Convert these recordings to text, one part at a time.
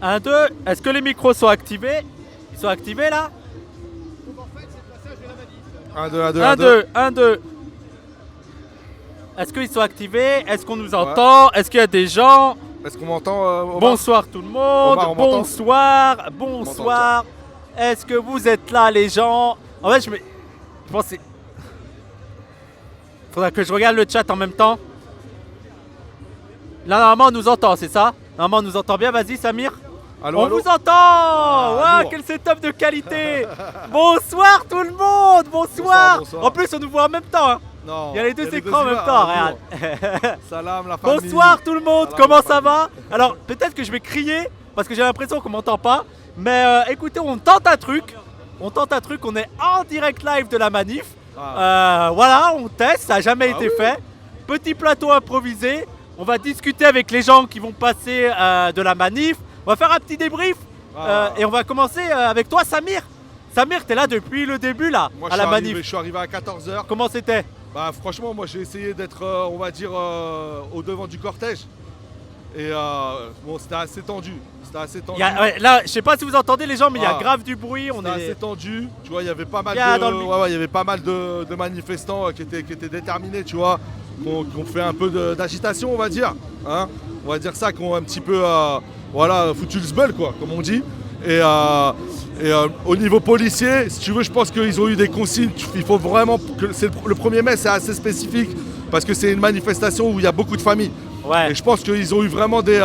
1, 2. Est-ce que les micros sont activés? Ils sont activés là? 1, 2, 1, 2, 1, 2, 1, 2. Est-ce qu'ils sont activés? Est-ce qu'on nous entend? Est-ce qu'il y a des gens? Est-ce qu'on m'entend Omar? Bonsoir tout le monde. Omar, on m'entend? Bonsoir. Bonsoir. Est-ce que vous êtes là les gens? En fait, je pense que faudra que je regarde le chat en même temps. Là, normalement, on nous entend, c'est ça? Normalement, on nous entend bien. Vas-y, Samir. Allô, On allô? vous entend. lourd. Quel setup de qualité. Bonsoir tout le monde. Bonsoir. Bonsoir. En plus, on nous voit en même temps. Hein. Non. Il y a les deux écrans en même temps. Regarde. Salam la famille. Bonsoir tout le monde. Salam, Comment la ça famille. va? Alors, peut-être que je vais crier parce que j'ai l'impression qu'on m'entend pas. Mais écoutez, on tente un truc. On est en direct live de la manif. Voilà, on teste, ça n'a jamais été fait. Petit plateau improvisé. On va discuter avec les gens qui vont passer de la manif. On va faire un petit débrief. Et on va commencer avec toi, Samir. Samir, t'es là depuis le début là, Moi, à la manif. Je suis arrivé à 14h. Comment c'était? Bah, franchement, moi j'ai essayé d'être, on va dire, au devant du cortège. Et bon, c'était assez tendu. Là, je sais pas si vous entendez les gens, mais il y a Ah. grave du bruit. C'était assez tendu. Tu vois, il y avait pas mal Il y a dans le il y avait pas mal de manifestants qui étaient déterminés, tu vois, qui ont fait un peu d'agitation, on va dire. Hein, on va dire ça, qui ont un petit peu, voilà, foutu le sbeul, quoi, comme on dit. Et au niveau policier, si tu veux, je pense qu'ils ont eu des consignes. Il faut vraiment que le 1er mai, c'est assez spécifique parce que c'est une manifestation où il y a beaucoup de familles. Ouais. Et je pense qu'ils ont eu vraiment des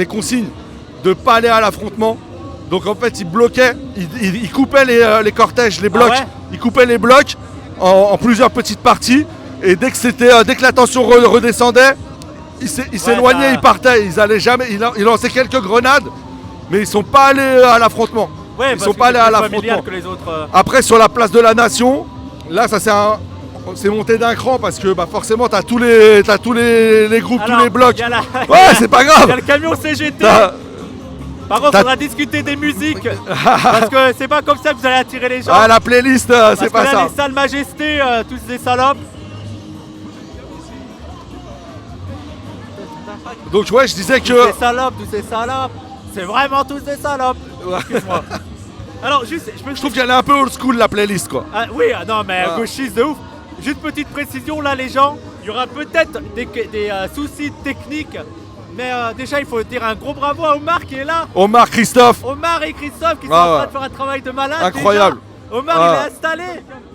consignes de ne pas aller à l'affrontement. Donc en fait, ils bloquaient, ils coupaient les cortèges, les blocs. ouais Ils coupaient les blocs en plusieurs petites parties. Et dès que la tension redescendait, ils s'éloignaient, ils partaient. Ils allaient jamais. Ils lançaient quelques grenades, mais ils sont pas allés à l'affrontement. Ouais, Ils sont pas allés à l'affrontement. que les autres. Après, sur la place de la Nation, là, ça c'est monté d'un cran parce que bah, forcément, t'as tous les groupes, Alors, tous les blocs. il y a la- Ouais, c'est pas Il y a grave. le camion CGT. T'as- Par contre, t'as- on va discuter des musiques. Parce que c'est pas comme ça que vous allez attirer les gens. Ah, la playlist, Parce c'est que pas là, ça. les salles majestés, tous des salopes. Donc ouais, je disais Tous que des salopes, tous des salopes. C'est vraiment tous des salopes. Excuse-moi. Alors, juste, je trouve qu'elle est un peu old school la playlist, quoi. Ah, oui, non, mais Ah. gauchiste de ouf. Juste petite précision, là, les gens, il y aura peut-être des soucis techniques. Mais déjà, il faut dire un gros bravo à Omar qui est là. Omar, Christophe. Omar et Christophe qui sont Ah, en train ouais. de faire un travail de malade. Incroyable. Déjà. Omar, Ah. il est installé.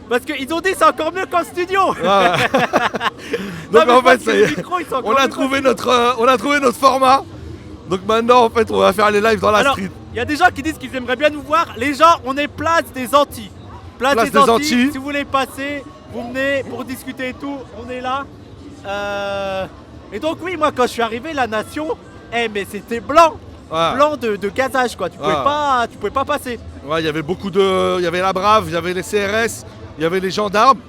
Parce qu'ils ont dit c'est encore mieux qu'en studio. Ouais. Non, Donc mais en parce fait, que ça y les est. micros, ils sont encore On a mieux trouvé qu'en studio. notre format. Donc maintenant, en fait, on va faire les lives dans la Alors, street. il y a des gens qui disent qu'ils aimeraient bien nous voir. Les gens, on est place des Antilles. Place des Antilles. Si vous voulez passer, vous venez pour discuter et tout. On est là. Et donc oui, moi quand je suis arrivé, la Nation, mais c'était blanc. Ouais. Blanc de gazage quoi. Tu pouvais pas passer. Ouais, il y avait il y avait la Brave, il y avait les CRS, il y avait les gendarmes.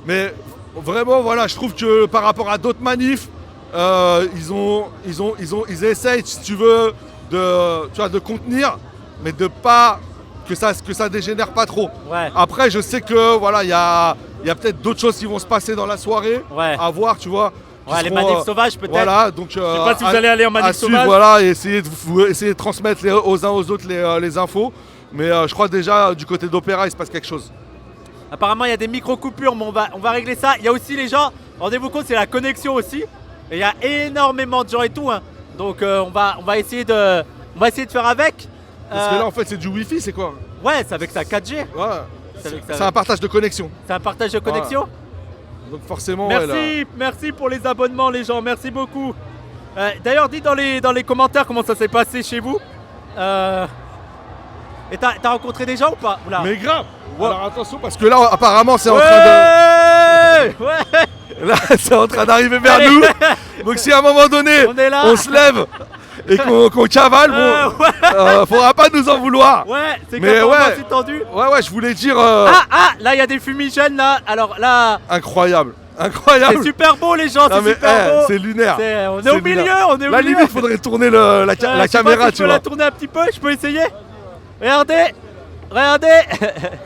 Mais vraiment, voilà, je trouve que par rapport à d'autres manifs, ils essayent, si tu veux, de contenir, mais de pas que ça dégénère pas trop. Ouais. Après, je sais que voilà, il y a peut-être d'autres choses qui vont se passer dans la soirée, Ouais. à voir, tu vois. qui Ouais, les seront, manifs sauvages peut-être. Voilà, donc Je sais pas si vous allez aller en manif à suivre, sauvage. voilà, et essayer de transmettre aux uns aux autres les infos. Mais je crois déjà du côté d'Opéra, il se passe quelque chose. Apparemment, il y a des micro-coupures, mais on va régler ça. Il y a aussi les gens, rendez-vous compte, c'est la connexion aussi. Et il y a énormément de gens et tout. Hein. Donc on va essayer de faire avec. Parce que là, en fait, c'est du Wi-Fi, c'est quoi? Ouais, c'est avec sa 4G. Ouais. C'est C'est un partage de connexion. C'est un partage de connexion. Donc forcément, ouais, là. Merci pour les abonnements les gens, merci beaucoup. D'ailleurs, dites dans les commentaires comment ça s'est passé chez vous. Et t'as rencontré des gens ou pas? Oula. Mais grave. Ouais. Alors attention, parce que là, apparemment, c'est en train Ouais. Là, c'est en train d'arriver vers Allez. nous. Donc si à un moment donné, On est là. on se lève et qu'on cavale, bon, faudra pas nous en vouloir. Ouais, c'est Mais quand ouais. c'est tendu. Ouais, je voulais dire Là il y a des fumigènes là. Alors là, incroyable. c'est super beau les gens, Non, c'est mais, super beau. c'est lunaire. On est C'est au milieu, lunaire. on est au Là, milieu. limite, faudrait tourner la Je sais pas caméra, si tu je peux vois. la tourner un petit peu, je peux essayer. Regardez.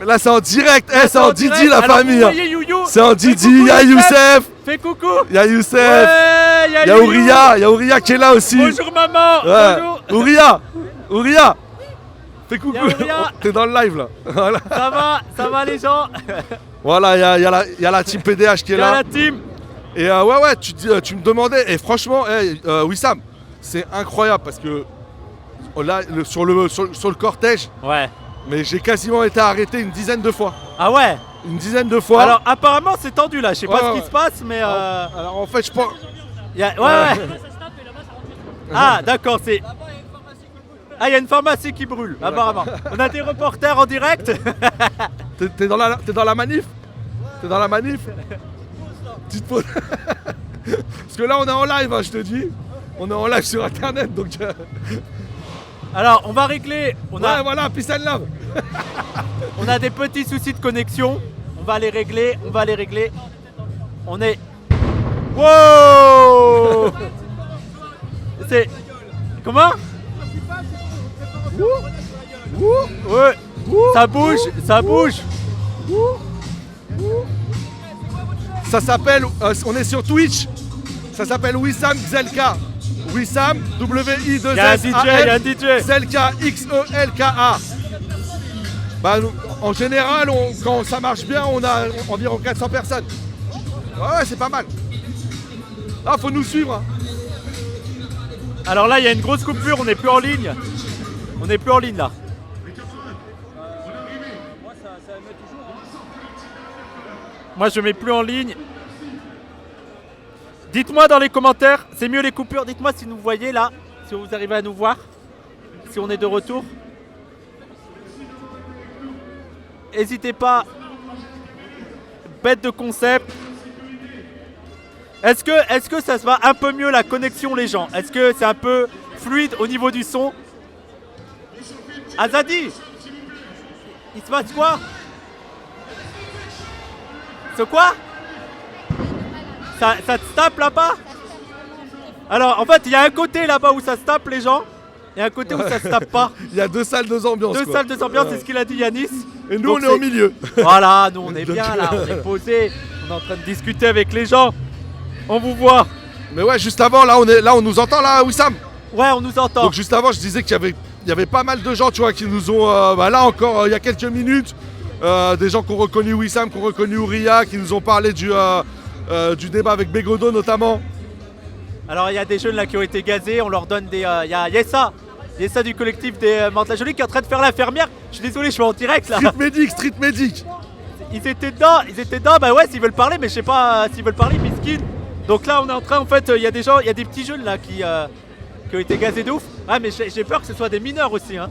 Là, c'est en direct. C'est en Didi, la Alors, famille. vous voyez Youyou. C'est en Fais Didi, coucou, y'a Youssef. Fais coucou. Y'a Youssef. Ouais, il y a Il y a Lilou. Ouria, il y a Ouria qui est là aussi. Bonjour maman. Ouais. Bonjour. Ouria, fais coucou. Il y a Ouria. T'es dans le live là. Voilà, Ça va les gens. voilà, il y a la team PDH qui est Il y a là. la team. Et ouais, tu me demandais, et franchement, Wissam, c'est incroyable parce que là, sur le cortège, Ouais. mais j'ai quasiment été arrêté une dizaine de fois. Ah ouais. Une dizaine de fois. Alors apparemment c'est tendu là. Je sais pas Ouais, ce qui ouais. se passe, mais Alors en fait, je pense. ouais. Ah d'accord, c'est. Ah, il y a une pharmacie qui brûle, apparemment. On a des reporters en direct. T'es dans la manif? T'es dans la manif? Petite pause. Parce que là, on est en live, hein, je te dis. On est en live sur internet, donc. Alors, on va régler. Ouais, voilà, peace and love. On a des petits soucis de connexion. On va les régler. On est. Wow. C'est. Comment? Ouais. Ça bouge. Ça s'appelle. On est sur Twitch. Ça s'appelle Wissam Xelka. Wissam, W-I-2-S. Il y a un DJ. Xelka, X-E-L-K-A. Bah, en général, quand ça marche bien, on a environ 400 personnes. Ouais, c'est pas mal. Ah, faut nous suivre. Hein. Alors là, il y a une grosse coupure. On n'est plus en ligne. Là. Moi, je mets plus en ligne. Dites-moi dans les commentaires, c'est mieux les coupures. Dites-moi si vous voyez là, si vous arrivez à nous voir, si on est de retour. N'hésitez pas. Bête de concept. Est-ce que ça se va un peu mieux la connexion les gens? Est-ce que c'est un peu fluide au niveau du son? Azadi, il se passe quoi? C'est quoi? Ça te tape là-bas? Alors en fait il y a un côté là-bas où ça se tape les gens, et un côté où ça se tape pas. Il y a deux salles, deux ambiances. Deux quoi. salles, deux ambiances, c'est ce qu'il a dit Yanis. Et nous, Donc, on est au milieu. Voilà, nous on est bien là, on est posé, on est en train de discuter avec les gens. On vous voit. Mais ouais, juste avant, là, on nous entend, là, Wissam. Ouais, on nous entend. Donc juste avant, je disais qu'il y avait pas mal de gens, tu vois, qui nous ont, là encore, il y a quelques minutes, des gens qui ont reconnu Wissam, qui ont reconnu Ouria, qui nous ont parlé du débat avec Bégodo notamment. Alors il y a des jeunes là qui ont été gazés, on leur donne des... Il y a Yessa du collectif des Mantes-la-Jolie qui est en train de faire l'infirmière. Je suis désolé, je suis en direct là. Street Medic. Ils étaient dedans, bah ouais, s'ils veulent parler, mais je sais pas s'ils veulent parler, miskin. Donc là on est en train, en fait, il y a des gens, il y a des petits jeunes là qui ont été gazés de ouf. Ah mais j'ai peur que ce soit des mineurs aussi hein.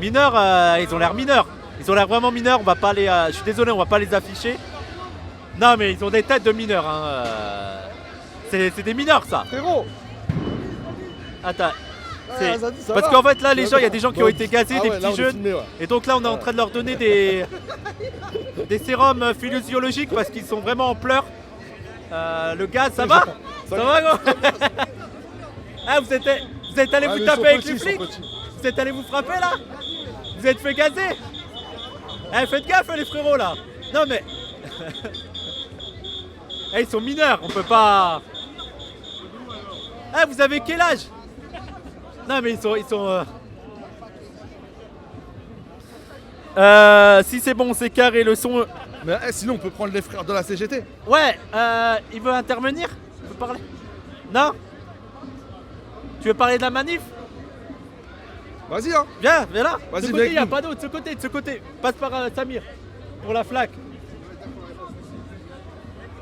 Mineurs, ils ont l'air mineurs. Ils ont l'air vraiment mineurs, on va pas les... je suis désolé, on va pas les afficher. Non mais ils ont des têtes de mineurs hein. C'est des mineurs ça. Frérot. Attends. Ça Parce va. qu'en fait là les gens, il y a des gens qui ont été gazés, Ah des ouais, là, petits on est jeunes. filmé, ouais. Et donc là on est en train de leur donner des sérums physiologiques parce qu'ils sont vraiment en pleurs. Le gaz, ça va? Ça va gros? Ah vous êtes allé vous taper avec les flics? Vous êtes allé vous frapper là? Vous êtes fait gazer? Eh faites gaffe les frérots là. Non mais eh, ils sont mineurs, on peut pas. Eh vous avez quel âge? Non mais ils sont si c'est bon, c'est carré le son. Mais sinon, on peut prendre les frères de la CGT. Ouais, il veut intervenir? Il veut parler? Non? Tu veux parler de la manif? Vas-y, hein. Viens là. Vas-y, De ce viens côté, avec il n'y a nous. pas d'autre, de ce côté. Passe par Samir pour la flaque.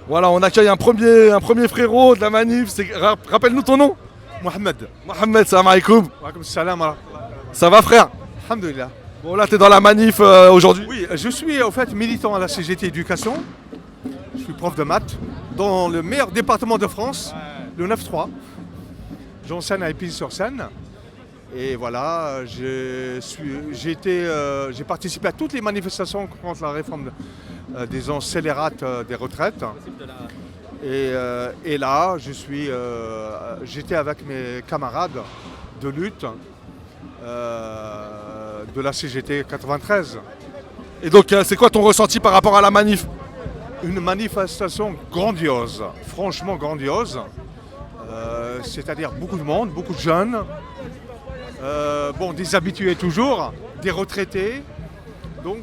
Voilà, on accueille un premier frérot de la manif. Rappelle-nous ton nom. Mohamed. Mohamed, salam alaikum. Walaikum salam wa Ça va, frère? Alhamdulillah. Bon, là, t'es dans la manif aujourd'hui. Oui, je suis en fait militant à la CGT Éducation. Je suis prof de maths dans le meilleur département de France, le 9-3. J'enseigne à Épinay-sur-Seine. Et voilà, j'ai participé à toutes les manifestations contre la réforme des scélérates des retraites. Et là, j'étais avec mes camarades de lutte de la CGT 93. Et donc, c'est quoi ton ressenti par rapport à la manif? Une manifestation grandiose, franchement grandiose. c'est-à-dire beaucoup de monde, beaucoup de jeunes, bon, des habitués toujours, des retraités. Donc,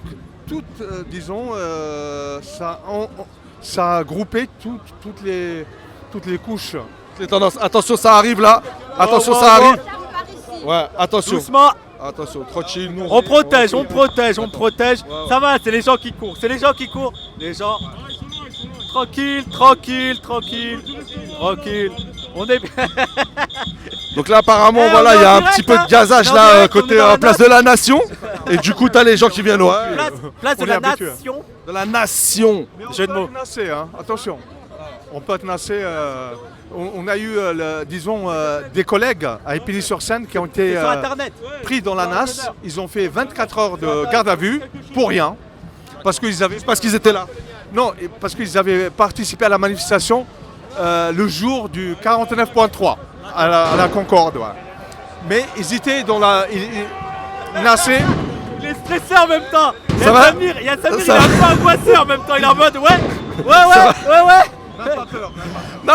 ça a groupé toutes les couches. Les tendances. Attention, ça arrive là. Attention, Oh, ça oh, arrive. Ouais, attention. Doucement. Attention, tranquille. Nous, On protège, on protège. Ouais. Ça va, c'est les gens qui courent. C'est les gens qui courent. Les gens. Tranquille, tranquille, tranquille. Tranquille. On est bien. Donc là, apparemment, Eh, voilà, on est il y a en un direct, petit peu hein. de gazage On est en là, direct, on côté est dans la place de la Nation. Et du coup, t'as les gens qui viennent. Ouais. Place de On la est habitué. nation. De la Nation. Jeu de mots. Nassé, hein, attention. On peut être nassé. On a eu, des collègues à Épinay-sur-Seine qui ont été Sur internet. pris dans la nasse. Ils ont fait 24 heures de garde à vue pour rien. Parce qu'ils étaient là. Non, parce qu'ils avaient participé à la manifestation le jour du 49.3 à la Concorde. Ouais. Mais ils étaient dans nassés. Il est stressé en même temps. Il y Ça a va Samir, il est Ça un peu angoissé en même temps. Il est en mode ouais. Non,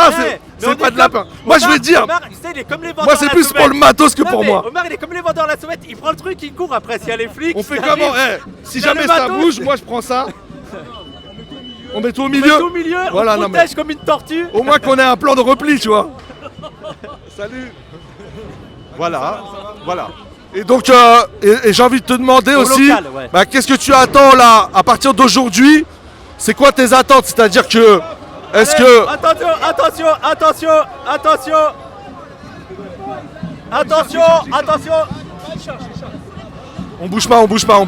c'est pas de lapin. Moi, je vais te dire. Omar, tu sais, il est comme les vendeurs Moi, à c'est la plus sauvette. pour le matos que Non, pour mais moi. Omar, il est comme les vendeurs à la sauvette. Il prend le truc, il court après. S'il y a les flics. On fait ça comment arrive. Si Il y a jamais le ça matos. bouge, moi je prends ça. On met tout au On met milieu. tout au milieu, Voilà, on non, protège comme une tortue. Au moins qu'on ait un plan de repli, tu vois. Salut. Voilà. Et donc, et j'ai envie de te demander Au aussi, local, ouais. bah, qu'est-ce que tu attends là, à partir d'aujourd'hui? C'est quoi tes attentes? C'est-à-dire que, est-ce que... Attention. On bouge pas. On bouge pas,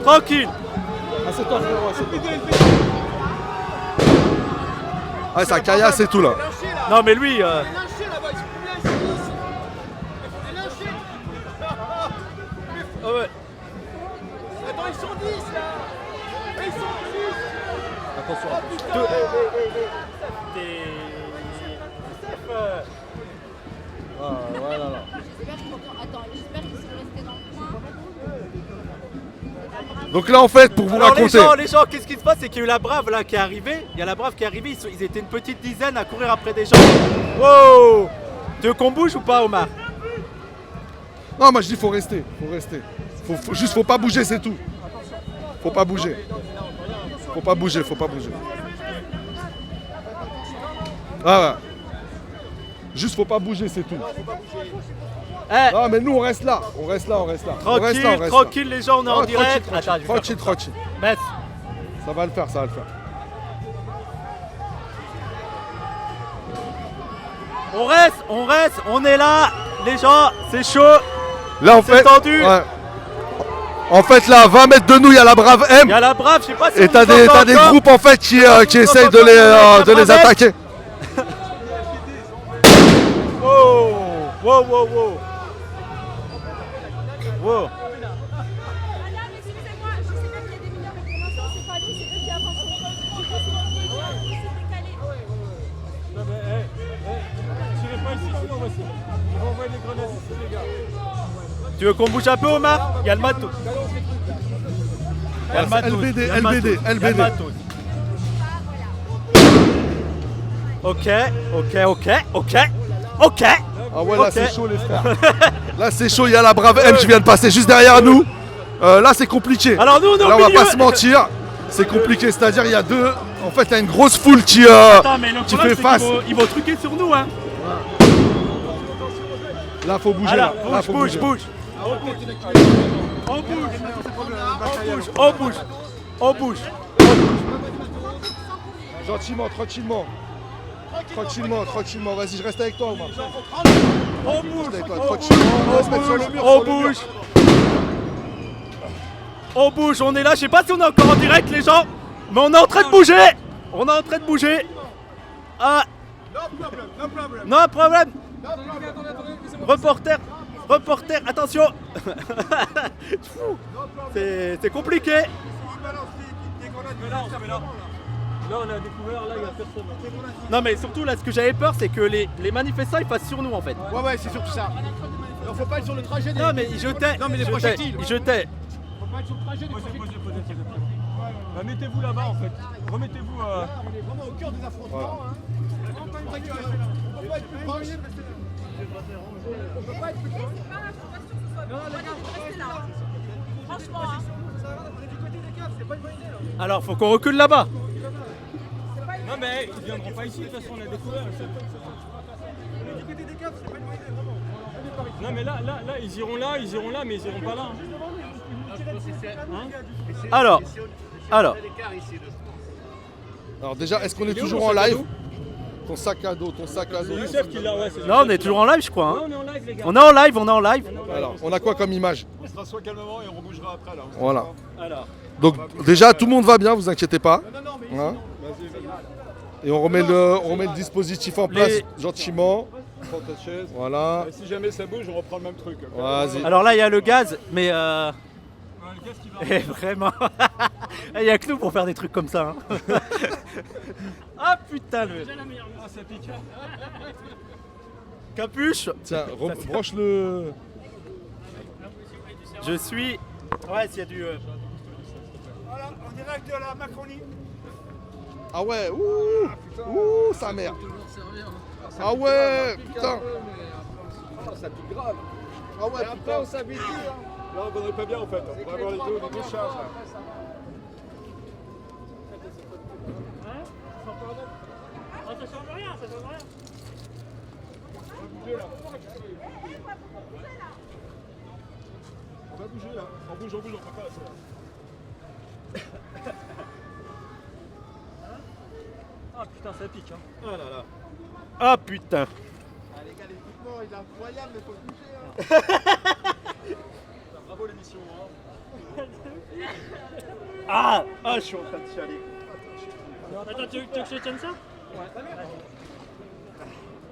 tranquille. Ah, ça caillasse et tout là. Non mais lui, ah ouais. Attends, ils sont 10 là. Ils sont 10. J'espère qu'ils sont restés dans le coin. Donc là, en fait, pour vous Alors raconter... les gens, qu'est-ce qui se passe? C'est qu'il y a eu la Brave là qui est arrivée. Il y a la Brave qui est arrivée, ils étaient une petite dizaine à courir après des gens. Wow! Tu veux qu'on bouge ou pas, Omar? Non, moi je dis faut rester. Faut pas bouger, c'est tout. Faut pas bouger. Ah ouais. Juste faut pas bouger, c'est tout. Eh, Non mais nous on reste là. tranquille les gens, on est en Ah, direct. tranquille. Attends, je vais faire Tranquille. Baisse. Ça va le faire. On reste, on est là. Les gens, c'est chaud. Là en C'est fait... tendu. Ouais. En fait là, à 20 mètres de nous, il y a la Brave M. Il y a la Brave, je sais pas si Et on t'as nous entend des encore. groupes en fait qui essayent de les attaquer. Wow. Madame, excusez-moi, je sais pas qu'il y a des mineurs, mais pour l'instant, c'est pas nous, c'est eux qui avancent. Je pense qu'ils sont décalés. Tu veux qu'on bouge un peu, Omar? Il y a le matos. Il y a le matos. LBD, Il y a le matos. LBD. Il y a le matos. Ok. Ah ouais, là Ok. c'est chaud les frères. Là c'est chaud, il y a la Brave M qui vient de passer juste derrière nous. Là c'est compliqué. Alors nous, on est au Là on va milieu. pas se mentir. C'est compliqué, c'est-à-dire il y a deux. En fait, il y a une grosse foule qui Attends, mais le qui problème, fait c'est face. qu'ils vont truquer sur nous, hein. Là faut bouger. Alors, Là faut bouger. bouge. On bouge. Gentiment, tranquillement. Vas-y, je reste avec toi, Omar. On bouge. Avec toi, tranquillement. On va se mettre sur le mur. On bouge, on est là. Je sais pas si on est encore en direct, les gens, mais on est en train de bouger. Ah. No problème. Reporter, attention. C'est compliqué. Là, on a découvert, là, il n'y a personne. Non, mais surtout, là, ce que j'avais peur, c'est que les manifestants, ils passent sur nous, en fait. Ouais, c'est surtout ça. Alors, faut pas être sur le trajet des. Non, mais ils jetaient. Non, mais les projectiles. Ils jetaient. Faut pas être sur le trajet des projectiles. Bah, mettez-vous là-bas, en fait. Remettez-vous. On est vraiment au cœur des affrontements. Hein. même ta gueule. On peut pas être plus proche. On peut pas être plus proche. C'est pas grave, je suis pas sûre que ce soit bon. Moi, je vais rester là. Franchement, hein. On est du côté des caves, c'est pas une bonne idée là. Alors, faut qu'on recule là-bas. Non mais ils viendront pas ici, de toute façon on a découvert. On est du côté des caves, c'est pas une bonne idée, vraiment. Non mais là, ils iront là, mais ils iront pas là. Alors. Alors déjà, est-ce qu'on est toujours en live? Ton sac à dos. C'est Youssef qui l'a, ouais. c'est Non, on Youssef est qui toujours en live, je crois. l'a. Hein. Ouais, on est en live les gars. On est en live. Alors, on a quoi comme image? On se rassoit calmement et on rebougera après là. Voilà. Alors. Donc déjà, tout le monde va bien, vous inquiétez pas. Hein, Vas-y, et on remet le dispositif en place Les- gentiment. prends ta chaise. Voilà. Et si jamais ça bouge, on reprend le même truc. Vas-y. Alors là, il y a le gaz, mais Le gaz qui va. Et vraiment. Il y a que nous pour faire des trucs comme ça. Hein. Ah putain, le Ah ça pique. capuche. Tiens, branche le. Je suis. Ouais, s'il y a du. Voilà, en direct de la Macronie. Ah ouais, ouh, sa mère. Ah ouais, putain. Ça pique grave. Ah ouais, Après, on s'habitue. Là, on ne pas bien en fait. On va avoir les deux charges. Ça change rien, ça change rien. On va bouger là. On bouge, on peut pas. Ah putain ça pique hein. Ah là là. Ah putain. Ah les gars, l'équipement il est incroyable, mais faut bouger. Hein. Bravo l'émission. Ah, je suis en train de chialer. Attends, tu veux que je tienne ça?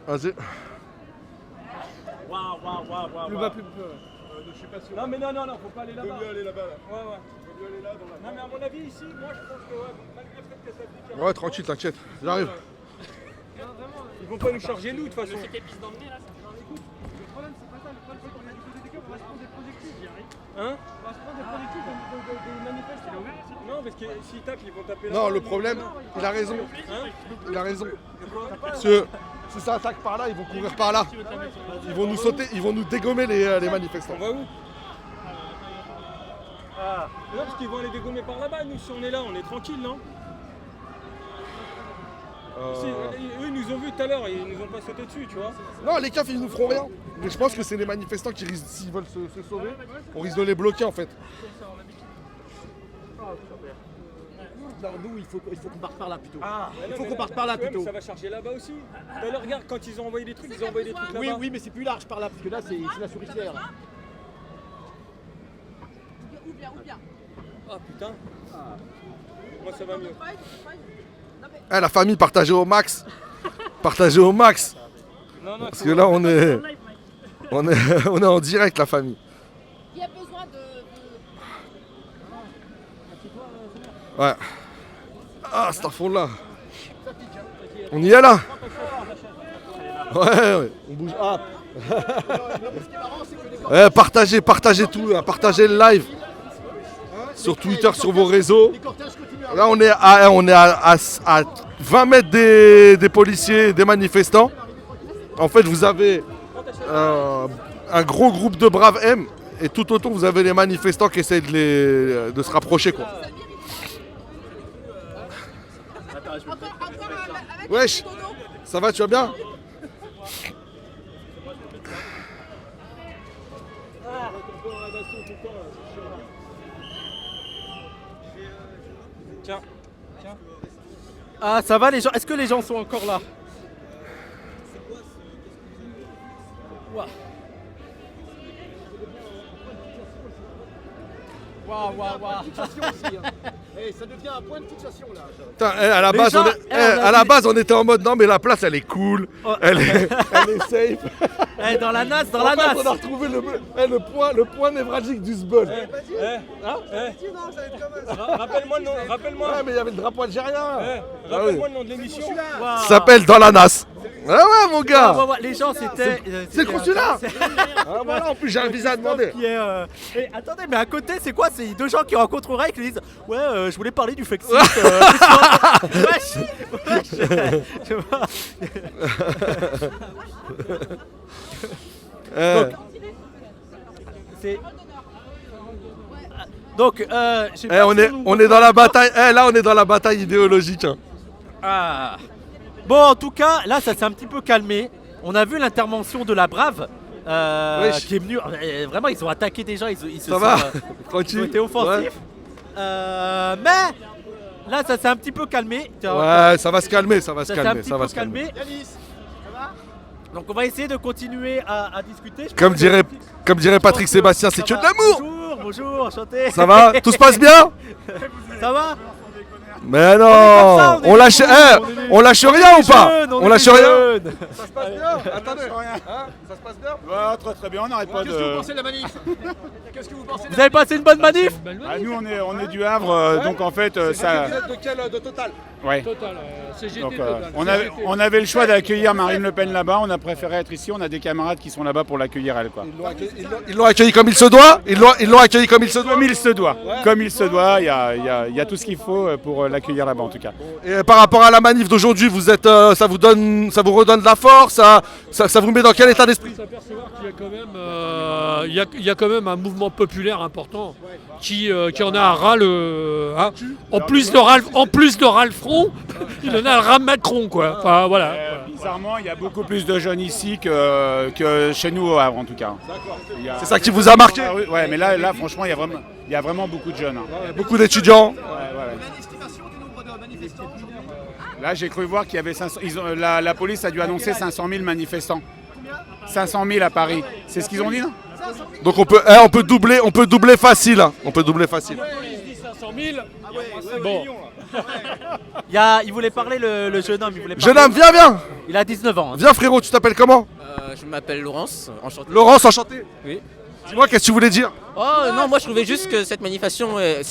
Vas-y. Waouh. Plus bas, plus bas. Je suis pas sûr. Non mais non, faut pas aller Il vaut là-bas. mieux aller là-bas. Là. Ouais. Il vaut mieux aller là dans la. Non mais à mon avis ici, moi je pense que ouais, malgré le fait que ça pique. Ouais, tranquille, t'inquiète. J'arrive. Ils vont pas nous charger nous de toute façon. Le problème, c'est pas ça. Le problème, c'est qu'on est du côté des caves, on va se prendre des projectiles. Hein? On va se prendre des projectiles des manifestants. Non parce que s'ils tapent, ils vont taper là. Non, le problème, il a raison. Hein? Il a raison. Parce que si ça attaque par là, ils vont courir par là. Ils vont nous sauter, ils vont nous dégommer les manifestants. On va où? Non parce qu'ils vont aller dégommer par là-bas, nous si on est là, on est tranquille non? Si, eux ils nous ont vus tout à l'heure, ils nous ont pas sauté dessus, tu vois. Non, les CAF, ils nous feront rien. Mais je pense que c'est les manifestants qui risquent, s'ils veulent se sauver, on risque de les bloquer en fait. Non, nous, il faut qu'on parte par là plutôt. Il faut qu'on parte par là plutôt. Ça va charger là-bas aussi. Tout à l'heure, regarde, quand ils ont envoyé des trucs, ils ont envoyé des trucs là-bas. Oui, mais c'est plus large par là, parce que là, c'est la souricière. Ou bien. Ah putain. Moi ça va mieux. Eh, la famille, partagée au max. Partagée au max. Non, Parce que là, on est en direct, la famille. Il y a besoin de. Ouais. Ah, c'est un fond là. On y est là. Ouais, on bouge. Ah. Partagez tout, là, partagez le live. Sur Twitter, sur vos réseaux. Là, on est à 20 mètres des policiers, des manifestants. En fait, vous avez un gros groupe de braves M. Et tout autour, vous avez les manifestants qui essayent de se rapprocher, quoi. Wesh, ça va, tu vas bien? Tiens. Ah, ça va les gens? Est-ce que les gens sont encore là? Eh, ça devient un point de fixation là. Putain, à la base, gens, à la base, on était en mode non, mais la place, elle est cool. Oh. Elle est safe. Eh, dans la nasse, En fait, on a retrouvé le point névralgique du SBUL. Rappelle-moi le nom, rappelle-moi. Ouais, mais il y avait le drapeau algérien. Rappelle-moi le nom de l'émission. Ça s'appelle Dans la NAS. Ah ouais, mon gars. Les gens, c'était. C'est le consulat. c'est- Ah, voilà, en plus, j'ai un visa à demander. qui est, Et attendez, mais à côté, c'est quoi? C'est deux gens qui rencontrent Ray qui disent ouais, je voulais parler du Flexit. Wesh, je vois. Donc, c'est. Donc, je sais pas On si est, vous on est dans la bataille. Là, on est dans la bataille idéologique. Hein. Ah. Bon, en tout cas, là, ça s'est un petit peu calmé. On a vu l'intervention de la Brave. Wesh. Qui est venue. Vraiment, ils ont attaqué des gens. Ils se Ça sont, va ils ont Tranquille. été offensifs. Ouais. Mais là, ça s'est un petit peu calmé. Ouais, ça va se calmer, ça va se Ça s'est un calmer, petit ça va peu se calmer. calmé. Donc, on va essayer de continuer à discuter. Je Comme pense dirait, que- comme dirait Patrick je pense Sébastien, ça c'est que va. de l'amour. Bonjour, bonjour, enchanté. Ça va? Tout se passe bien? Ça va? Mais non, comme ça, on est on lâche, des eh, fous, on est des- on lâche rien ou pas? Jeunes, On est lâche des rien? jeunes. Ça se passe bien? Attendez, ça se passe bien? Ouais, très très bien, on n'arrête pas Qu'est-ce que vous de. pensez de la manif? Qu'est-ce que vous pensez de Vous avez passé une bonne manif? Ah, nous on est du Havre, donc en fait ça. Vous êtes de quel de Total? Ouais. Total, CGT Donc, Total. on avait le choix d'accueillir Marine Le Pen là-bas, on a préféré être ici, on a des camarades qui sont là-bas pour l'accueillir elle quoi. Ils l'ont accueilli comme il se doit? Ils l'ont accueilli comme il se doit? Comme il se doit, comme il se doit, il y a tout ce qu'il faut pour l'accueillir là-bas en tout cas. Et par rapport à la manif d'aujourd'hui, vous êtes, ça vous redonne de la force, ça vous met dans quel état d'esprit? S'apercevoir qu'il y a quand même, il y a quand même un mouvement populaire important qui en a un ras le, hein. En plus de ras le front, il en a un ras Macron quoi. Enfin voilà. Bizarrement, il y a beaucoup plus de jeunes ici que chez nous au Havre en tout cas. C'est ça qui vous a marqué? Ah oui, ouais, mais là franchement, il y a vraiment beaucoup de jeunes. Hein. Beaucoup d'étudiants. une estimation du nombre de manifestants aujourd'hui? Là, j'ai cru voir qu'il y avait 500. La police a dû annoncer 500 000 manifestants. 500 000 à Paris. C'est ce qu'ils ont dit, non? Donc on peut doubler facile. Hein. On peut doubler facile. Il dit 500 000. Bon. Il voulait parler le jeune homme. Il voulait Jeune parler. homme, viens. Il a 19 ans. hein. Viens frérot, tu t'appelles comment? Je m'appelle Laurence, enchanté. Laurence, enchanté. Oui. Dis-moi, qu'est-ce que tu voulais dire? Oh non, moi je trouvais juste que cette manifestation est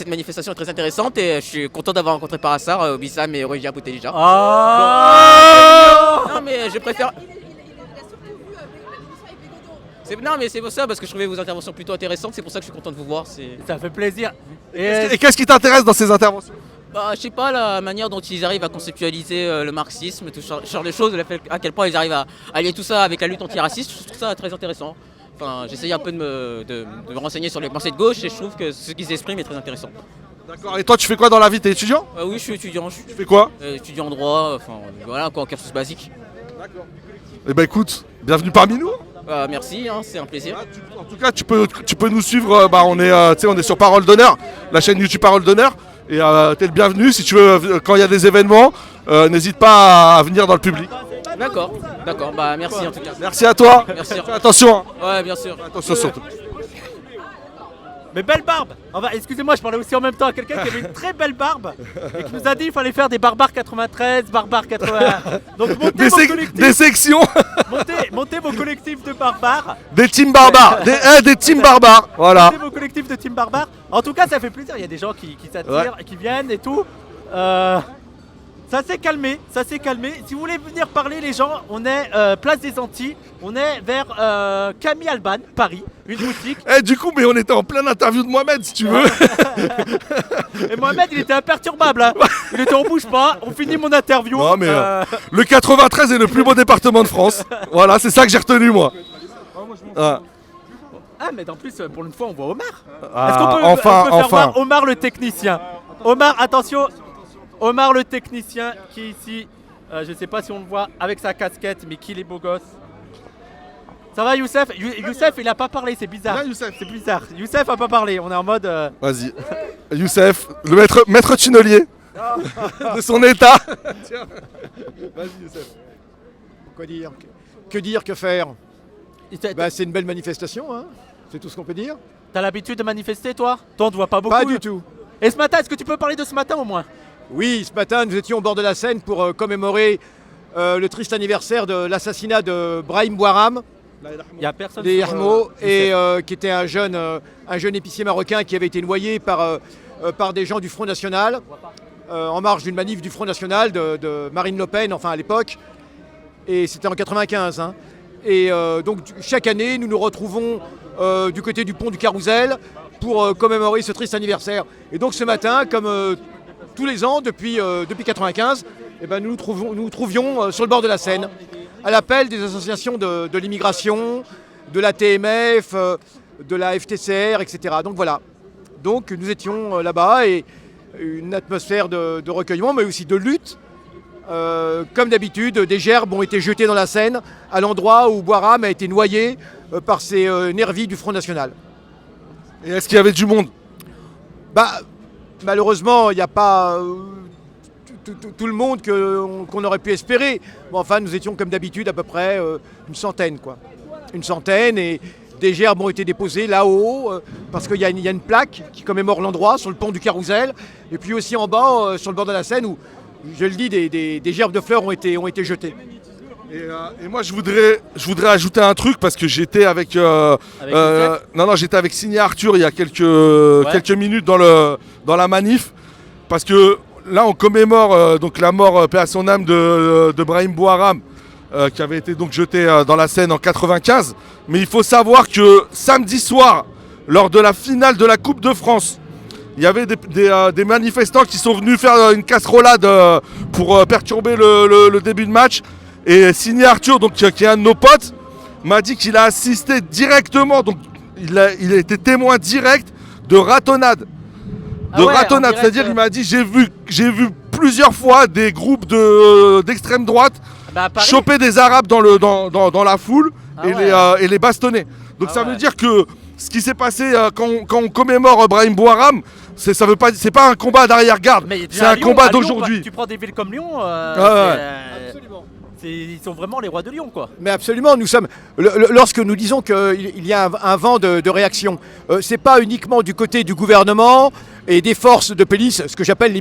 très intéressante et je suis content d'avoir rencontré par hasard Wissam et Roger Boutelija. Ah. Non mais je préfère... Il a surtout vu l'émission avec Bégodeau. Non mais c'est pour ça, parce que je trouvais vos interventions plutôt intéressantes, c'est pour ça que je suis content de vous voir. Ça fait plaisir. Et qu'est-ce qui t'intéresse dans ces interventions? Bah, je sais pas, la manière dont ils arrivent à conceptualiser le marxisme, tout ce genre de choses, à quel point ils arrivent à allier tout ça avec la lutte antiraciste, je trouve ça très intéressant. Enfin, j'essaye un peu de me renseigner sur les pensées de gauche et je trouve que ce qu'ils expriment est très intéressant. D'accord, et toi tu fais quoi dans la vie? T'es étudiant? Oui, je suis étudiant, Tu fais quoi? étudiant en droit, enfin voilà, quoi, en cursus basique. Eh ben écoute, bienvenue parmi nous. Merci, hein, c'est un plaisir. En tout cas, tu peux nous suivre, on est sur Parole d'Honneur, la chaîne YouTube Parole d'Honneur. Et t'es le bienvenu, si tu veux, quand il y a des événements, n'hésite pas à venir dans le public. D'accord, bah merci en tout cas. Merci à toi. Merci. Fais attention. Hein. Ouais, bien sûr. Attention surtout. Mais belle barbe. Excusez-moi, je parlais aussi en même temps à quelqu'un qui avait une très belle barbe et qui nous a dit qu'il fallait faire des barbares 93, barbares 80. Donc montez vos collectifs, Des sections, montez vos collectifs de barbares. des teams barbares, des teams barbares. Voilà. Montez vos collectifs de team barbares. En tout cas, ça fait plaisir. Il y a des gens qui s'attirent, qui viennent et tout. Ça s'est calmé, Si vous voulez venir parler, les gens, on est place des Antilles. On est vers Camille Alban, Paris, une boutique. Du coup, mais on était en pleine interview de Mohamed, si tu veux. Et Mohamed, il était imperturbable. Hein. Il était on bouge pas. On finit mon interview. Non, mais le 93 est le plus beau département de France. Voilà, c'est ça que j'ai retenu, moi. Ah, Ah, mais en plus, pour une fois, on voit Omar. Ah, Est-ce qu'on peut, enfin, on peut faire enfin. voir Omar le technicien? Omar, attention. Omar le technicien qui est ici. Je sais pas si on le voit avec sa casquette, mais qu'il est beau gosse. Ça va, Youssef? Youssef, il a pas parlé, c'est bizarre. Viens, Youssef. C'est bizarre. Youssef a pas parlé. On est en mode. Vas-y. Youssef, le maître tunnelier de son état. Tiens. Vas-y, Youssef. Quoi dire? Que dire, que faire? T'as Bah, c'est une belle manifestation, hein. C'est tout ce qu'on peut dire. l'habitude de manifester, toi? Toi, on te voit pas beaucoup. Pas du tout. Et ce matin, est-ce que tu peux parler de ce matin au moins? Oui, ce matin, nous étions au bord de la Seine pour commémorer le triste anniversaire de l'assassinat de Brahim Bouaram, Il y a personne. des sur, Hermo, et Youssef. qui était un jeune épicier marocain qui avait été noyé par des gens du Front National, en marge d'une manif du Front National de Marine Le Pen, enfin à l'époque. Et c'était en 95. Hein. Et donc chaque année, nous nous retrouvons du côté du pont du Carrousel pour commémorer ce triste anniversaire. Et donc ce matin, comme tous les ans depuis 95, eh ben, nous nous trouvions sur le bord de la Seine, à l'appel des associations de l'immigration, de la TMF, de la FTCR, etc. Donc voilà. Donc nous étions là-bas et une atmosphère de recueillement, mais aussi de lutte. Comme d'habitude, des gerbes ont été jetées dans la Seine, à l'endroit où Boiram a été noyé par ces nervis du Front National. Et est-ce qu'il y avait du monde? Bah, malheureusement, il n'y a pas tout le monde qu'on aurait pu espérer. Bon, enfin, nous étions comme d'habitude à peu près une centaine, quoi. Une centaine, et des gerbes ont été déposées là-haut, parce qu'il y a une plaque qui commémore l'endroit sur le pont du Carrousel, et puis aussi en bas, sur le bord de la Seine, où, je le dis, des gerbes de fleurs ont été jetées. Et moi je voudrais ajouter un truc parce que j'étais avec j'étais avec Signé Arthur il y a quelques minutes dans la manif, parce que là on commémore donc la mort, paix à son âme, de Brahim Bouharam, qui avait été donc jeté dans la Seine en 95. Mais il faut savoir que samedi soir, lors de la finale de la Coupe de France, il y avait des manifestants qui sont venus faire une casserolade pour perturber le début de match. Et Signé Arthur, donc, qui est un de nos potes, m'a dit qu'il a assisté directement, donc il a été témoin direct de ratonnade. C'est-à-dire il m'a dit j'ai vu plusieurs fois des groupes d'extrême droite choper des Arabes dans la foule et les bastonner. Donc ça veut dire que ce qui s'est passé quand on commémore Brahim Bouharam, c'est pas un combat d'arrière-garde, c'est un combat d'aujourd'hui. Tu prends des villes comme Lyon, Absolument. ils sont vraiment les rois de Lyon, quoi. Mais absolument, nous sommes. Lorsque nous disons qu'il y a un vent de réaction, c'est pas uniquement du côté du gouvernement et des forces de police, ce que j'appelle les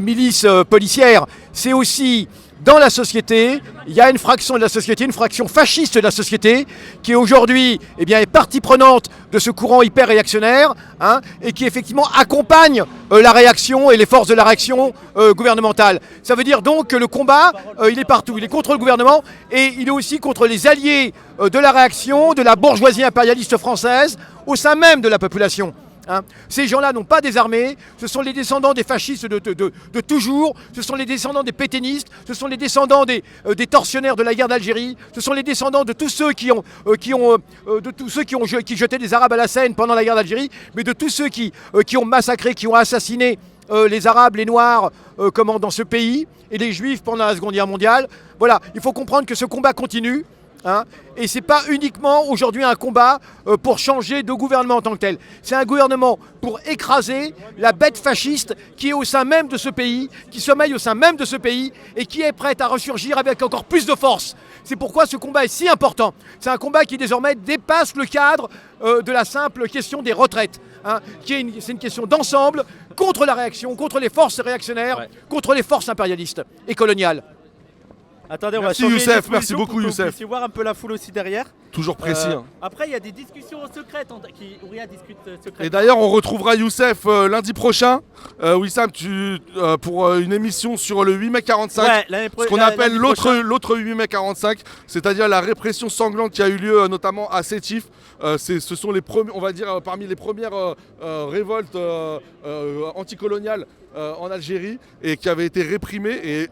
milices policières. C'est aussi dans la société. Il y a une fraction de la société, une fraction fasciste de la société, qui aujourd'hui est partie prenante de ce courant hyper réactionnaire, hein, et qui effectivement accompagne la réaction et les forces de la réaction gouvernementale. Ça veut dire donc que le combat, il est partout. Il est contre le gouvernement et il est aussi contre les alliés de la réaction, de la bourgeoisie impérialiste française, au sein même de la population. Hein. Ces gens-là n'ont pas des armées, ce sont les descendants des fascistes de toujours, ce sont les descendants des pétainistes, ce sont les descendants des tortionnaires de la guerre d'Algérie, ce sont les descendants de tous ceux qui jetaient des Arabes à la Seine pendant la guerre d'Algérie, mais de tous ceux qui ont massacré, qui ont assassiné les Arabes, les Noirs, dans ce pays, et les Juifs pendant la Seconde Guerre mondiale. Voilà, il faut comprendre que ce combat continue. Hein, et ce n'est pas uniquement aujourd'hui un combat pour changer de gouvernement en tant que tel. C'est un gouvernement pour écraser la bête fasciste qui est au sein même de ce pays, qui sommeille au sein même de ce pays et qui est prête à ressurgir avec encore plus de force. C'est pourquoi ce combat est si important. C'est un combat qui désormais dépasse le cadre de la simple question des retraites. Hein, c'est une question d'ensemble contre la réaction, contre les forces réactionnaires, contre les forces impérialistes et coloniales. Attendez, merci on va Youssef, merci beaucoup Youssef. Vous voir un peu la foule aussi derrière. Toujours précis. Après, il y a des discussions secrètes Ouria discute secrètement. Et d'ailleurs, on retrouvera Youssef lundi prochain. Wissam, pour une émission sur le 8 mai 45, ce qu'on appelle l'autre 8 mai 45, c'est-à-dire la répression sanglante qui a eu lieu notamment à Sétif. Ce sont les premiers, on va dire, parmi les premières révoltes anticoloniales en Algérie et qui avaient été réprimées. Et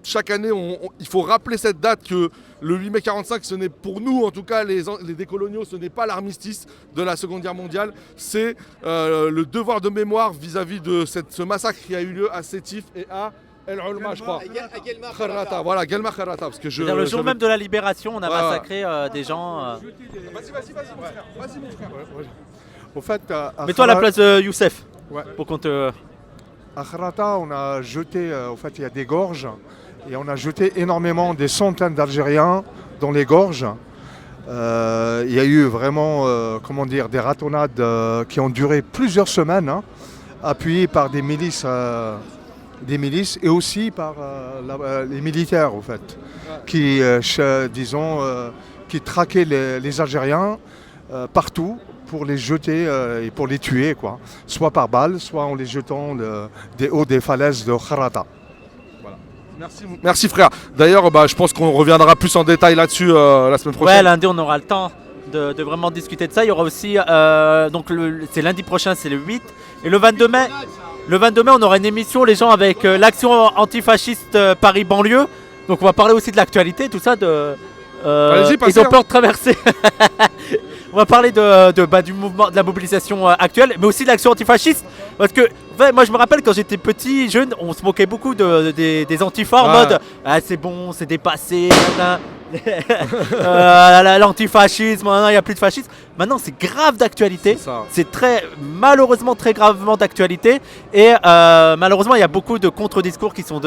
chaque année, il faut rappeler cette date que le 8 mai 45, ce n'est pour nous, en tout cas les décoloniaux, ce n'est pas l'armistice de la Seconde Guerre mondiale, c'est le devoir de mémoire vis-à-vis de ce massacre qui a eu lieu à Sétif et à El Ulma, je crois. Kharrata, voilà, Guelma Kharrata. Parce que le jour même de la libération, on a massacré des gens. Vas-y, mon frère. Au fait, mets-toi à la place de Youssef. Ouais. Pour qu'on te. À Kharrata, on a jeté, il y a des gorges. Et on a jeté énormément, des centaines d'Algériens dans les gorges. Il y a eu vraiment, des ratonnades qui ont duré plusieurs semaines, hein, appuyées par des milices et aussi par les militaires, en fait, qui traquaient les Algériens partout pour les jeter et pour les tuer, quoi. Soit par balle, soit en les jetant des hauts des falaises de Kharrata. Merci frère. D'ailleurs, je pense qu'on reviendra plus en détail là-dessus la semaine prochaine. Ouais, lundi, on aura le temps de vraiment discuter de ça. Il y aura aussi, donc c'est lundi prochain, c'est le 8. Et le 22 mai, on aura une émission, les gens, avec l'action antifasciste Paris banlieue. Donc on va parler aussi de l'actualité, tout ça. Allez-y, passez, ils ont peur de traverser. On va parler du mouvement, de la mobilisation actuelle, mais aussi de l'action antifasciste. Parce que moi je me rappelle quand j'étais petit, jeune, on se moquait beaucoup des antifas en mode ah, c'est bon, c'est dépassé, l'antifascisme, il n'y a plus de fascisme. Maintenant c'est grave d'actualité, c'est malheureusement très gravement d'actualité. Et malheureusement il y a beaucoup de contre-discours qui sont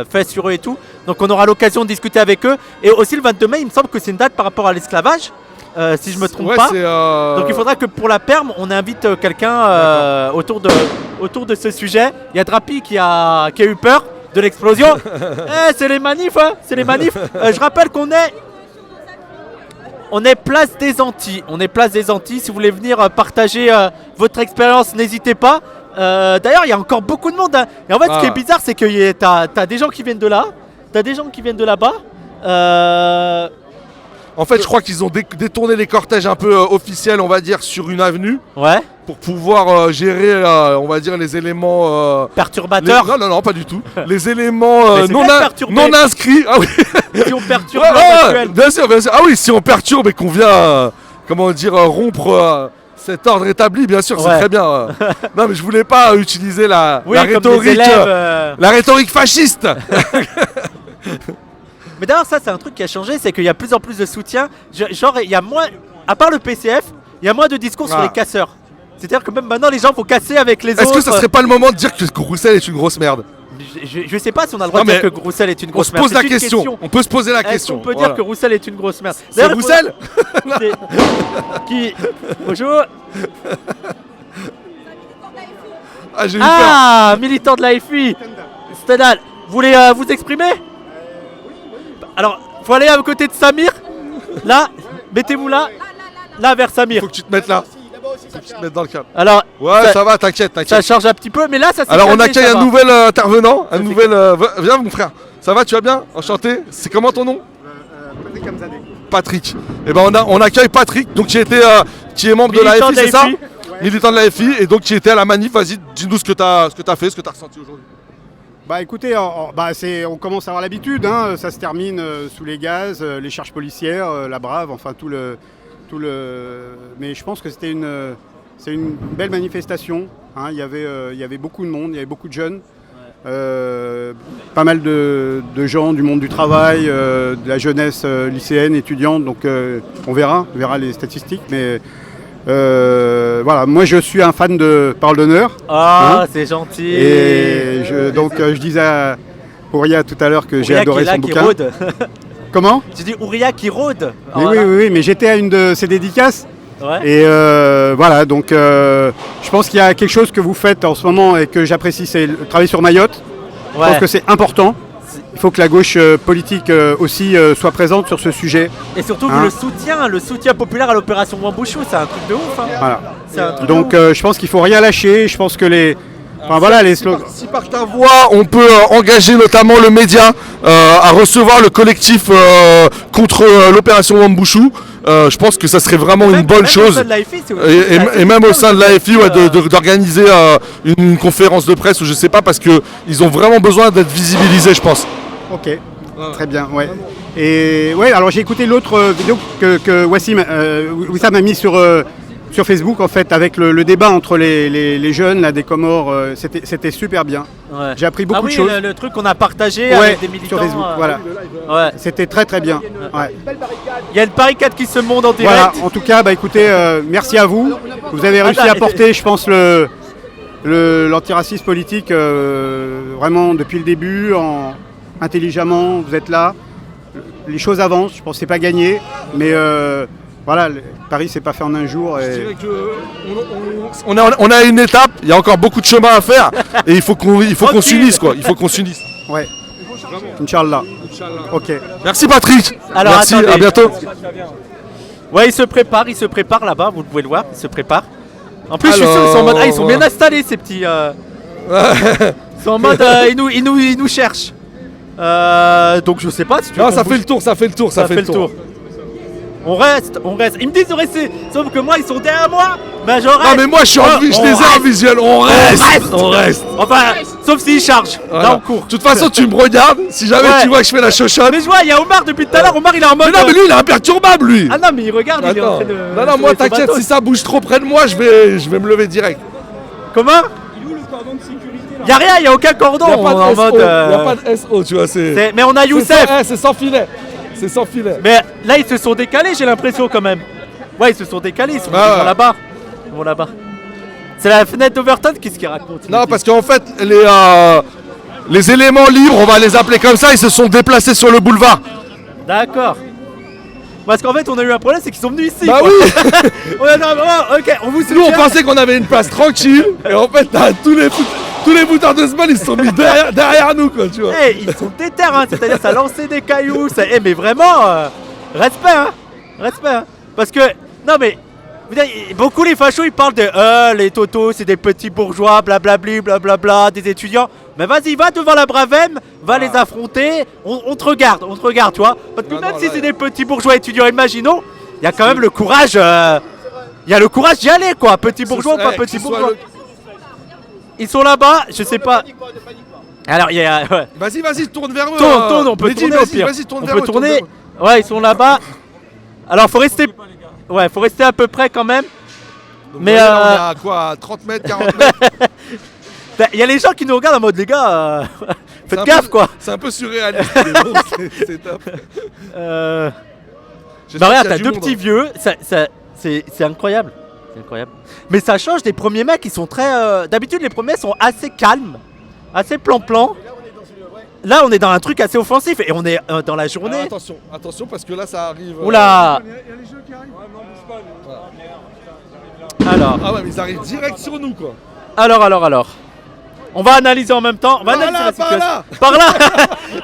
faits sur eux et tout. Donc on aura l'occasion de discuter avec eux. Et aussi le 22 mai, il me semble que c'est une date par rapport à l'esclavage. Si je me trompe pas. Donc il faudra que pour la perme, on invite quelqu'un autour de ce sujet. Il y a Drapi qui a eu peur de l'explosion. C'est les manifs, hein, c'est les manifs. Je rappelle qu'on est place des Antilles. On est place des Antilles. Si vous voulez venir partager votre expérience, n'hésitez pas. D'ailleurs, il y a encore beaucoup de monde. Hein. Et en fait, ce qui est bizarre, c'est que t'as des gens qui viennent de là, t'as des gens qui viennent de là-bas. En fait, je crois qu'ils ont détourné les cortèges un peu officiels, on va dire, sur une avenue. Ouais. Pour pouvoir gérer, on va dire, les éléments... perturbateurs. Non, pas du tout. Les éléments non inscrits. Ah oui. Si on perturbe l'actuel. Bien sûr. Ah oui, si on perturbe et qu'on vient, rompre cet ordre établi, bien sûr, c'est très bien. Non, mais je voulais pas utiliser la rhétorique fasciste. Mais d'ailleurs, ça, c'est un truc qui a changé, c'est qu'il y a de plus en plus de soutien. Genre, il y a moins, à part le PCF, il y a moins de discours sur les casseurs. C'est-à-dire que même maintenant, les gens vont casser avec les autres. Est-ce que ça serait pas le moment de dire que Roussel est une grosse merde? Je sais pas si on a le droit de dire que Roussel est une grosse merde. On se pose la question. On peut se poser la question. On peut dire que Roussel est une grosse merde. C'est Roussel qui... Bonjour. Ah, j'ai eu peur. Militant de la FI. Stendhal, vous voulez vous exprimer? Alors, faut aller à côté de Samir. Là, mettez-vous là. Là, vers Samir. Faut que tu te mettes là. Faut que tu te mettes dans le cadre. Alors, ouais, ça va, t'inquiète. Ça charge un petit peu, mais là, ça s'est Alors, calmé, on accueille un nouvel intervenant. Viens, mon frère. Ça va, tu vas bien? Enchanté. C'est comment ton nom? Patrick Hamzadeh. Patrick. Et ben, on accueille Patrick, donc qui est membre de la FI, c'est ça? Militant de la FI, et donc qui était à la manif. Vas-y, dis-nous ce que t'as fait, ce que t'as ressenti aujourd'hui. Bah écoutez, on commence à avoir l'habitude, hein, ça se termine sous les gaz, les charges policières, la brave, enfin tout le. Mais je pense que c'est une belle manifestation. Hein, il y avait beaucoup de monde, il y avait beaucoup de jeunes, pas mal de gens du monde du travail, de la jeunesse lycéenne, étudiante. Donc on verra les statistiques, mais. Voilà, moi je suis un fan de Parole d'honneur. Ah, c'est gentil. Et je disais à Ouria tout à l'heure que j'ai adoré son bouquin. Rôde. Comment? J'ai dit Ouria qui rôde. Oui, mais j'étais à une de ses dédicaces. Ouais. Et voilà, donc je pense qu'il y a quelque chose que vous faites en ce moment et que j'apprécie, c'est le travail sur Mayotte. Je pense que c'est important. Il faut que la gauche politique aussi soit présente sur ce sujet. Et surtout le soutien populaire à l'opération Wambouchou, c'est un truc de ouf. Hein. Voilà. Donc je pense qu'il ne faut rien lâcher. Je pense que les slogans. Si par ta voix, on peut engager notamment le média à recevoir le collectif contre l'opération Wambouchou, je pense que ça serait vraiment une bonne chose. Et même au sein de la FI, d'organiser une conférence de presse ou je sais pas, parce qu'ils ont vraiment besoin d'être visibilisés, je pense. Ok, très bien, ouais. Et ouais, alors j'ai écouté l'autre vidéo que Wissam a mis sur Facebook, en fait, avec le débat entre les jeunes là, des Comores. C'était super bien. Ouais. J'ai appris beaucoup de choses. Le truc qu'on a partagé avec des militants sur Facebook, voilà. Ouais. C'était très très bien. Ouais. Il y a une barricade qui se monte en direct. Voilà, en tout cas, écoutez, merci à vous. Vous avez réussi à porter, je pense, l'antiracisme politique vraiment depuis le début, intelligemment. Vous êtes là. Les choses avancent. Je pense que c'est pas gagné, mais voilà, Paris c'est pas fait en un jour. Et... Je dirais que on a une étape. Il y a encore beaucoup de chemin à faire et il faut qu'on s'unisse, quoi. Il faut qu'on s'unisse. Ouais. Inch'Allah. Ok. Merci Patrick. Alors, merci, attendez. à bientôt. Ouais, il se prépare là-bas, vous pouvez le voir, il se prépare. En plus, je suis sûr qu'ils sont en mode, ils sont bien installés ces petits. Ils sont en mode, ils nous cherchent. Donc je sais pas si tu veux Non, qu'on ça bouge. fait le tour, ça fait le tour, ça fait le tour. On reste. Ils me disent de rester. Sauf que moi, ils sont derrière moi. Ben je reste. Non mais moi je suis en je les ai en visuel, on reste. Enfin, sauf s'ils chargent. Voilà. Là, on court. De toute façon, tu me regardes, si jamais Ouais. tu vois que je fais la chochotte. Mais je vois, il y a Omar depuis tout à l'heure. Omar, il est en mode. Mais non, mais lui il est imperturbable lui. Ah non, mais il regarde, il est en Attends. train de. Non, non, moi son t'inquiète, bateau. si ça bouge trop près de moi, je vais me lever direct. Comment? Il est où le cordon de sécurité là? Y'a rien, y a aucun cordon. Y a On pas est en de SO, mode. y a pas de SO, tu vois, c'est. Mais on a Youssef. C'est sans filet. C'est sans filet. Mais là, ils se sont décalés, j'ai l'impression quand même. Ouais, ils se sont décalés, ils sont Ah ils vont ouais. là-bas. Ils vont là-bas. C'est la fenêtre d'Overton, qu'est-ce qu'il raconte? Non, parce qu'en fait, les éléments libres, on va les appeler comme ça, ils se sont déplacés sur le boulevard. D'accord. Parce qu'en fait, on a eu un problème, c'est qu'ils sont venus ici. Bah quoi. oui. Ouais, non, ouais, ok, on vous soutient. Nous, on pensait qu'on avait une place tranquille, et en fait, tous les bouteurs de semaine, ils se sont mis derrière nous, quoi, tu vois. Eh, ils sont déter, hein, c'est-à-dire ça lançait des cailloux, ça... Eh, mais vraiment, respect, hein, respect, hein. Parce que, non mais, vous savez, beaucoup les fachos, ils parlent de les totos, c'est des petits bourgeois, blablabli, blablabla, des étudiants. Mais vas-y, va devant la Bravem, va les affronter, on te regarde, tu vois. Parce que Non, même non, si là, c'est des petits bourgeois étudiants, imaginons, il y a quand même le courage, il y a le courage d'y aller, quoi, petit bourgeois ou pas petit bourgeois. Ils sont là-bas, je sais pas. Alors, il y a... Ouais. Vas-y, tourne vers eux. Tourne, on peut Mehdi, tourner au pire. Vas-y, tourne On vers peut eux, tourner. tourne vers eux. Ouais, ils sont là-bas. Alors, faut rester... Ouais, faut rester à peu près quand même. Donc, Mais voyez, là, on est à quoi, à 30 mètres, 40 mètres. Il y a les gens qui nous regardent en mode, les gars, C'est faites un gaffe, peu- quoi. C'est un peu surréaliste, mais bon, c'est top. Bah regarde, qu'il y a t'as du deux monde, petits hein. vieux, c'est incroyable. C'est incroyable. Mais ça change des premiers mecs, ils sont très... D'habitude, les premiers sont assez calmes, assez plan-plan. Là, on est dans un truc assez offensif et on est dans la journée. Alors, attention, parce que là, ça arrive. Oula. Il y a les jeux qui arrivent. Ouais, mais on bouge pas, nous. Alors, Ah ouais, mais ils arrivent direct sur nous, quoi. alors. On va analyser en même temps. On va Par analyser là, la par situation. là. Par là.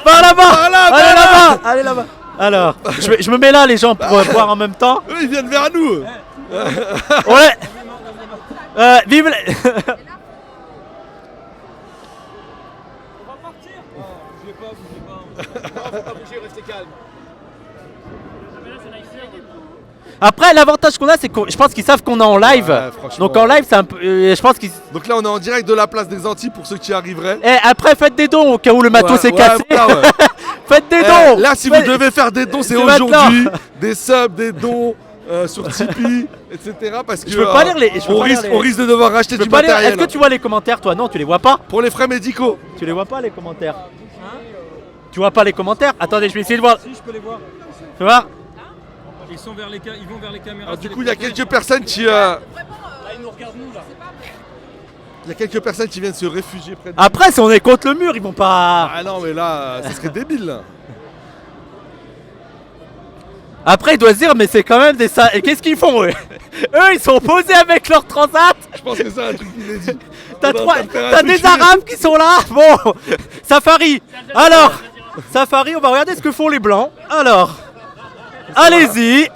Par là-bas. Par là, Allez par là. là-bas. Allez là-bas. Alors, je me mets là, les gens, pour voir en même temps. Eux, ils viennent vers nous. Ouais. Vive les... Après, l'avantage qu'on a, c'est que je pense qu'ils savent qu'on est en live. Ouais, franchement. Donc en live, c'est un peu. Je pense qu'ils. Donc là, on est en direct de la place des Antilles pour ceux qui arriveraient. Eh, après, faites des dons au cas où le matos s'est cassé. voilà, ouais. Faites des dons. Là, si Faites- vous devez faire des dons, c'est C'est maintenant. aujourd'hui. Des subs, des dons sur Tipeee, etc. Parce que Je peux pas lire les- je peux on pas lire risque, les- on risque de devoir racheter Je peux du pas lire- matériel. Est-ce que tu vois les commentaires, toi? Non, tu les vois pas. Pour les frais médicaux. Tu les vois pas, les commentaires. Tu vois pas les commentaires? Attendez, je vais essayer de voir. Si, je peux les voir. Tu vois? Ils vont vers les caméras. Alors, du c'est coup, les il y a prochains. quelques personnes qui. Là, ils nous regardent, nous, là. Il y a quelques personnes qui viennent se réfugier près de nous. Après, si on est contre le mur, ils vont pas. Ah non, mais là, ça serait débile. Là. Après, ils doivent se dire, mais c'est quand même des. Et qu'est-ce qu'ils font, eux? Eux, ils sont posés avec leur transat. Je pense que c'est un truc inédit. T'as On est en trois- train de faire un t'as truc des inédit. Arabes qui sont là. Bon, Safari. Alors, Safari, on va regarder ce que font les Blancs. Alors, allez-y.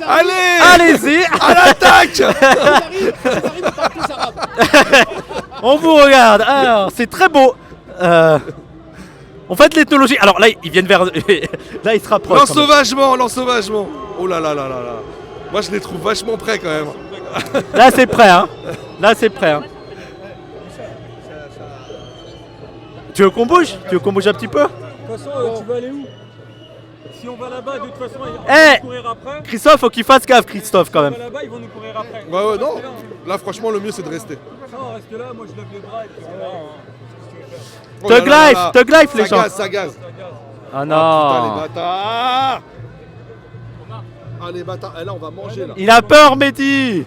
Allez-y. À l'attaque. On vous regarde. Alors, c'est très beau. On fait de l'ethnologie. Alors là, ils viennent vers. Là, ils se rapprochent. quand même. L'ensauvagement. Oh là là là là là. Moi, je les trouve vachement prêts quand même. Là, c'est prêt, hein. Là, c'est prêt, hein. Tu veux qu'on bouge? Tu veux qu'on bouge un petit peu? De toute façon, tu vas aller où? Si on va là-bas, de toute façon, on Eh, va nous courir après. Christophe, faut qu'il fasse gaffe, Christophe, quand On même. va là-bas, ils vont nous courir après. Ouais, non. Restez là, hein. Là, franchement, le mieux, c'est de rester. Non, reste là, moi je lève les bras et puis on verra, hein. Oh là Thug là là life, là. Thug life, les Ça gens. gaz, ça gaz. Ah Putain, les non. bâtards. Ah, les bâtards. Eh, là, on va manger, là. Il a peur, Mehdi.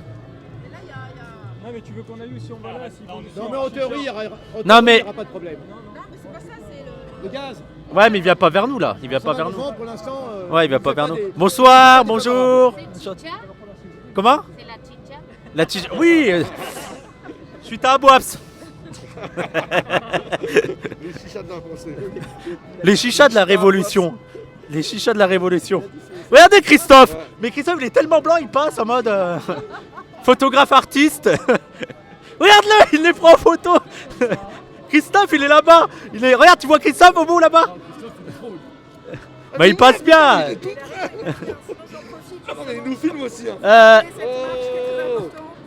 Non, mais tu veux qu'on aille où si on va là s'ils vont nous Non, mais en théorie, il n'y aura, Non, mais- pas de problème. Le gaz. Ouais, mais il vient pas vers nous, là. Il vient pas vers nous. Pour l'instant. Ouais, il vient pas vers nous. Bonsoir, bonjour. Comment? C'est la chicha. La tige. Oui. Suite à Abouabs. Les chichas de la pensée. Les chichas de la révolution. Les chichas de la révolution. Regardez Christophe. Mais Christophe, il est tellement blanc, il passe en mode photographe artiste. Regarde-le, il les prend en photo. Christophe, il est là-bas. Regarde, tu vois Christophe au bout là-bas? Bah, il passe bien. Il est tout prêt. Ah non, mais il nous filme aussi. Hein.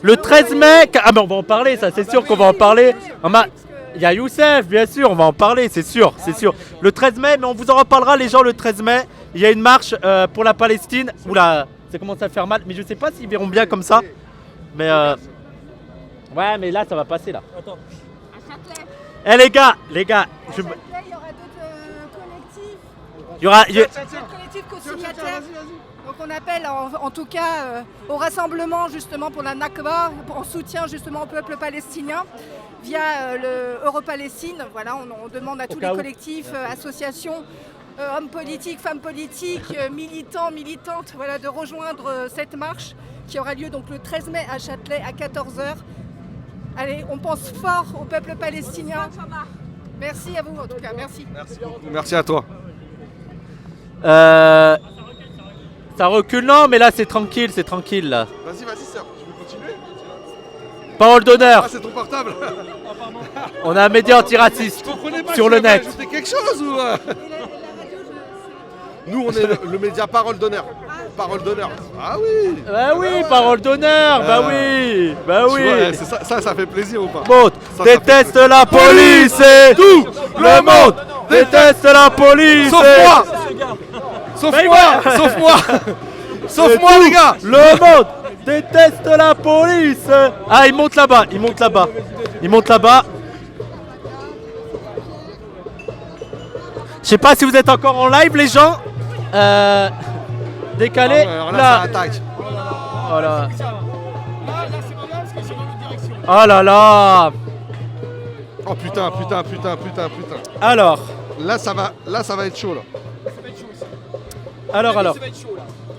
Le 13 mai. Ah, mais on va en parler, ça, c'est sûr qu'on va en parler. Il y a Youssef, bien sûr, on va en parler, c'est sûr, c'est sûr. Le 13 mai, mais on vous en reparlera, les gens, le 13 mai. Il y a une marche pour la Palestine. Oula, ça commence à faire mal, mais je sais pas s'ils verront bien comme ça. Mais ouais, mais là, ça va passer, là. À Châtelet. Eh, les gars, À Châtelet, il y aura d'autres collectifs. il y aura. D'autres collectifs co-signataires. Donc on appelle en tout cas au rassemblement justement pour la Nakba, en soutien justement au peuple palestinien via le Euro-Palestine. Voilà, on demande à tous les collectifs, associations, hommes politiques, femmes politiques, militants, militantes, voilà, de rejoindre cette marche qui aura lieu donc le 13 mai à Châtelet à 14h. Allez, on pense fort au peuple palestinien. Merci à vous en tout cas, merci. Merci beaucoup. Merci à toi. Ça recule, non, mais là, c'est tranquille, là. Vas-y, sœur, tu veux continuer? Parole d'honneur. Ah, c'est ton portable. On a un média antiraciste sur le net. Ajouter quelque chose ou Nous, on est le média Parole d'honneur. Parole d'honneur. Ah oui. Bah oui, parole d'honneur. Bah oui. Bah oui. Ouais, ça fait plaisir ou pas? Monde déteste la police et tout le monde déteste la police. Sauf moi. Sauf moi, les gars. Le monde déteste la police. Ah, il monte là-bas. Je sais pas si vous êtes encore en live, les gens. Décalé. Alors là, ça attaque. Voilà. Oh là là. Oh putain. Alors. Là, ça va être chaud là. Alors. On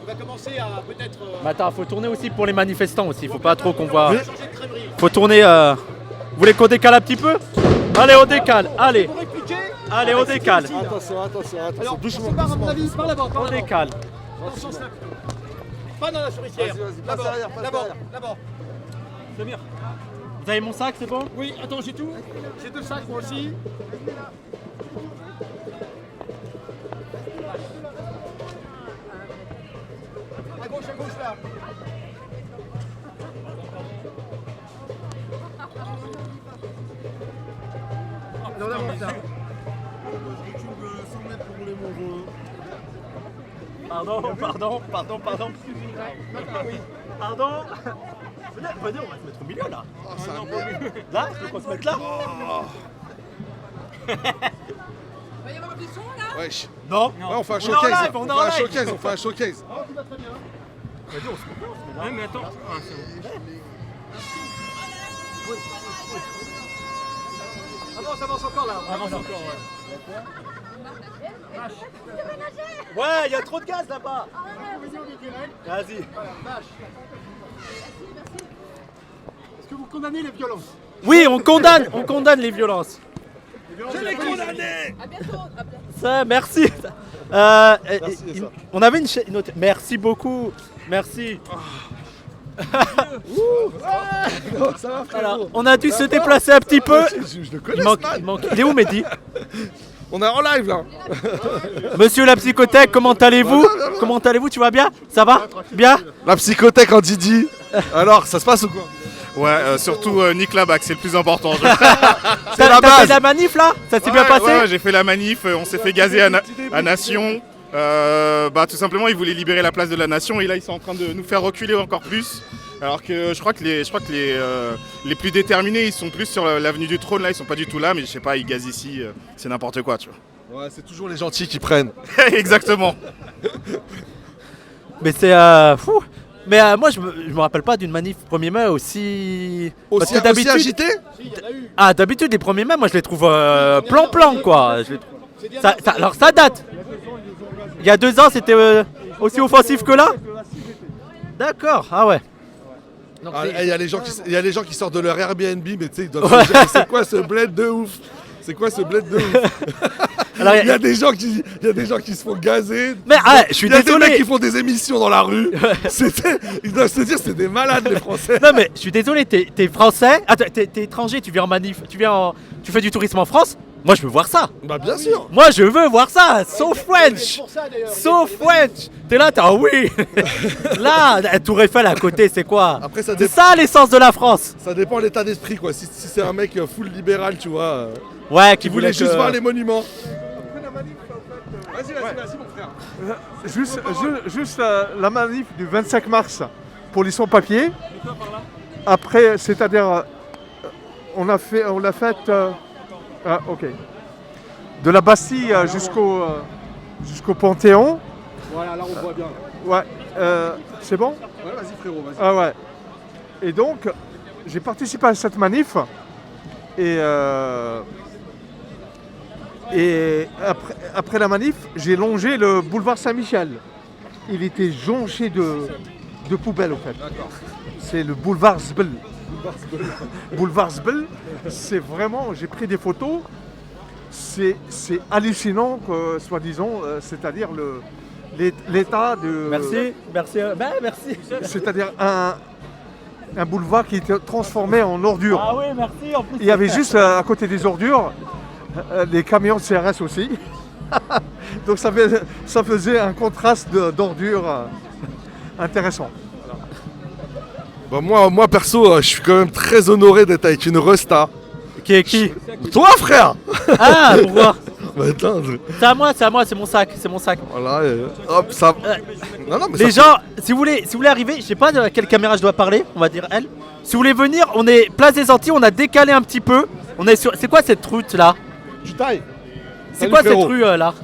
va commencer à peut-être. Mais attends, faut tourner aussi pour les manifestants aussi. Faut pas trop qu'on voit. Faut tourner. Vous voulez qu'on décale un petit peu? Allez, on décale. Allez, on décale. Attention. Doucement. On décale. Pas dans la souricière. D'abord. Samir, vous avez mon sac, c'est bon? Oui, attends, j'ai tout. J'ai 2 sacs, moi aussi. À gauche là. Pardon. Venez, on va se mettre au milieu là. Là, je crois se mettre là. Il va y avoir du son là? Wesh. Non. Ouais, on fait un On est en showcase. live, on est en live. On fait un showcase. Vas-y, on se met là. Mais attends. Avance encore là. Ouais, il y a trop de gaz là-bas. Vas-y. Est-ce que vous condamnez les violences? Oui, on condamne les violences. Je l'ai condamné. À bientôt. Ça, merci. Merci, on avait une autre. Merci beaucoup. Merci. Ça va, frérot. Alors, on a dû se déplacer un petit peu. Je le connais, Il manque. Il est où, Mehdi? On est en live là. Monsieur la psychothèque, comment allez-vous? Comment allez-vous? Tu vas bien? Ça va? Bien? La psychothèque en Didi. Alors, ça se passe ou quoi? Ouais, surtout Nick Labac, c'est le plus important. C'est la T'as fait base. la manif là? Ça s'est bien passé? Ouais, j'ai fait la manif, on s'est fait gazer à Nation. Tout simplement, ils voulaient libérer la place de la Nation et là, ils sont en train de nous faire reculer encore plus. Alors que je crois que les plus déterminés, ils sont plus sur l'avenue du Trône, là, ils sont pas du tout là, mais je sais pas, ils gazent ici, c'est n'importe quoi, tu vois. Ouais, c'est toujours les gentils qui prennent. Exactement. Mais c'est fou. Mais moi, je me rappelle pas d'une manif 1er mai aussi. Parce que Aussi agité? Ah, d'habitude, les 1er mai, moi, je les trouve plan-plan, quoi. Alors, ça date. Il y a 2 ans, c'était aussi offensif que là? D'accord, ah ouais. Il y a les gens qui sortent de leur Airbnb, mais tu sais, ils doivent se dire, c'est quoi ce bled de ouf? Alors, il y a des gens qui se font gazer. Mais je suis Il y a désolé. des mecs qui font des émissions dans la rue. Ils doivent se dire c'est des malades les Français. Non mais je suis désolé, t'es français, t'es étranger, tu viens en manif, tu fais du tourisme en France, Moi, je veux voir ça. Bah bien sûr. Moi, je veux voir ça. So French. So French. T'es là, t'es ah oui. Là, la Tour Eiffel à côté, c'est quoi? Après, ça C'est dépend. ça l'essence de la France. Ça dépend de l'état d'esprit quoi. Si c'est un mec full libéral, tu vois, Ouais, qui voulait juste voir les monuments. Vas-y mon frère. Juste la manif du 25 mars pour les sans-papiers. Après, c'est-à-dire, on l'a faite ok. De la Bastille jusqu'au Panthéon. Voilà, là on voit bien. Ouais, c'est bon? Ouais, vas-y frérot, vas-y. Ah ouais. Et donc, j'ai participé à cette manif. Et après la manif, j'ai longé le boulevard Saint-Michel. Il était jonché de poubelles, au fait. D'accord. C'est le boulevard Zbel. Boulevard Zbel, c'est vraiment, j'ai pris des photos. C'est hallucinant, soi-disant, c'est-à-dire l'état de... Merci. Merci. C'est-à-dire un boulevard qui était transformé en ordure. Ah oui, merci. En plus, Il y avait juste à côté des ordures, les camions de CRS aussi. Donc ça faisait un contraste d'ordures intéressant. Bah moi perso, je suis quand même très honoré d'être avec une resta. Qui est qui? Toi frère. Ah, pourquoi? Bah attends, C'est à moi, c'est mon sac. voilà, hop, ça... Non, mais Les ça gens, si vous voulez arriver, je sais pas de quelle caméra je dois parler, on va dire elle. Si vous voulez venir, on est place des Antilles, on a décalé un petit peu. On est sur. C'est quoi cette route là? Tu tailles. C'est Salut, quoi frérot. cette rue là?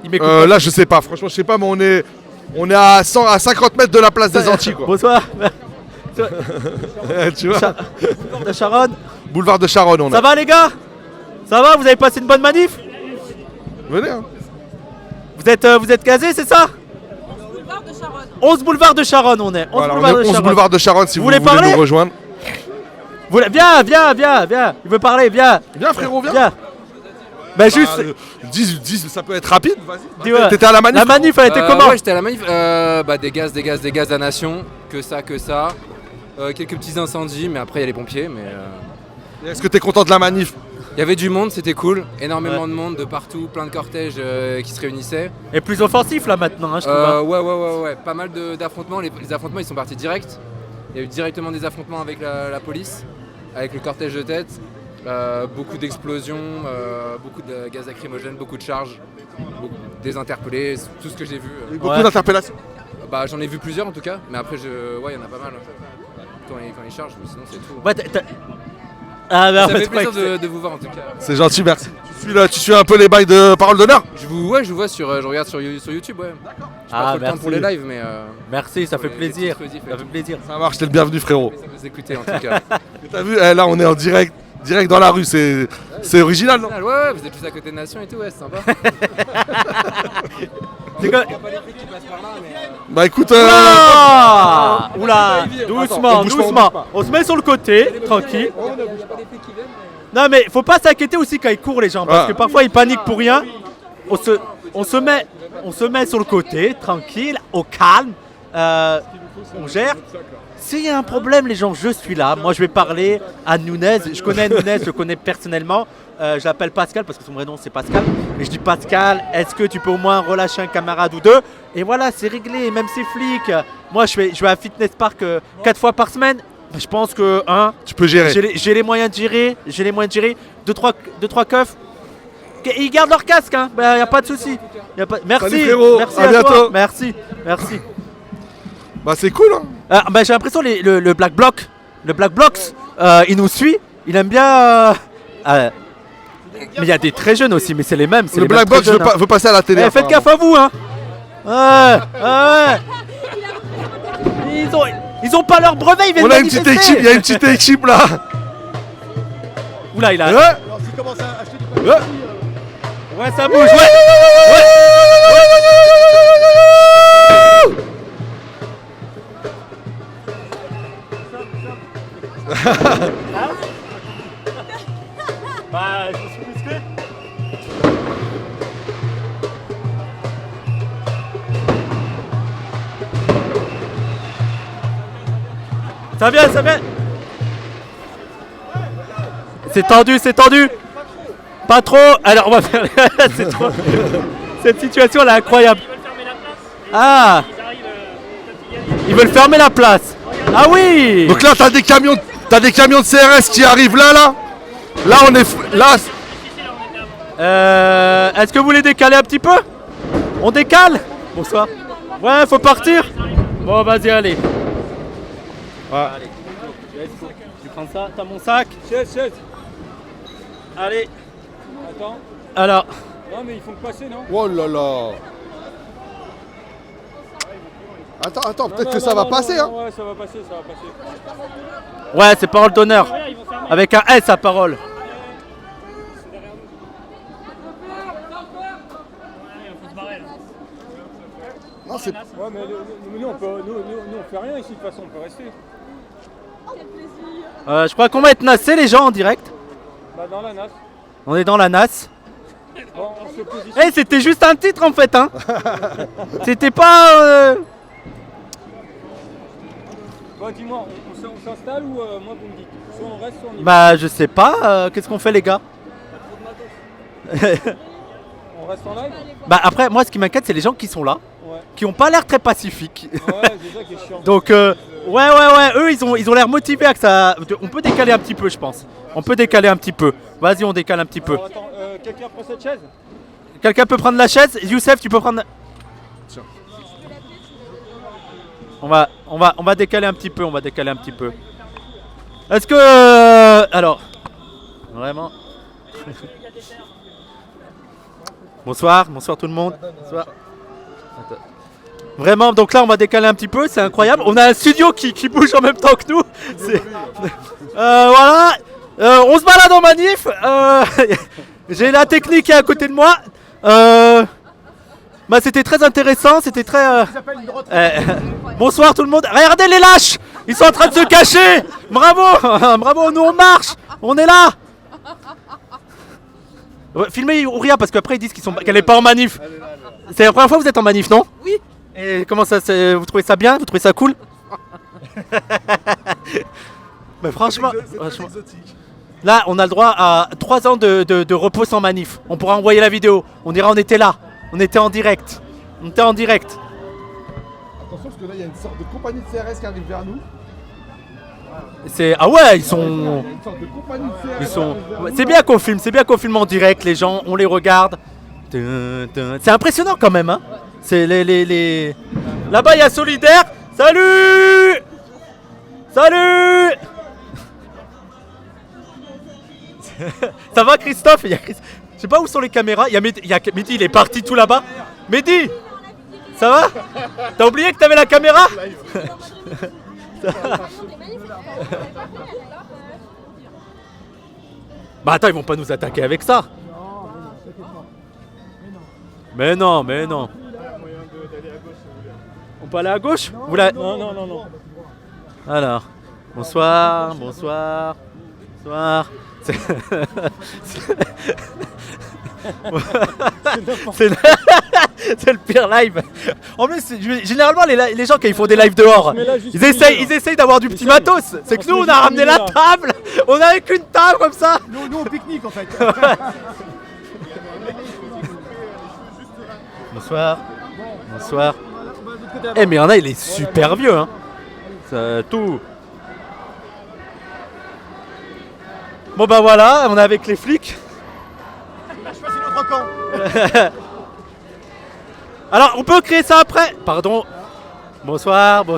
Il m'écoute Là je sais pas, franchement je sais pas, mais on est à 50 mètres de la place des Antilles quoi. Bonsoir. Tu vois. La Charonne. Boulevard de Charonne on Ça a. va les gars? Ça va? Vous avez passé une bonne manif? Venez hein. Vous êtes casés, c'est ça? 11 boulevard de Charonne on est. 11 Voilà, on boulevard est de 11 Charonne. boulevard de Charonne si vous voulez parler nous rejoindre. Viens. Il veut parler, viens. Viens frérot, viens. Bah juste. 10, ça peut être rapide, vas-y. Dis-ouais. T'étais à la manif? La manif elle était comment? Ouais, j'étais à la manif. Des gaz à nation, que ça. Quelques petits incendies, mais après il y a les pompiers. Mais Est-ce que t'es content de la manif? il y avait du monde, c'était cool. Énormément de monde de partout, plein de cortèges qui se réunissaient. Et plus offensif là maintenant, hein, je trouve. hein. Ouais. Pas mal d'affrontements. Les affrontements ils sont partis direct. Il y a eu directement des affrontements avec la police, avec le cortège de tête. Beaucoup d'explosions, beaucoup de gaz lacrymogènes, beaucoup de charges, des interpellés, tout ce que j'ai vu. Beaucoup d'interpellations. Bah j'en ai vu plusieurs en tout cas, mais après il y en a pas mal quand ils chargent, sinon c'est tout. Ouais, Ah bah, Ça fait plaisir de vous voir en tout cas. C'est gentil, merci. Tu suis un peu les bails de parole d'honneur? Je vous vois je regarde sur YouTube, ouais. D'accord. J'ai pas trop le temps pour les lives, mais merci, ça fait plaisir. Ça fait plaisir. Ça marche, t'es le bienvenu frérot. Ça vous écouter en tout cas. T'as vu, là on est en direct dans la rue, c'est original non? Ouais, vous êtes tous à côté de Nation et tout, ouais, c'est sympa. C'est quoi? Bah écoute, Oula, doucement. On se met sur le côté, tranquille. Non mais faut pas s'inquiéter aussi quand ils courent les gens, parce que parfois ils paniquent pour rien. On se met sur le côté, tranquille, au calme. On gère. S'il y a un problème, les gens, je suis là. Moi, je vais parler à Nunez. Je connais Nunez, je le connais personnellement. Je l'appelle Pascal parce que son vrai nom c'est Pascal. Et je dis Pascal, est-ce que tu peux au moins relâcher un camarade ou deux? Et voilà, c'est réglé. Même ces flics. Moi, je vais à Fitness Park 4 fois par semaine. Je pense que tu peux gérer. J'ai les moyens de gérer. 2-3 keufs. Ils gardent leur casque, hein. Y a pas de souci. Merci. Salut, frérot. Merci à bientôt. toi. Merci. Bah c'est cool hein. J'ai l'impression le Black Bloc, il nous suit, il aime bien. Mais il y a des très jeunes aussi, mais c'est les mêmes. Le Black Box veut passer à la télé. Faites gaffe à vous, hein. Ouais. Ils ont pas leur brevet, ils viennent manifester. Il y a une petite équipe là. Oula, il a. Ouais, ça bouge. Ouais. Bah, je suis musclé. Ça vient. C'est tendu. Pas trop. Alors on va faire. C'est trop. Cette situation elle est incroyable. Ah. Ils veulent fermer la place. Ah oui. Donc là, t'as des camions de CRS qui arrivent là. Là, on est là. Est-ce que vous voulez décaler un petit peu? On décale? Bonsoir. Ouais, faut partir. Bon, vas-y, allez. Ouais. Allez. Tu prends ça, t'as mon sac. Chaise. Allez. Attends. Alors. Non, mais ils font que passer, non? Oh là là. Attends, peut-être que ça va passer, hein. Ouais, ça va passer. Ouais, c'est parole d'honneur. Avec un S à parole. Non, c'est. Ouais, mais nous, on fait rien ici, de toute façon, on peut rester. Je crois qu'on va être nassés, les gens, en direct. Bah, dans la NAS. On est dans la NAS. Bon, on se positionne. Eh, c'était juste un titre, en fait, hein. C'était pas... Bon, dis-moi, on s'installe ou moi, vous me dites? Soit on reste, soit on y va. Bah, je sais pas. Qu'est-ce qu'on fait, les gars? On reste en live? Bah, après, moi, ce qui m'inquiète, c'est les gens qui sont là. Ouais. Qui ont pas l'air très pacifiques. Ouais, c'est ça qui est chiant. Donc, ouais, eux, ils ont l'air motivés à que ça... On peut décaler un petit peu, je pense. On peut décaler un petit peu. Vas-y, on décale un petit peu. Alors, attends, quelqu'un prend cette chaise? Quelqu'un peut prendre la chaise? Youssef, tu peux prendre... On va décaler un petit peu, Est-ce que... alors... Vraiment... Bonsoir tout le monde. Bonsoir. Attends. Vraiment, donc là on va décaler un petit peu, c'est incroyable. On a un studio qui bouge en même temps que nous. Voilà. On se balade en manif. J'ai la technique qui est à côté de moi. Bah, c'était très intéressant, c'était très... bonsoir tout le monde. Regardez les lâches. Ils sont en train de se cacher. Bravo, nous on marche. On est là. Filmez Ouria parce qu'après ils disent qu'elle est pas en manif. C'est la première fois que vous êtes en manif, non? Oui. Et comment ça, vous trouvez ça bien? Vous trouvez ça cool? Mais franchement, là on a le droit à 3 ans de repos sans manif. On pourra envoyer la vidéo. On dira on était là. On était en direct. Attention parce que là il y a une sorte de compagnie de CRS qui arrive vers nous. Ah ouais, ils sont... C'est bien qu'on filme en direct, les gens, on les regarde. C'est impressionnant quand même, hein. C'est les... Là-bas, il y a Solidaire. Salut. Ça va, Christophe? Je sais pas où sont les caméras. Il y a Mehdi, il est parti tout là-bas. Mehdi, ça va? T'as oublié que t'avais la caméra? Bah attends, ils vont pas nous attaquer avec ça. Mais non. On peut aller à gauche? Non. Alors, bonsoir. C'est le pire live. En plus, généralement, les gens, quand ils font des lives dehors, ils essayent d'avoir du petit matos. C'est que nous, on a ramené la table. On avait qu'une table comme ça. Nous, on pique-nique en fait. Bonsoir. Eh, mais il y en a, il est super vieux, hein. Tout. Bon, bah voilà, on est avec les flics. Je choisis notre camp. Alors, on peut créer ça après. Pardon. Bonsoir. Tout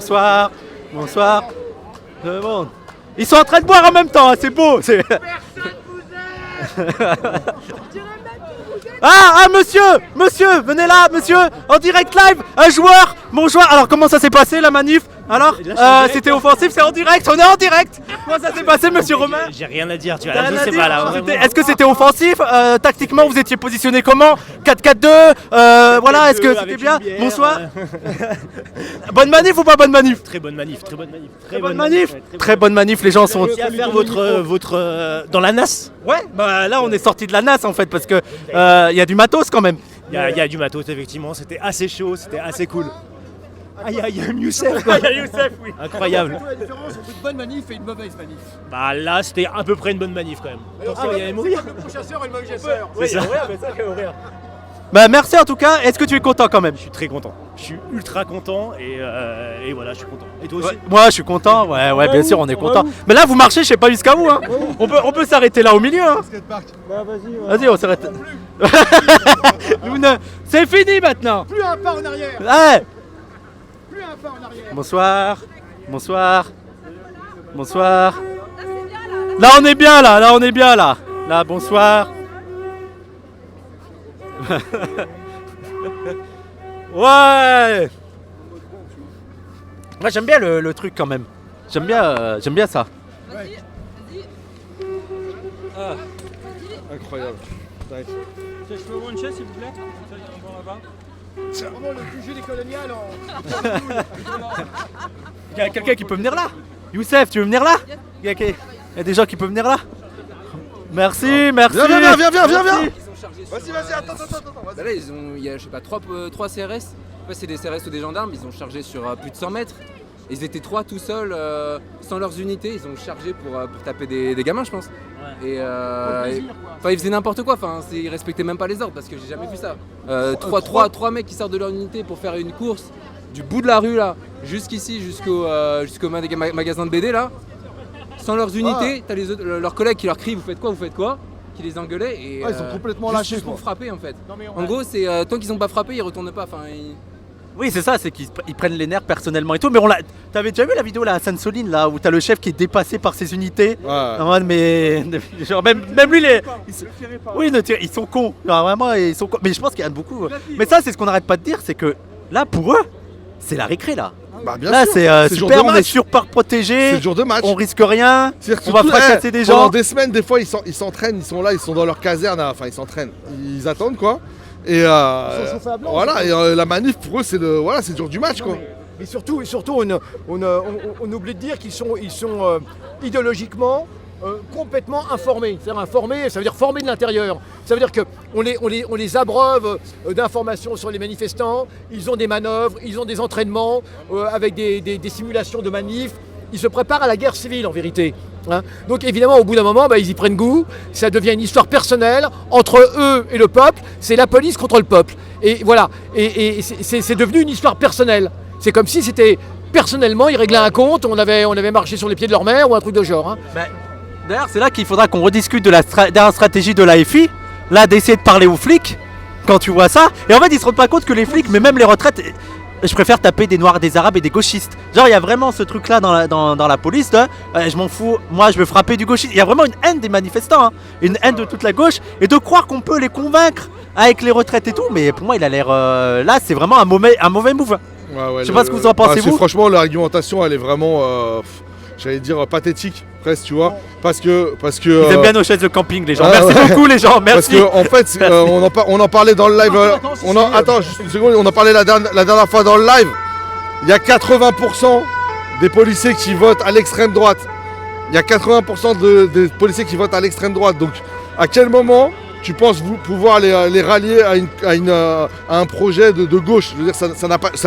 le monde. Ils sont en train de boire en même temps, hein, c'est beau. Personne vous aime. Ah, monsieur, venez là, monsieur, en direct live, un joueur, mon joueur. Alors, comment ça s'est passé la manif? Alors, c'était offensif, c'est en direct, on est en direct. Comment ça s'est passé, monsieur Romain? J'ai rien à dire, tu as dit, c'est pas là. Est-ce que c'était offensif? Tactiquement, vous étiez positionné comment? 4-4-2, voilà, est-ce que c'était bien? Bonsoir. Bonne manif ou pas bonne manif? Très bonne manif. Très bonne manif, les gens sont... Qui à faire votre dans la NAS? Ouais, bah là on est sorti de la NAS en fait parce que y a du matos quand même. Il y a du matos effectivement, c'était assez chaud, c'était assez cool. Ah, il y a un Youssef quoi. Il y a Youssef, oui. Incroyable. C'est la différence entre une bonne manif et une mauvaise manif. Bah là, c'était à peu près une bonne manif quand même. Attention, il y avait mourir. Le bon chasseur et le mauvais chasseur. C'est ça. Bah merci en tout cas, est-ce que tu es content quand même? Je suis très content. Je suis ultra content et voilà, je suis content. Et toi aussi? Ouais, moi je suis content, ouais bien sûr on est content. Mais là vous marchez, je sais pas jusqu'à où hein. On peut s'arrêter là au milieu hein. Vas-y on s'arrête. C'est fini maintenant. Plus un pas en arrière. Ouais. Plus un pas en arrière. Bonsoir. Là on est bien là. Là bonsoir. Ouais. Moi j'aime bien le truc quand même. J'aime bien ça. Incroyable. Je peux avoir une chaise s'il vous plaît? On va là-bas. C'est vraiment le QG des coloniales en... Il y a quelqu'un qui peut venir là? Youssef, tu veux venir là? Il y a des gens qui peuvent venir là? Merci. Viens. Vas-y, attends. Bah là, il y a, je sais pas, 3 CRS. C'est des CRS ou des gendarmes, ils ont chargé sur plus de 100 mètres. Ils étaient 3 tout seuls, sans leurs unités, ils ont chargé pour taper des gamins, je pense. Ouais. Ils faisaient n'importe quoi, ils respectaient même pas les ordres parce que j'ai jamais vu ça. 3 mecs qui sortent de leur unité pour faire une course du bout de la rue là, jusqu'ici, jusqu'au magasin de BD là. Sans leurs unités, t'as leurs collègues qui leur crient vous faites quoi, qui les engueulaient et ils sont complètement lâchés pour frapper en fait. En gros c'est tant qu'ils ont pas frappé ils retournent pas. Oui c'est ça, c'est qu'ils prennent les nerfs personnellement et tout. Mais t'avais déjà vu la vidéo là à Sainte-Soline là où t'as le chef qui est dépassé par ses unités. Ouais. Mais genre même lui ils sont cons. Genre, vraiment ils sont cons. Mais je pense qu'il y a beaucoup. Mais ça c'est ce qu'on n'arrête pas de dire, c'est que là pour eux c'est la récré là. Bah, bien là sûr. c'est super, on est surprotégé. C'est le jour de match. On risque rien. On va fracasser des gens. Pendant des semaines, des fois ils s'entraînent, ils sont là, ils sont dans leur caserne, ils s'entraînent, ils attendent quoi. Et voilà, et la manif pour eux c'est le jour du match quoi. Mais surtout on oublie de dire qu'ils sont idéologiquement complètement informés. C'est-à-dire informés, ça veut dire formés de l'intérieur. Ça veut dire qu'on les abreuve d'informations sur les manifestants, ils ont des manœuvres, ils ont des entraînements avec des simulations de manifs. Ils se préparent à la guerre civile en vérité. Hein. Donc évidemment au bout d'un moment ils y prennent goût, ça devient une histoire personnelle entre eux et le peuple, c'est la police contre le peuple. Et voilà, et c'est devenu une histoire personnelle. C'est comme si c'était personnellement, ils réglaient un compte, on avait marché sur les pieds de leur mère ou un truc de genre. Hein. D'ailleurs c'est là qu'il faudra qu'on rediscute de la stratégie de l'AFI, là d'essayer de parler aux flics quand tu vois ça. Et en fait ils se rendent pas compte que les flics, mais même les retraites... Je préfère taper des noirs, des arabes et des gauchistes. Genre il y a vraiment ce truc là dans la police de, je m'en fous, moi je veux frapper du gauchiste. Il y a vraiment une haine des manifestants, hein, une haine de toute la gauche. Et de croire qu'on peut les convaincre avec les retraites et tout. Mais pour moi il a l'air, là c'est vraiment un mauvais move. Ouais, je sais pas ce que vous en pensez vous. Franchement l'argumentation elle est vraiment, j'allais dire pathétique presque, tu vois. Parce que ils aiment bien nos chaises de camping les gens. Merci beaucoup les gens, merci. Parce qu'en fait on en parlait dans le live. Attends juste une seconde, on en parlait la dernière fois dans le live. Il y a 80% des policiers qui votent à l'extrême droite. Il y a 80% des policiers qui votent à l'extrême droite. Donc à quel moment tu penses pouvoir les rallier à un projet de gauche? Je veux dire ça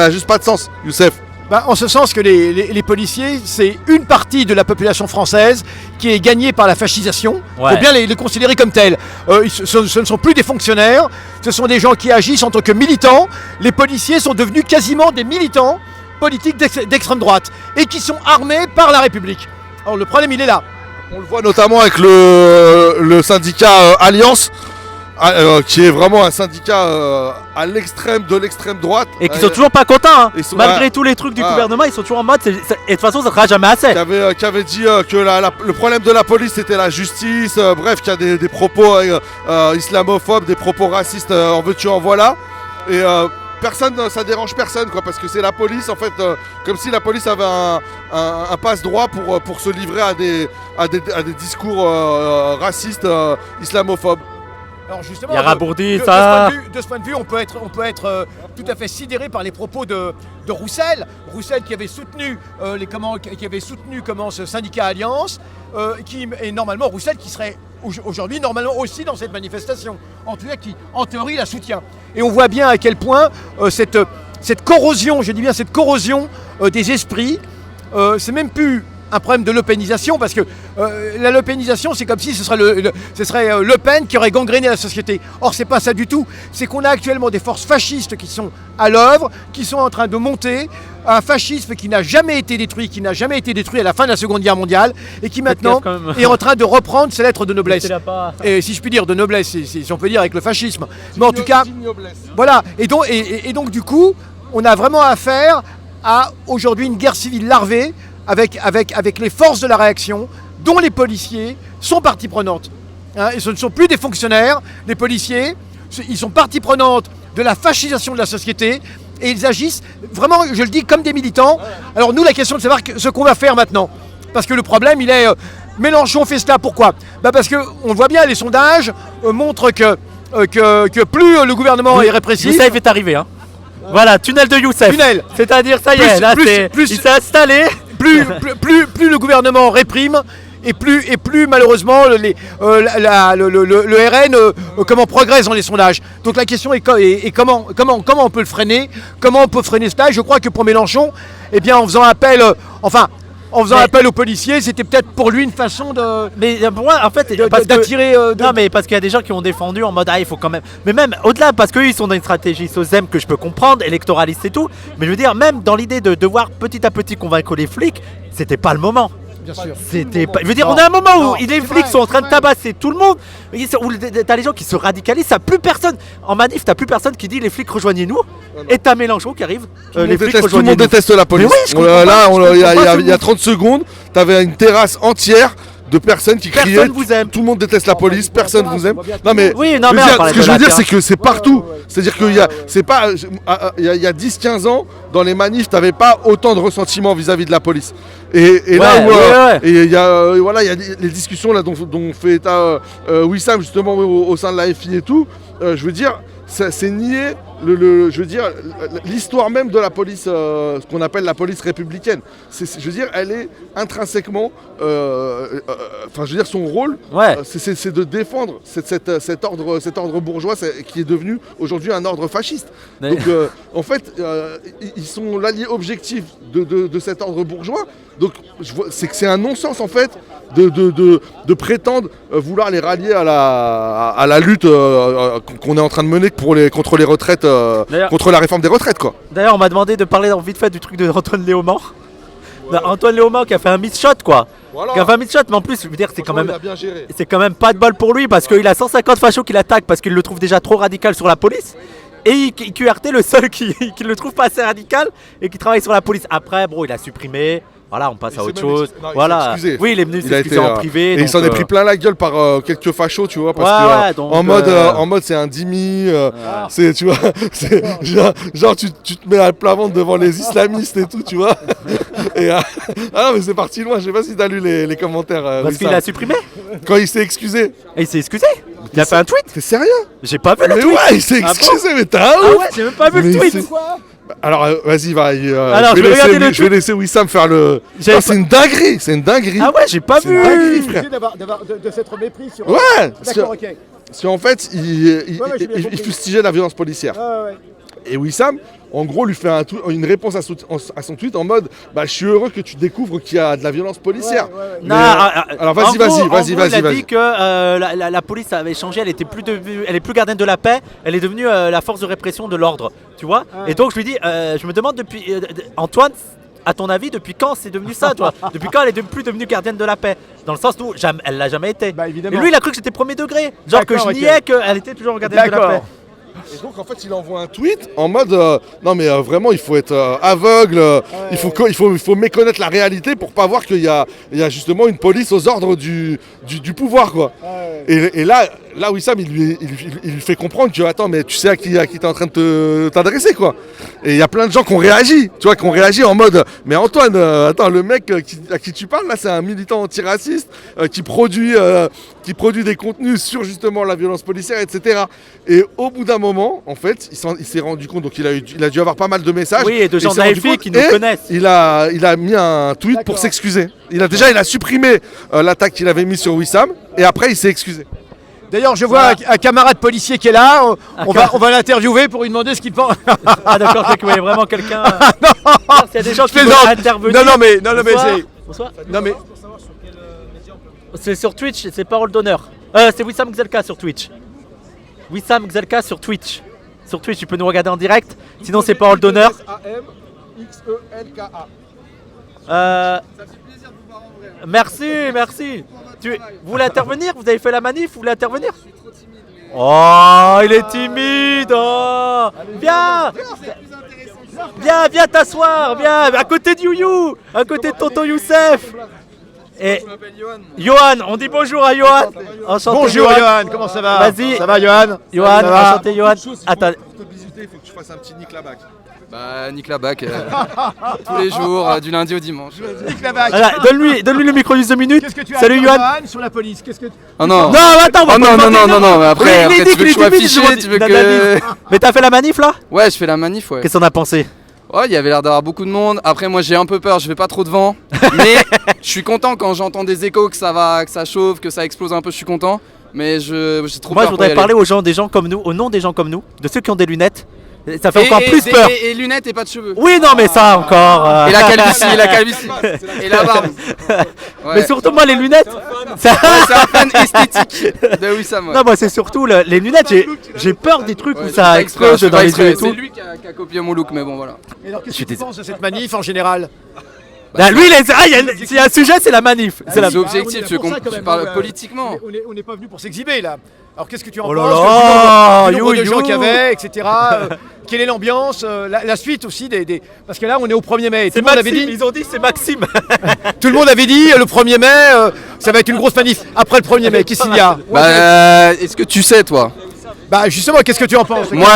n'a juste pas de sens, Youssef. En ce sens que les policiers, c'est une partie de la population française qui est gagnée par la fascisation. Il faut bien les considérer comme tels. Ce ne sont plus des fonctionnaires, ce sont des gens qui agissent en tant que militants. Les policiers sont devenus quasiment des militants politiques d'extrême droite et qui sont armés par la République. Alors le problème il est là. On le voit notamment avec le syndicat Alliance. Qui est vraiment un syndicat à l'extrême de l'extrême droite. Et qui sont toujours pas contents, hein. Malgré tous les trucs du gouvernement, ils sont toujours en mode, et de toute façon ça sera jamais assez. Qui avait dit que le problème de la police c'était la justice, bref, qu'il y a des propos islamophobes, des propos racistes, en veux-tu en voilà. Et personne, ça dérange personne quoi, parce que c'est la police en fait, comme si la police avait un passe-droit pour se livrer à des discours racistes, islamophobes. Alors justement, il y a Rabourdi, ça. De ce point de vue, on peut être tout à fait sidéré par les propos de Roussel. Roussel qui avait soutenu ce syndicat Alliance, et normalement Roussel qui serait aujourd'hui normalement aussi dans cette manifestation. En tout cas, qui en théorie la soutient. Et on voit bien à quel point cette corrosion, je dis bien cette corrosion des esprits, c'est même plus un problème de lepénisation, parce que la lepénisation, c'est comme si ce serait Le Pen qui aurait gangréné la société. Or, c'est pas ça du tout. C'est qu'on a actuellement des forces fascistes qui sont à l'œuvre, qui sont en train de monter, un fascisme qui n'a jamais été détruit, à la fin de la Seconde Guerre mondiale, et qui maintenant est en train de reprendre ses lettres de noblesse. Et si je puis dire, de noblesse, si on peut dire avec le fascisme. Mais en tout cas, voilà. Et donc, du coup, on a vraiment affaire à aujourd'hui une guerre civile larvée, avec les forces de la réaction, dont les policiers sont partie prenante. Hein, et ce ne sont plus des fonctionnaires, les policiers, ils sont partie prenante de la fascisation de la société, et ils agissent vraiment, je le dis, comme des militants. Alors nous, la question de savoir ce qu'on va faire maintenant. Parce que le problème, il est... Mélenchon fait cela, pourquoi ? Parce qu'on voit bien, les sondages montrent que plus le gouvernement est répressif... Youssef est arrivé, hein. Voilà, tunnel de Youssef. Tunnel. C'est-à-dire, ça y est, là, il s'est installé. Plus le gouvernement réprime, et plus malheureusement le RN comment progresse dans les sondages. Donc la question est comment on peut le freiner, comment on peut freiner cela. Je crois que pour Mélenchon, eh bien en faisant appel aux policiers, c'était peut-être pour lui une façon de. Mais pour moi, en fait, d'attirer. Non, mais parce qu'il y a des gens qui ont défendu en mode il faut quand même. Mais même au-delà, parce qu'eux ils sont dans une stratégie SOSEM que je peux comprendre, électoraliste et tout. Mais je veux dire, même dans l'idée de devoir petit à petit convaincre les flics, c'était pas le moment. Bien sûr. C'était pas. Je veux dire, on a un moment où les flics sont en train de tabasser tout le monde. Où t'as les gens qui se radicalisent, t'as plus personne. En manif, t'as plus personne qui dit les flics rejoignez-nous. Et t'as Mélenchon qui arrive. Tout le monde déteste la police. Il y a 30 secondes, t'avais une terrasse entière de personnes qui criaient. Personne vous aime. Tout le monde déteste la police, personne vous aime. Non mais, oui, non, mais ce que je veux dire, c'est que c'est partout. C'est-à-dire qu'il y a, c'est pas, il y a 10-15 ans, dans les manifs, t'avais pas autant de ressentiment vis-à-vis de la police. Et là, il y a, voilà, il y a les discussions là dont fait état Wissam justement au sein de la FI et tout. Je veux dire, c'est nier je veux dire, l'histoire même de la police, ce qu'on appelle la police républicaine. Je veux dire, elle est intrinsèquement, enfin, je veux dire, son rôle, c'est de défendre cet ordre bourgeois qui est devenu aujourd'hui un ordre fasciste. Donc, en fait, ils sont l'allié objectif de cet ordre bourgeois. Donc, c'est un non-sens en fait de prétendre vouloir les rallier à la lutte qu'on est en train de mener contre les retraites. Contre la réforme des retraites, quoi. D'ailleurs, on m'a demandé de parler vite fait du truc de Antoine Léaumont. Antoine Léaumont qui a fait un miss shot, quoi. Voilà. Qui a fait un miss shot, mais en plus, je veux dire, c'est quand même pas de bol pour lui parce qu'il a 150 fachos qui l'attaquent parce qu'il le trouve déjà trop radical sur la police. Et QRT, le seul qui le trouve pas assez radical et qui travaille sur la police. Après, bro, il a supprimé. Voilà, on passe à autre chose. Voilà. Oui, il est venu s'excuser en privé. Et il s'en est pris plein la gueule par quelques fachos, tu vois, parce que en mode c'est un dimi, c'est, tu vois, c'est genre tu te mets à plat ventre devant les islamistes et tout, tu vois. Et ah non, mais c'est parti loin. Je sais pas si t'as lu les commentaires. Parce qu'il a supprimé. Quand il s'est excusé. Et il s'est excusé. Il a fait un tweet. T'es sérieux? J'ai pas vu le tweet. Mais ouais, il s'est excusé, mais t'as un ouf. Ah ouais, j'ai même pas vu le tweet. Alors vas-y, va. Alors, je vais laisser Wissam faire le. C'est une dinguerie, c'est une dinguerie. Ah ouais, j'ai pas vu. De s'être mépris sur. Ouais. D'accord, ok. Parce qu'en fait, il fustigeait la violence policière. Et Wissam, en gros, lui fait une réponse à son tweet en mode je suis heureux que tu découvres qu'il y a de la violence policière. Non, alors vas-y. Il a dit que la police avait changé, elle est plus gardienne de la paix, elle est devenue la force de répression de l'ordre, tu vois. Et donc je lui dis, je me demande depuis Antoine, à ton avis, depuis quand c'est devenu ça, toi? Depuis quand elle est plus devenue gardienne de la paix? Dans le sens où elle l'a jamais été. Et lui, il a cru que j'étais premier degré, genre que je niais qu'elle était toujours gardienne de la paix. Et donc en fait il envoie un tweet en mode non mais vraiment il faut être aveugle, il faut méconnaître la réalité pour pas voir qu'il y a justement une police aux ordres du pouvoir, quoi. Et là Wissam il lui fait comprendre que attends mais tu sais à qui t'es en train de t'adresser, quoi. Et il y a plein de gens qui ont réagi, tu vois, en mode mais Antoine attends, le mec à qui tu parles là c'est un militant antiraciste qui produit des contenus sur justement la violence policière, etc. Et au bout d'un moment, en fait, il s'est rendu compte, donc il a dû avoir pas mal de messages. Oui, et de gens d'AFI qui nous connaissent. Il a mis un tweet pour s'excuser. Il a supprimé l'attaque qu'il avait mise sur Wissam, et après il s'est excusé. D'ailleurs, je vois un camarade policier qui est là. On va l'interviewer pour lui demander ce qu'il pense. Ah d'accord, je voyais vraiment quelqu'un. Non, s'il y a des gens qui veulent intervenir. Non, mais c'est. Bonsoir. Non, mais. C'est sur Twitch, c'est Parole d'honneur. C'est Wissam Gzelka sur Twitch. Wissam Gzelka sur Twitch. Sur Twitch, tu peux nous regarder en direct. Sinon, c'est Parole d'honneur. Merci, merci. Vous voulez intervenir? Vous avez fait la manif? Vous voulez intervenir? Oh, il est timide. Oh. Viens. Viens t'asseoir. Viens, à côté de Youyou. À côté de tonton Youssef. Et Johan, on dit bonjour à Johan. Enchanté. Bonjour Johan, comment ça va? Vas-y. Ça va Johan? Johan, enchanté Johan. Attends. Pour te bisuter, il faut que tu fasses un petit Nick Labac. Bah, Nick Labac, tous les jours, du lundi au dimanche. Nick Labac. Voilà, donne-lui le micro de 2 minutes. Qu'est-ce que tu as Salut dit, Johan. sur la police? Qu'est-ce que Oh non. Non, attends, on va pas non, mais après tu veux que je sois affiché, tu veux que... Mais t'as fait la manif là? Ouais, je fais la manif, ouais. Qu'est-ce qu'on a pensé? Ouais, il y avait l'air d'avoir beaucoup de monde. Après, moi, j'ai un peu peur, je vais pas trop devant. Mais je suis content quand j'entends des échos, que ça chauffe, que ça explose un peu, je suis content. Mais j'ai trop Moi, peur. je voudrais parler des gens comme nous, au nom des gens comme nous, de ceux qui ont des lunettes. Ça fait encore plus peur. Et lunettes et pas de cheveux. Oui, non, mais ça encore. Et la calvitie, et la barbe. Ouais. Mais surtout, moi, les lunettes. C'est un fan esthétique de Wissam. Ouais. Non, moi, c'est surtout les lunettes. J'ai peur des trucs où ça explose dans les yeux et tout. C'est lui qui a copié mon look, mais bon, voilà. Et alors, qu'est-ce que tu penses de cette manif en général? Lui, s'il y a un sujet, c'est la manif. C'est objectif, tu parles politiquement. On n'est pas venu pour s'exhiber là. Alors qu'est-ce que tu en Oh penses? là là, Le nombre de gens qu'il y avait, etc. Quelle est l'ambiance? La suite aussi des... Parce que là, on est au 1er mai. C'est Maxime, ils ont dit c'est Maxime. Tout le monde avait dit le 1er mai, ça va être une grosse manif. Après le 1er mai, qu'est-ce qu'il y a? Bah, est-ce que tu sais, toi? Bah justement, qu'est-ce que tu en penses? Moi,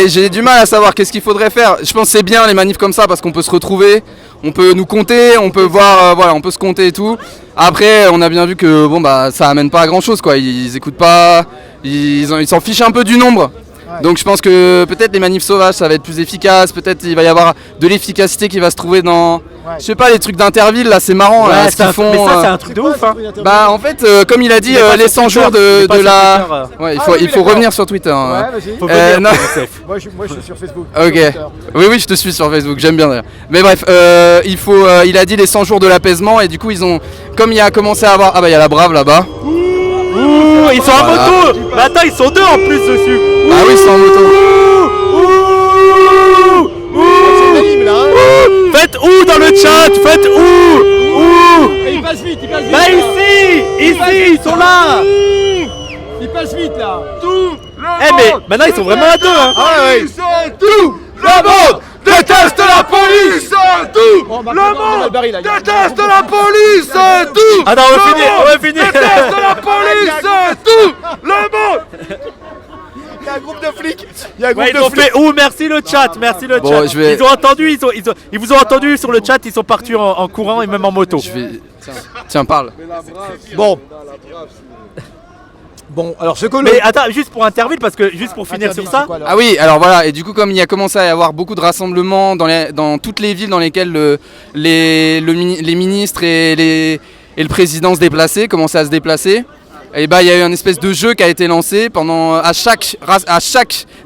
j'ai du mal à savoir qu'est-ce qu'il faudrait faire. Je pense que c'est bien les manifs comme ça parce qu'on peut se retrouver, on peut nous compter, on peut voir, voilà, on peut se compter et tout. Après, on a bien vu que bon bah ça amène pas à grand chose quoi. Ils écoutent pas, ils s'en fichent un peu du nombre. Ouais. Donc je pense que peut-être les manifs sauvages ça va être plus efficace, peut-être il va y avoir de l'efficacité qui va se trouver dans, je sais pas, les trucs d'Interville là, c'est marrant là, ce qu'ils font. Mais ça c'est un truc de ouf hein. Bah en fait comme il a dit les 100 jours de la... Ouais, il faut revenir sur Twitter. Ouais, vas-y. Non. Moi je suis sur Facebook. Ok. Oui, je te suis sur Facebook, j'aime bien d'ailleurs. Mais bref, il a dit les 100 jours de l'apaisement et du coup ils ont, comme il a commencé à avoir, ah bah il y a la Brave là-bas. Ouh, ils sont en moto. Mais attends, ils sont deux en plus dessus. Ah oui, ils sont en moto. Faites où dans le chat? Faites où? Il passe vite, il passe vite. Bah ici, ils sont là. Il passe vite là. Tout le mais maintenant ils sont vraiment à deux hein. Ah ouais. Tout le monde déteste la police. Tout le monde déteste la police. Tout. Ah non, on va finir. Déteste la police. Tout le monde. Il y a un groupe de flics. Ils ont fait merci le chat, merci le bon, chat. Ils ont entendu, ils vous ont entendu sur le chat, ils sont partis en courant et même en moto. Tiens, parle. Bon, alors ce que Mais attends, juste pour Interville, parce que juste pour finir sur ça. Ah oui, alors voilà, et du coup comme il a commencé à y avoir beaucoup de rassemblements dans toutes les villes dans lesquelles les ministres et le président se déplaçaient, commençaient à se déplacer, et bah il y a eu un espèce de jeu qui a été lancé pendant à chaque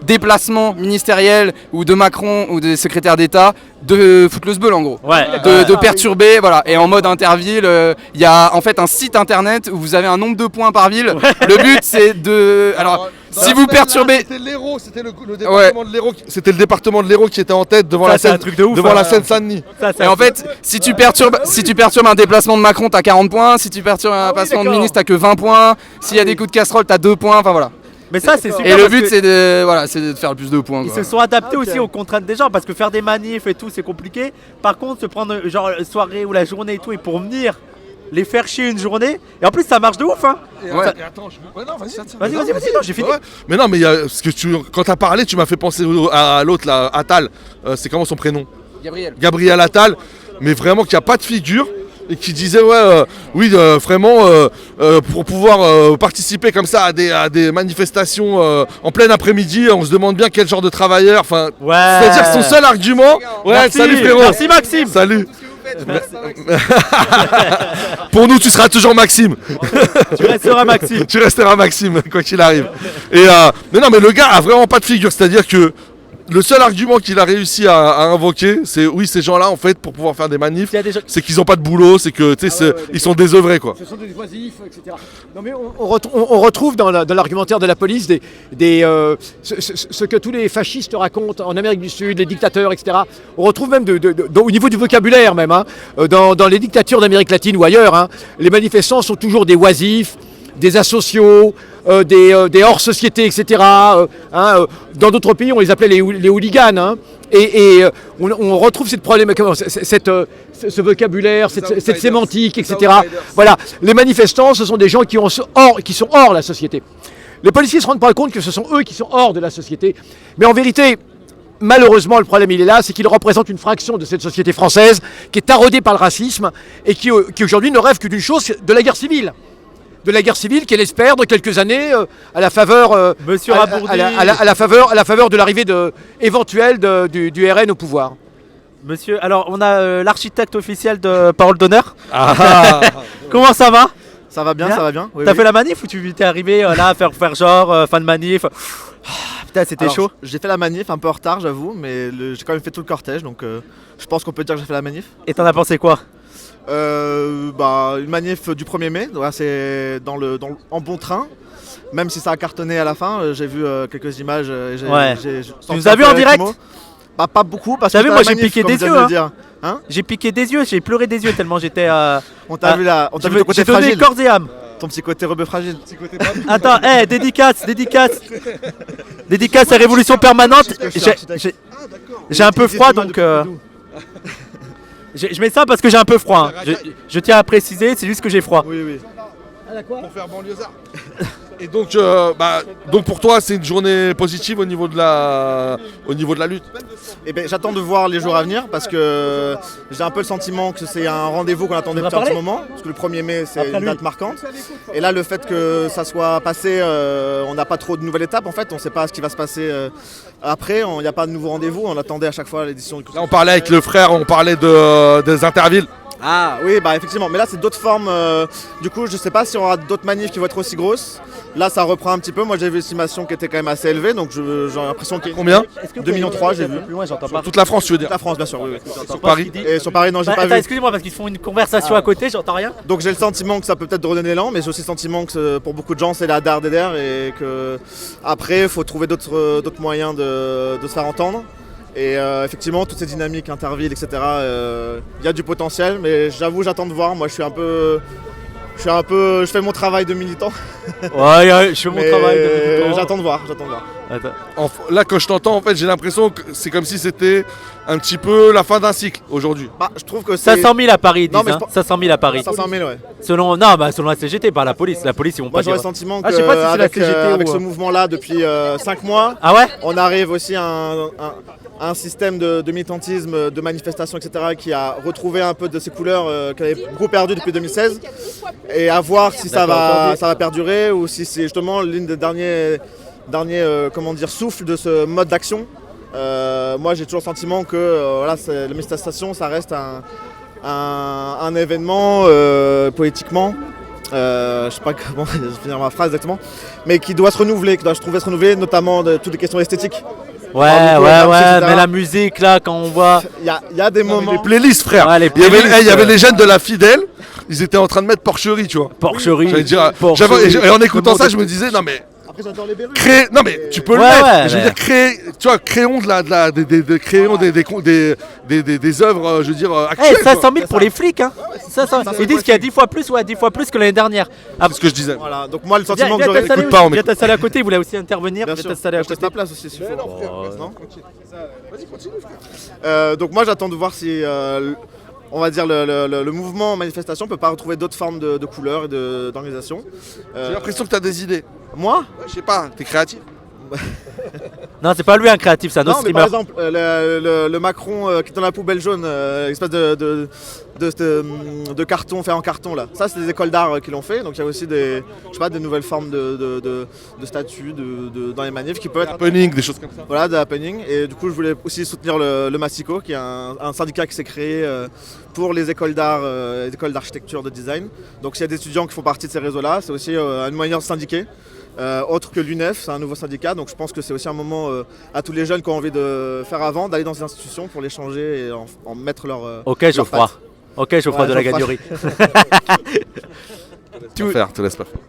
déplacement ministériel ou de Macron ou des secrétaires d'État de foutre le sbeul en gros, de perturber, voilà. Et en mode Interville, il y a en fait un site internet où vous avez un nombre de points par ville. Le but c'est de, alors si vous perturbez, c'était l'Hérault, c'était le département de l'Hérault, c'était le département de l'Hérault qui était en tête devant la Seine, devant la Seine-Saint-Denis. Et en fait, si tu perturbes un déplacement de Macron, t'as 40 points. Si tu perturbes un déplacement de ministre, t'as que 20 points. S'il y a des coups de casserole, t'as 2 points. Enfin voilà. Mais ça c'est super. Et le but c'est de faire le plus de points. Ils se sont adaptés aussi aux contraintes des gens parce que faire des manifs et tout c'est compliqué. Par contre se prendre genre soirée ou la journée et tout et pour venir les faire chier une journée et en plus ça marche de ouf hein. Attends, vas-y, non, j'ai fini. Ouais. Mais non, mais parce que quand t'as parlé, tu m'as fait penser à l'autre là, Attal. C'est comment son prénom? Gabriel Attal. Mais vraiment qu'il n'y a pas de figure. Et qui disait vraiment pour pouvoir participer comme ça à des manifestations en plein après-midi, on se demande bien quel genre de travailleur, c'est-à-dire que son seul argument, Merci, salut frérot, merci Maxime, salut, Pour nous, tu seras toujours Maxime. Tu resteras Maxime. Tu resteras Maxime, quoi qu'il arrive. Et mais non, mais le gars a vraiment pas de figure. C'est-à-dire que le seul argument qu'il a réussi à invoquer, c'est oui, ces gens-là, en fait, pour pouvoir faire des manifs, c'est qu'ils n'ont pas de boulot, c'est que ils sont désœuvrés, quoi. Ce sont des oisifs, etc. Non, mais on retrouve dans l'argumentaire de la police ce que tous les fascistes racontent en Amérique du Sud, les dictateurs, etc. On retrouve même au niveau du vocabulaire même, hein, dans les dictatures d'Amérique latine ou ailleurs, hein, les manifestants sont toujours des oisifs, des asociaux, des hors-sociétés, etc. Dans d'autres pays, on les appelait les hooligans. Hein. On retrouve ce vocabulaire, cette sémantique, etc. Voilà. Les manifestants, ce sont des gens qui sont hors la société. Les policiers ne se rendent pas compte que ce sont eux qui sont hors de la société. Mais en vérité, malheureusement, le problème il est là, c'est qu'ils représentent une fraction de cette société française qui est taraudée par le racisme et qui aujourd'hui ne rêve que d'une chose, de la guerre civile. De la guerre civile qu'elle espère dans quelques années à la faveur Monsieur Rabourdi, à la faveur de l'arrivée éventuelle du RN au pouvoir. Monsieur, alors on a l'architecte officiel de Parole d'honneur. Ah. Comment ça va? Ça va bien, ça va bien. Oui, T'as fait la manif ou tu t'es arrivé là à faire genre fin de manif? Putain, c'était chaud. J'ai fait la manif un peu en retard, j'avoue, mais j'ai quand même fait tout le cortège, donc je pense qu'on peut dire que j'ai fait la manif. Et t'en as pensé quoi? Une manif du 1er mai, c'est en bon train. Même si ça a cartonné à la fin, j'ai vu quelques images. Tu nous as vu en direct? Pas beaucoup, parce que vu, moi j'ai piqué des yeux. Hein, j'ai piqué des yeux, j'ai pleuré des yeux tellement j'étais. On t'a vu là, on t'a vu le côté fragile. J'ai donné corps et âme. Ton petit côté rebeu fragile. Attends, dédicace à Révolution Permanente. J'ai un peu froid donc. Je mets ça parce que j'ai un peu froid. Hein. Je tiens à préciser, c'est juste que j'ai froid. Oui. Pour faire banlieusard. Et donc pour toi, c'est une journée positive au niveau de la lutte. J'attends de voir les jours à venir parce que j'ai un peu le sentiment que c'est un rendez-vous qu'on attendait depuis un petit moment. Parce que le 1er mai, c'est une date marquante. Et là, le fait que ça soit passé, on n'a pas trop de nouvelles étapes en fait. On ne sait pas ce qui va se passer après. Il n'y a pas de nouveau rendez-vous. On attendait à chaque fois l'édition du coup. Là, on parlait avec le frère, on parlait des intervilles. Ah oui, effectivement, mais là c'est d'autres formes, du coup je sais pas si on aura d'autres manifs qui vont être aussi grosses. Là ça reprend un petit peu, moi j'ai vu une estimation qui était quand même assez élevée, donc j'ai l'impression qu'il y a... Combien? 2,3 millions j'ai vu. Plus loin, j'entends pas. Toute la France tu veux dire? Toute la France bien sûr, oui. Sur Paris? Et sur Paris non j'ai pas vu. Excusez-moi parce qu'ils font une conversation à côté, j'entends rien. Donc j'ai le sentiment que ça peut peut-être redonner l'élan, mais j'ai aussi le sentiment que pour beaucoup de gens c'est la dard des der et que après il faut trouver d'autres moyens de se faire entendre. Et effectivement, toutes ces dynamiques, intervilles, etc., il y a du potentiel, mais j'avoue, j'attends de voir. Moi, je fais mon travail de militant. Ouais, je fais mon travail de militant. J'attends de voir. Là, quand je t'entends, en fait, j'ai l'impression que c'est comme si c'était un petit peu la fin d'un cycle aujourd'hui. Je trouve que c'est 500 000 à Paris, 500 000 à Paris. 500 000, ouais. Selon la CGT, pas la police. La police, ils vont pas dire. Moi, j'aurais le sentiment qu'avec ce mouvement-là, depuis 5 mois, on arrive aussi à un système de militantisme, de manifestation, etc., qui a retrouvé un peu de ses couleurs qu'elle avait beaucoup perdu depuis 2016. Et à voir si ça va perdurer ou si c'est justement l'une des derniers souffles de ce mode d'action. Moi, j'ai toujours le sentiment que la manifestation, ça reste un événement politiquement. Je sais pas comment finir ma phrase exactement, mais qui doit se renouveler, notamment de toutes les questions esthétiques. Ouais, mais la musique là, quand on voit. Il y a des moments. Les playlists, frère. Ouais, il y avait les jeunes de la Fidèle, ils étaient en train de mettre porcherie, tu vois. Porcherie. Et en écoutant ça, je me disais, non mais. Après, j'adore les berrues. Non mais tu peux le mettre. Je veux dire, créons des œuvres, je veux dire, actuelles. 500 000 pour les flics, hein. Ils disent qu'il y a 10 fois plus que l'année dernière. C'est ce que je disais. Voilà, donc moi le sentiment que j'aurais... Écoute pas, on m'écoute. T'installer à côté, il voulait aussi intervenir. Bien sûr, t'installer à côté. ta place aussi, s'il faut. Vas-y, continue, frère. Donc moi j'attends de voir si... on va dire le mouvement manifestation peut pas retrouver d'autres formes de couleurs et d'organisation. J'ai l'impression que tu as des idées. Moi? Je sais pas, t'es créatif. Non, c'est pas lui un créatif, c'est un autre Non, mais streamer. par exemple, le Macron qui est dans la poubelle jaune, espèce de carton fait en carton là. Ça, c'est des écoles d'art qui l'ont fait. Donc il y a aussi des nouvelles formes de statues dans les manifs qui peuvent être happening, des choses comme ça. Voilà, de happening. Et du coup, je voulais aussi soutenir le Massico, qui est un syndicat qui s'est créé pour les écoles d'art, les écoles d'architecture, de design. Donc s'il y a des étudiants qui font partie de ces réseaux-là, c'est aussi une manière de syndiquer. Autre que l'UNEF, c'est un nouveau syndicat, donc je pense que c'est aussi un moment à tous les jeunes qui ont envie de faire avant, d'aller dans ces institutions pour les changer et en mettre leur. Ok, Geoffroy. Ok, Geoffroy de la Gagnerie. Te laisse pas faire.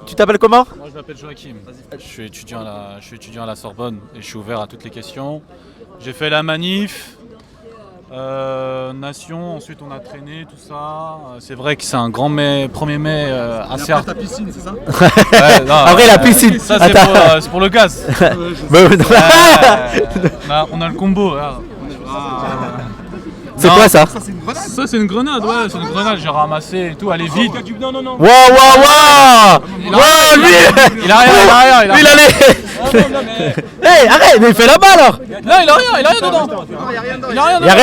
Tu t'appelles comment? Moi je m'appelle Joachim. Je suis étudiant à la Sorbonne et je suis ouvert à toutes les questions. J'ai fait la manif. Nation, ensuite on a traîné tout ça. C'est vrai que c'est un grand mai, 1er mai assez Après ta piscine, c'est ça? Ouais, non, après la piscine. Ça c'est pour le gaz. On a le combo. Là. C'est quoi ça? Ça c'est une grenade, ouais, c'est une grenade, j'ai ramassé et tout, elle est vide. Non. Wow, lui Il a rien. Lui il allait. Hey, arrête, mais il fait là-bas alors. Non, il a rien dedans. Il a rien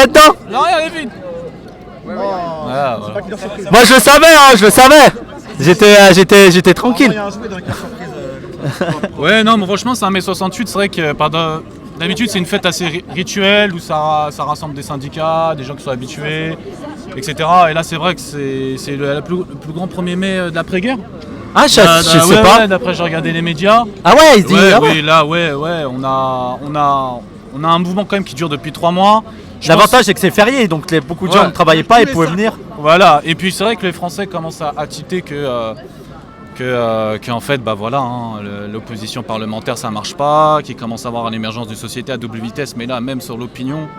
dedans. Il a rien, il est vide. Voilà. Moi je le savais. J'étais tranquille. Ouais, non, mais franchement, c'est un mai 68, c'est vrai que d'habitude c'est une fête assez rituelle où ça rassemble des syndicats, des gens qui sont habitués, etc. Et là c'est vrai que c'est le plus grand 1er mai de l'après-guerre. Ah, je sais pas. Ouais, d'après j'ai regardé les médias. Ah ouais, il se dit. Oui, là, on a un mouvement quand même qui dure depuis 3 mois. L'avantage c'est que c'est férié, donc beaucoup de gens ne travaillaient pas et pouvaient venir. Voilà, et puis c'est vrai que les Français commencent à tilter qu'en fait, l'opposition parlementaire ça marche pas, qu'il commence à avoir l'émergence d'une société à double vitesse, mais là même sur l'opinion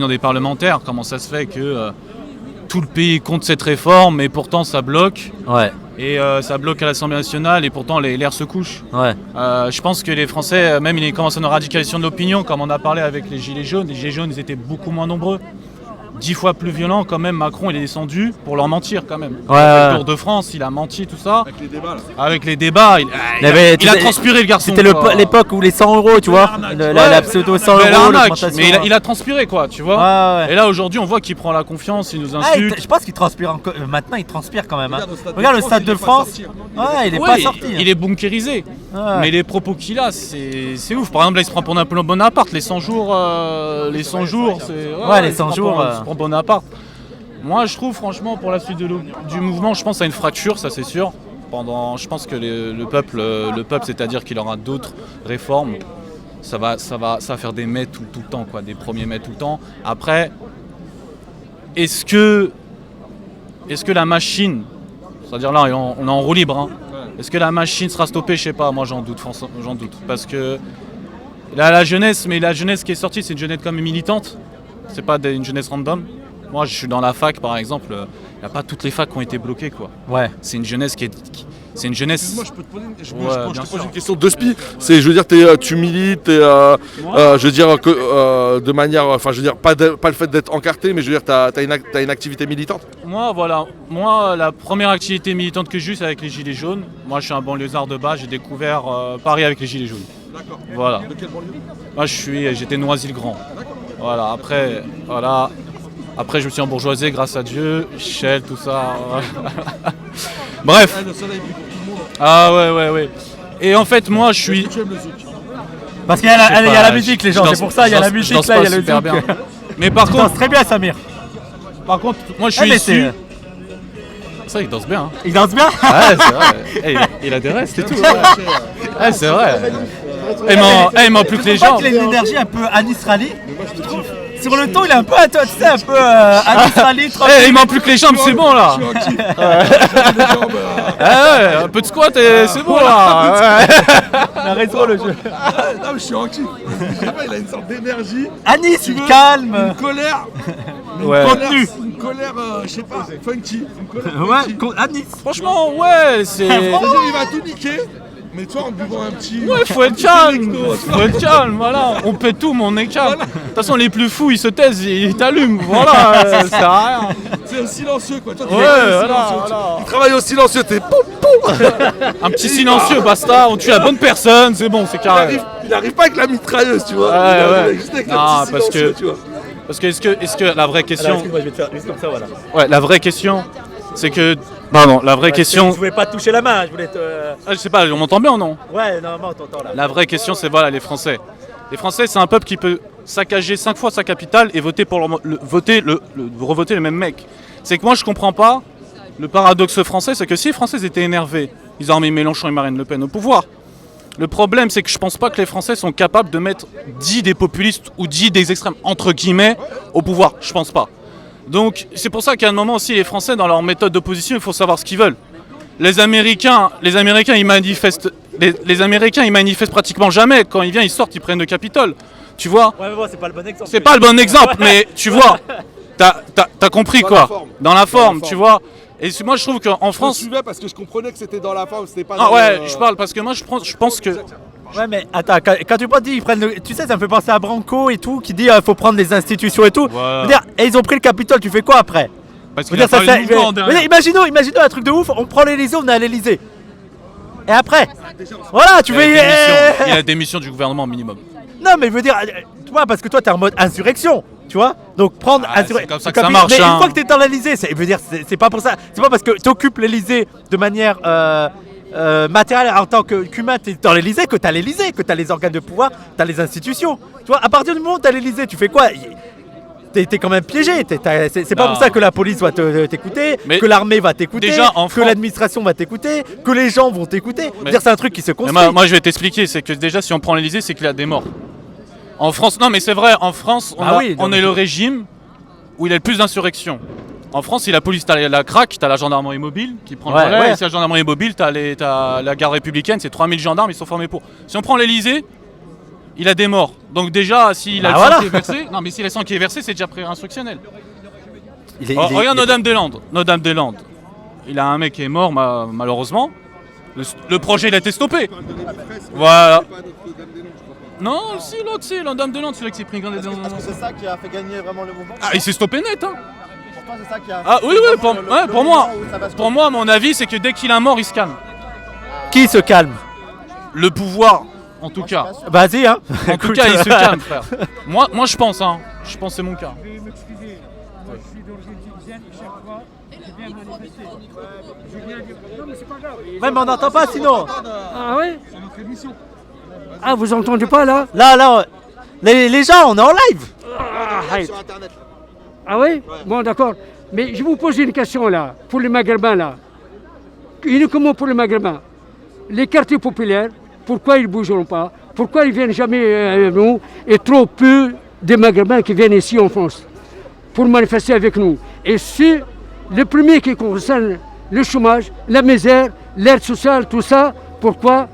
des parlementaires, comment ça se fait que tout le pays contre cette réforme et pourtant ça bloque. Ouais. Et ça bloque à l'Assemblée nationale et pourtant l'air se couche. Ouais. Je pense que les Français, même ils commencent à une radicalisation de l'opinion, comme on a parlé avec les Gilets jaunes. Les Gilets jaunes ils étaient beaucoup moins nombreux. 10 fois plus violent quand même, Macron il est descendu pour leur mentir quand même. Le Tour de France, il a menti tout ça. Avec les débats, il a transpiré le garçon. C'était l'époque où les 100 €, tu vois, la pseudo 100 €, l'augmentation. Mais il a transpiré quoi, tu vois. Et là aujourd'hui on voit qu'il prend la confiance, il nous insulte. Je pense qu'il transpire encore. Maintenant il transpire quand même. Regarde le Stade de France. Ouais, il est pas sorti. Il est bunkérisé. Mais les propos qu'il a, c'est ouf. Par exemple là il se prend pour Napoléon Bonaparte, les 100 jours, c'est... les 100 jours. Bonaparte. Moi je trouve franchement pour la suite du mouvement, je pense à une fracture, ça c'est sûr. Je pense que le peuple, c'est-à-dire qu'il aura d'autres réformes, ça va faire des mai tout le temps, quoi, des 1er mai tout le temps. Après, est-ce que la machine, c'est-à-dire là on est en roue libre, hein, est-ce que la machine sera stoppée? Je sais pas, moi j'en doute, parce que la jeunesse qui est sortie, c'est une jeunesse comme militante. C'est pas une jeunesse random. Moi, je suis dans la fac, par exemple. Il n'y a pas toutes les facs qui ont été bloquées, quoi. Ouais. C'est une jeunesse c'est une jeunesse. Moi, je peux te poser une question de spi. C'est, je veux dire, tu milites, je veux dire de manière, enfin, je veux dire pas le fait d'être encarté, mais je veux dire, t'as une activité militante. Moi, la première activité militante que j'ai eue, c'est avec les Gilets jaunes. Moi, je suis un banlieusard de base. J'ai découvert Paris avec les Gilets jaunes. D'accord. Voilà. De quelle banlieue? Moi, j'étais Noisy-le-Grand. Voilà. Après, je me suis embourgeoisé grâce à Dieu, Shell, tout ça. Bref. Le soleil brille pour tout le monde. Ah ouais. Et en fait, moi, je suis. Parce qu'il y a la musique, les gens. C'est pour ça, il y a la musique là, il y a le super zouk. bien. Mais par contre. danse très bien, Samir. Par contre, moi, je suis issu. Ça, il danse bien. Hein. Il danse bien? Ouais, c'est vrai. Il a des restes et tout. Ouais, c'est vrai. Il manque plus que les gens. Il a une énergie un peu Anis Rally. Sur le ton, il est un peu, tu sais, un peu Anis Rally. Il manque plus que les jambes, c'est bon là. Un peu de squat et c'est bon là. Il a raison le jeu. Non, mais je suis actif. Il a une sorte d'énergie. Anis, calme. Une colère. Une colère, je sais pas, funky. Anis. Franchement, ouais, c'est. Il va tout niquer. Mais toi, en buvant un petit. Ouais, faut être calme, voilà. On pète tout, mais on est calme. De toute façon, les plus fous, ils se taisent, ils t'allument, voilà, ça sert à rien. C'est silencieux, quoi. Toi, voilà. Il travaille au silencieux, t'es poum poum. Un petit silencieux, basta, on tue la bonne personne, c'est bon, c'est carré. Il n'arrive pas avec la mitrailleuse, tu vois. Ouais. Juste avec Non, le petit silencieux, tu vois. Parce que est-ce que la vraie question. Alors, excuse-moi, je vais te faire juste comme ça, voilà. Ouais, la vraie question, c'est que. Pardon, la vraie question. Je voulais pas te toucher la main, je voulais te. Ah, je sais pas, on m'entend bien ou non? Ouais, normalement, on t'entend là. La vraie question, c'est voilà, les Français. Les Français, c'est un peuple qui peut saccager 5 fois sa capitale et voter pour revoter le même mec. C'est que moi, je comprends pas. Le paradoxe français, c'est que si les Français étaient énervés, ils auraient mis Mélenchon et Marine Le Pen au pouvoir. Le problème, c'est que je pense pas que les Français sont capables de mettre 10 des populistes ou 10 des extrêmes, entre guillemets, au pouvoir. Je pense pas. Donc, c'est pour ça qu'à un moment aussi, les Français, dans leur méthode d'opposition, il faut savoir ce qu'ils veulent. Les Américains, ils manifestent. Les Américains, ils manifestent pratiquement jamais. Quand ils viennent, ils sortent, ils prennent le Capitole. Tu vois? Ouais, mais bon, c'est pas le bon exemple. C'est pas le bon exemple, mais tu vois, t'as compris quoi. Dans la forme, tu vois. Et moi, je trouve qu'en France. Je suivais parce que je comprenais que c'était dans la forme, c'était pas. Ah ouais, je parle parce que moi, je pense que. Ouais, mais attends, quand tu dis ils prennent tu sais, ça me fait penser à Branco et tout, qui dit faut prendre les institutions et tout. Ouais. Je veux dire, et ils ont pris le Capitole, tu fais quoi après? Parce qu'il y a pas eu de mouvement derrière. Imaginons un truc de ouf, on prend l'Elysée, on est à l'Elysée. Et après, voilà, tu fais. Il y a la démission du gouvernement minimum. Non, mais je veux dire, toi, parce que toi, t'es en mode insurrection, tu vois. Donc prendre c'est comme ça que ça marche. Mais une fois que t'es dans l'Elysée, je veux dire, c'est pas pour ça. C'est pas parce que t'occupes l'Elysée de manière matérielle en tant qu'humain, t'es dans l'Elysée, que t'as l'Elysée, que t'as les organes de pouvoir, t'as les institutions. Tu vois, à partir du moment où t'as l'Elysée, tu fais quoi? T'es quand même piégé. C'est pas pour ça que la police va t'écouter, que l'armée va t'écouter, que l'administration va t'écouter, que les gens vont t'écouter. C'est un truc qui se construit. Moi, je vais t'expliquer. C'est que déjà, si on prend l'Elysée, c'est qu'il y a des morts. En France, non, mais c'est vrai. En France, on est le régime où il y a le plus d'insurrections. En France, si la police, t'as la CRAC, t'as la gendarmerie mobile qui prend le relais. Et si la gendarmerie mobile, t'as la garde républicaine, c'est 3000 gendarmes, ils sont formés pour. Si on prend l'Elysée, il a des morts. Donc déjà, s'il a le sang qui est versé, non mais s'il a le sang qui est versé, c'est déjà pré-instructionnel. Regarde Notre-Dame-des-Landes. Il a un mec qui est mort malheureusement. Le projet il a été stoppé. Voilà. Non, si l'autre c'est Notre-Dame-des-Landes, celui qui s'est pris une grande. Est-ce que c'est ça qui a fait gagner vraiment le mouvement? Ah, il s'est stoppé net hein. Pour toi, c'est ça qui a Ah oui, pour moi, mon avis, c'est que dès qu'il a un mort, il se calme. Qui se calme? Le pouvoir. En tout cas. Vas-y, hein. En tout cas, il se calme, frère. Moi, je pense, hein. Je pense que c'est mon cas. Je vais m'excuser. Moi, je suis d'origine tunisienne. Chaque fois, je viens manifester. Non, mais c'est pas grave. Ouais, mais on n'entend pas sinon. Ah ouais? C'est notre émission. Ah, vous entendez pas là? Là, les gens, on est en live. Sur Internet. Ah oui? Bon, d'accord. Mais je vous pose une question là, pour les Maghrébins là. Uniquement pour les Maghrébins. Les quartiers populaires. Pourquoi ils ne bougeront pas? Pourquoi ils ne viennent jamais avec nous? Et trop peu de Maghrébins qui viennent ici en France pour manifester avec nous. Et c'est le premier qui concerne le chômage, la misère, l'aide sociale, tout ça. Pourquoi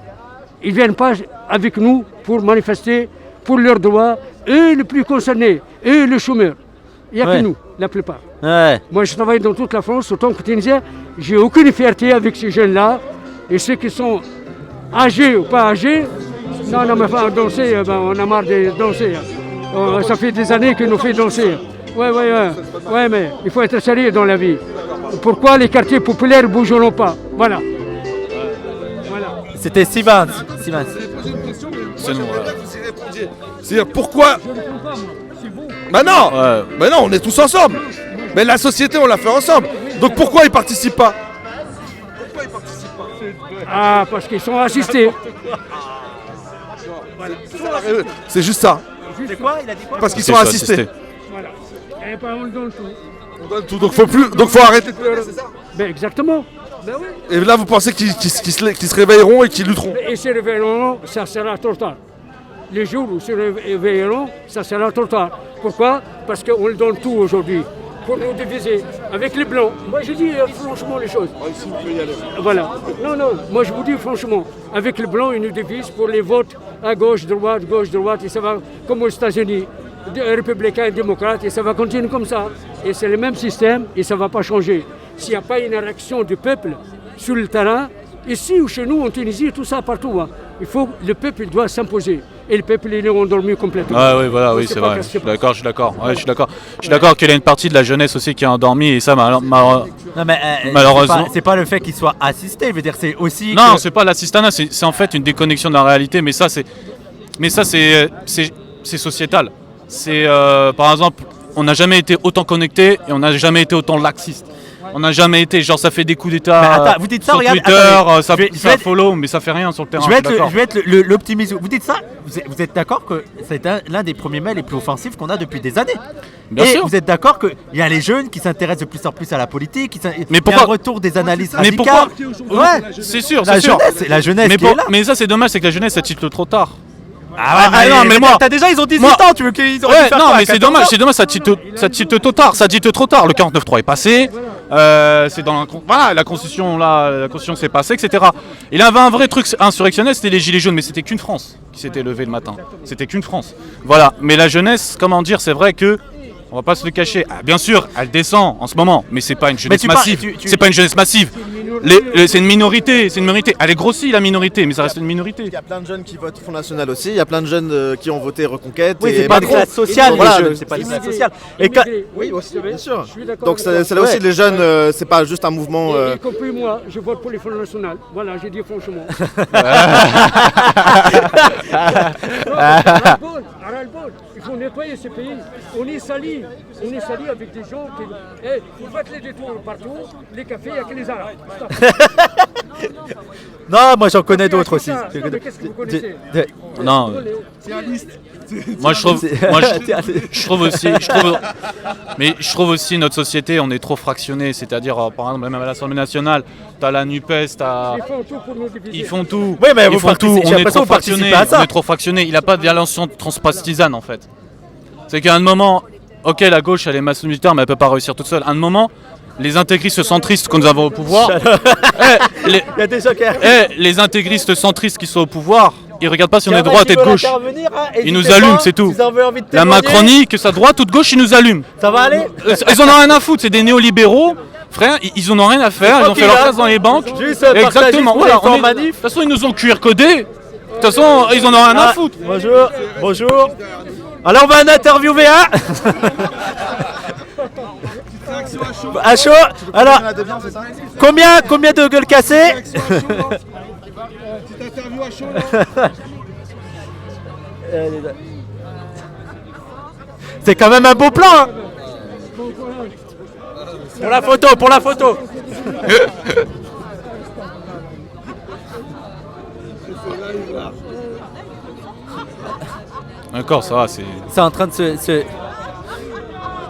ils ne viennent pas avec nous pour manifester pour leurs droits? Eux les plus concernés, eux les chômeurs. Il n'y a que nous, la plupart. Ouais. Moi je travaille dans toute la France, autant que Tunisien. J'ai aucune fierté avec ces jeunes-là. Et ceux qui sont âgés ou pas âgés, non, mais enfin, danser, on a marre de danser. Ça fait des années qu'ils nous fait danser. Ouais, mais il faut être sérieux dans la vie. Pourquoi les quartiers populaires ne bougeront pas? Voilà. C'était Sivans. C'est nous. C'est-à-dire pourquoi? Bah non, on est tous ensemble. Mais la société, on l'a fait ensemble. Donc pourquoi ils participent pas? Ah, parce qu'ils sont assistés. C'est juste ça. C'est quoi? Il a dit quoi? Parce qu'ils sont assistés. Voilà. Et pas on donne tout. On donne tout, donc faut arrêter de pleurer, c'est ça? Ben exactement. Ben oui. Et là, vous pensez qu'ils se réveilleront et qu'ils lutteront? Ils se réveilleront, ça sera trop tard. Les jours où ils se réveilleront, ça sera trop tard. Pourquoi? Parce qu'on le donne tout aujourd'hui. Pour nous diviser avec les blancs. Moi je dis franchement les choses. Voilà. Non, moi je vous dis franchement, avec les blancs, ils nous divisent pour les votes à gauche, droite, et ça va comme aux États-Unis, républicains et démocrates, et ça va continuer comme ça. Et c'est le même système et ça ne va pas changer. S'il n'y a pas une réaction du peuple sur le terrain, ici ou chez nous, en Tunisie, tout ça partout, le peuple doit s'imposer. et le peuple il est endormi complètement. Ah oui, voilà, oui, c'est vrai. Je suis d'accord. Ouais, je suis d'accord qu'il y a une partie de la jeunesse aussi qui est endormie et ça, malheureusement. C'est pas le fait qu'il soit assisté, je veux dire, c'est aussi. Non, c'est pas l'assistanat, c'est en fait une déconnexion de la réalité, mais ça, c'est sociétal. C'est, par exemple, on n'a jamais été autant connecté et on n'a jamais été autant laxiste. On n'a jamais été, genre ça fait des coups d'état vous dites ça, sur regarde, Twitter, attendez, ça follow, mais ça fait rien sur le terrain. Je vais être l'optimisme. Vous dites ça, vous êtes d'accord que c'est l'un des premiers mails les plus offensifs qu'on a depuis des années. Bien sûr. Vous êtes d'accord qu'il y a les jeunes qui s'intéressent de plus en plus à la politique, mais il y a un retour des analyses radicales. Ouais, c'est sûr, c'est sûr. La jeunesse mais qui est là. Mais ça c'est dommage, c'est que la jeunesse ça titre trop tard. Non, mais moi, t'as déjà, ils ont 18 ans, tu veux qu'ils auraient dû faire non, quoi, mais c'est dommage, ça titre trop tard, trop tard. Le 49.3 est passé, c'est dans la constitution s'est passée, etc. Il avait un vrai truc insurrectionnel, c'était les gilets jaunes, mais c'était qu'une France qui s'était levée le matin. C'était qu'une France. Voilà, mais la jeunesse, comment dire, c'est vrai que on va pas se le cacher. Ah, bien sûr, elle descend en ce moment, mais c'est pas une jeunesse massive. C'est pas une jeunesse massive. C'est une minorité, Elle est grossie la minorité, mais ça reste une minorité. Il y a plein de jeunes qui votent Front National aussi. Il y a plein de jeunes qui ont voté Reconquête. Oui, c'est pas de classe sociale. C'est pas de classe sociale. Oui, aussi, bien sûr. Donc c'est là aussi les jeunes. C'est pas juste un mouvement. Y compris moi, je vote pour les Front National. Voilà, j'ai dit franchement. Il faut nettoyer ce pays. On est sali avec des gens qui. Vous faites les détours partout, les cafés, il n'y a que les Arabes. Non, moi j'en connais d'autres aussi. Qu'est-ce que vous connaissez? Non. Moi je trouve aussi notre société, on est trop fractionné, c'est-à-dire par exemple même à l'Assemblée nationale, t'as la NUPES, ils font tout. Oui, mais ils font tout. On est trop fractionné. Il n'a pas de dimension transpartisane en fait. C'est qu'à un moment, ok, la gauche elle est majoritaire, mais elle peut pas réussir toute seule. À un moment, les intégristes centristes que nous avons au pouvoir, les intégristes centristes qui sont au pouvoir, ils regardent pas si on est de droite et de gauche. Ils nous allument, c'est tout. La Macronie, que ça droite ou de gauche, ils nous allument. Ça va aller? Ils en ont rien à foutre, c'est des néolibéraux. Frère, ils en ont rien à faire, ils ont fait leur place dans les banques. Exactement. Voilà, de toute façon, ils nous ont QR codé. De toute façon, ils en ont rien à foutre. Bonjour. Alors on va en interviewer un. À chaud. Alors, combien de gueules cassées? Petite interview à chaud là. C'est quand même un beau plan. Hein. Pour la photo. Encore, ça va, c'est en train de se...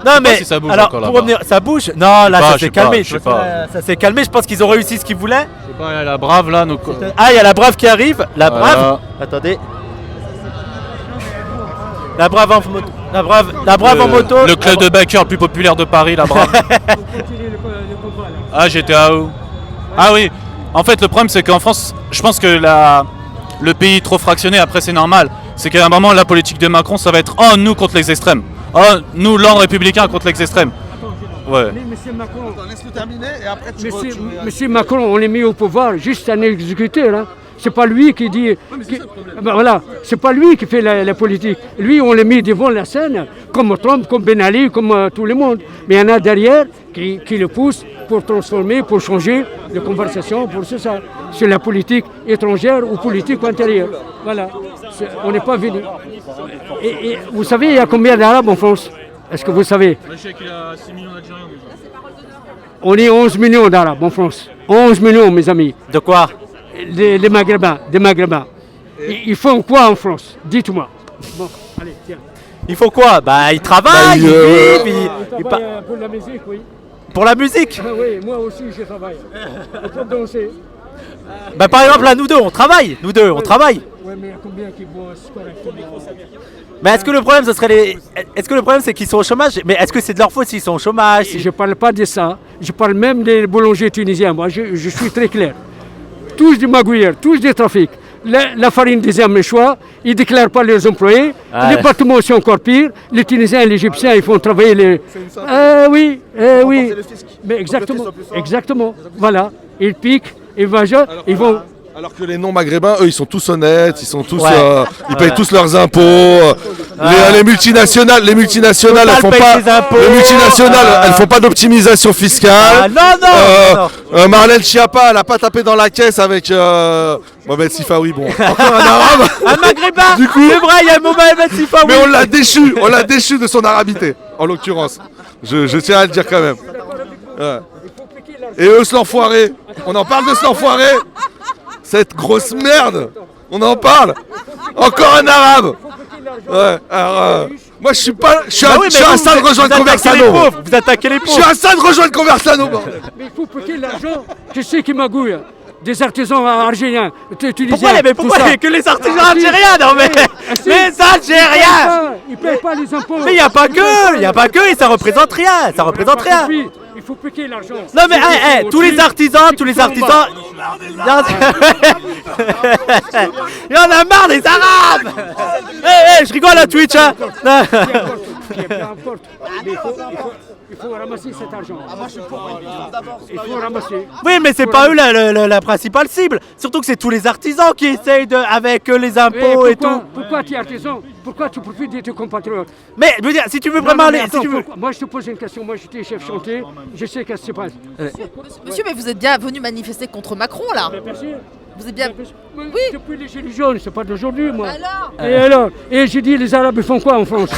Non mais si ça bouge alors encore, pour revenir, ça bouge? Non là ça s'est calmé. Ça s'est calmé. Je pense qu'ils ont réussi ce qu'ils voulaient. Je sais pas, il y a la Brave là. Il y a la Brave qui arrive. La Brave. Attendez. La Brave en moto. La Brave en moto. Le club de backer le plus populaire de Paris, la Brave. Ah j'étais à où? Ah oui. En fait le problème c'est qu'en France, je pense que le pays est trop fractionné. Après c'est normal. C'est qu'à un moment la politique de Macron ça va être nous contre les extrêmes. Nous, l'ordre républicain contre l'extrême. Ouais. Mais monsieur Macron, laisse-le terminer et après monsieur Macron, on l'a mis au pouvoir juste un exécuteur. Hein. C'est pas lui qui dit. C'est pas lui qui fait la politique. Lui, on l'a mis devant la scène, comme Trump, comme Ben Ali, comme tout le monde. Mais il y en a derrière qui le poussent pour transformer, pour changer de conversation, pour ça, sur la politique étrangère ou politique intérieure. Voilà. On n'est pas venu. Et vous savez, il y a combien d'Arabes en France? Est-ce que vous savez? Je sais qu'il y a 6 millions d'Algériens déjà. On est 11 millions d'Arabes en France. 11 millions, mes amis. De quoi? Des Maghrébins. Ils font quoi en France? Dites-moi. Bon, allez, tiens. Ils font quoi? Ils travaillent, ils vivent. Pour la musique, oui. Pour la musique? Oui, moi aussi je travaille. Pour danser. Par exemple là, nous deux, on travaille. Ouais, mais il y a combien qui bossent correctement? Mais est-ce que le problème, c'est qu'ils sont au chômage? Mais est-ce que c'est de leur faute s'ils sont au chômage? Je parle pas de ça. Je parle même des boulangers tunisiens. Moi, je suis très clair. Tous des magouilleurs, tous des trafics. La farine deuxième choix, ils ne déclarent pas leurs employés. Les bâtiments sont encore pires. Les Tunisiens et les Égyptiens, ils font travailler les... oui. Mais exactement. Voilà. Ils piquent, ils vont... Alors que les non-maghrébins, eux, ils sont tous honnêtes, ils sont tous, Ouais. ils payent tous leurs impôts. Les multinationales, elles font pas. Les multinationales, elles font pas d'optimisation fiscale. Non. Marlène Schiappa, elle a pas tapé dans la caisse avec Mohamed Sifawi. Bon, encore un arabe. Un maghrébin. Du coup, c'est vrai, il y a Mohamed Sifawi. mais on l'a déchu de son arabité, en l'occurrence. Je tiens à le dire quand même. Ouais. Et eux, ce l'enfoiré. On en parle de ce l'enfoiré. Cette grosse merde. On en parle. Encore un arabe. Ouais. Alors, moi, je suis à ça de rejoindre Conversano. Vous attaquez les pauvres. Je suis à ça de rejoindre Conversano. Bordel. Mais il faut piquer l'argent. Je sais qui magouille. Des artisans algériens, tunisiens. Pourquoi que les artisans algériens? Non mais les Algériens. Ils payent pas les impôts. Mais il n'y a pas que, et ça représente rien. Il faut piquer l'argent. Non mais tous les artisans. Il y en a marre des Arabes. Je rigole à Twitch. Hein. Il faut ramasser cet argent. Il faut ramasser. Oui, mais c'est pas eux la principale cible. Surtout que c'est tous les artisans qui essayent avec les impôts et tout. Pourquoi tu es artisan? Pourquoi tu profites de tes compatriotes? Mais je veux dire, si tu veux vraiment aller. Moi, je te pose une question. Moi, j'étais chef chantier. Je sais qu'est-ce qui se passe. Monsieur, mais vous êtes bien venu manifester contre Macron, là? Vous êtes bien. Oui. Depuis les Gilets jaunes, c'est pas d'aujourd'hui, moi. Alors? Et j'ai dit, les Arabes, ils font quoi en France?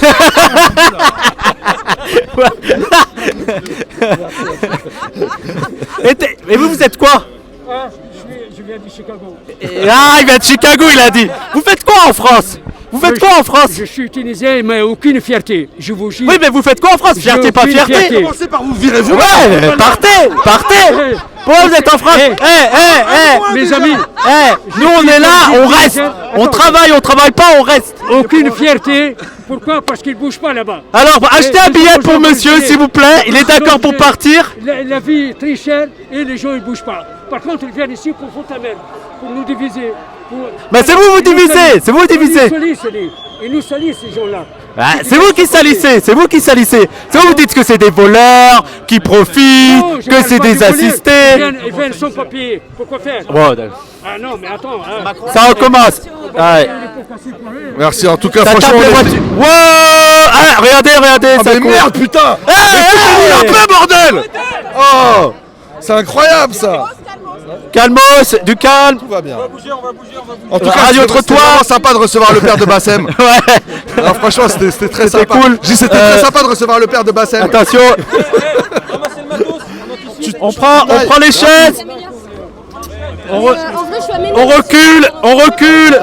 Et vous êtes quoi? Je viens de Chicago. Il vient de Chicago, il a dit. Vous faites quoi en France? Je suis tunisien, mais aucune fierté. Je vous jure. Oui, mais vous faites quoi en France? Fierté, pas fierté. Commencez par vous virer vous. Ouais, partez. Pourquoi vous êtes en France? Mes amis. Nous on est là, on reste. On travaille pas, on reste. Aucune fierté. Pourquoi? Parce qu'il ne bouge pas là-bas. Alors, achetez un billet pour monsieur, s'il vous plaît. Il est d'accord pour partir. La vie est très chère et les gens ne bougent pas. Par contre, ils viennent ici pour foutre la merde, pour nous diviser. Mais c'est vous divisez. Ils nous salissent, ces gens-là. C'est vous qui salissez. C'est vous vous dites que c'est des voleurs, qui profitent, que c'est des assistés. Ils viennent sans papier. Pourquoi faire? Ah non, mais attends. Ça recommence. Merci, en tout cas, franchement. Regardez. Ah, mais merde, putain. Écoutez-nous un peu, bordel. Oh, c'est incroyable, ça. Calmos, du calme. Tout va bien. En tout cas, c'est vraiment sympa de recevoir le père de Bassem. Ouais. Alors, franchement, c'était très sympa. Cool. C'était très sympa de recevoir le père de Bassem. Attention. On prend les chaises. On recule.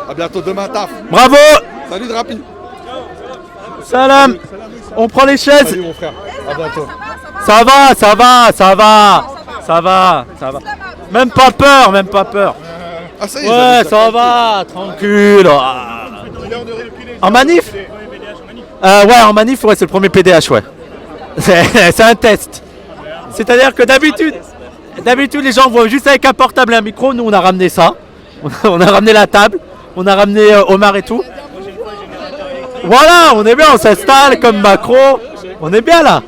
A bientôt demain, taf. Bravo. Salut Drapi. Salam. On prend les chaises. Salut mon frère. À bientôt. Ça va. Même pas peur. Ah ça y est. Ouais, ça va, tranquille. En manif? Ouais, en manif, c'est le premier PDH, ouais. C'est un test. C'est-à-dire que d'habitude, les gens vont juste avec un portable et un micro. Nous, on a ramené ça. On a ramené la table. On a ramené Omar et tout. Voilà, on est bien, on s'installe comme Macron. On est bien là.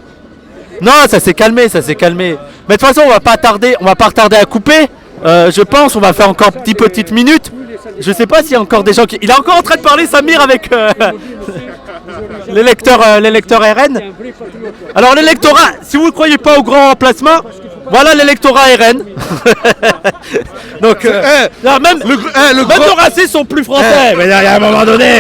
Non, ça s'est calmé. Mais de toute façon, on va pas tarder à couper. Je pense, on va faire encore 10 petites minutes. Je sais pas s'il y a encore des gens qui. Il est encore en train de parler, Samir, avec l'électeur RN. Alors l'électorat, si vous ne croyez pas au grand remplacement, voilà l'électorat RN. Donc, même nos racistes sont plus français. Mais à un moment donné,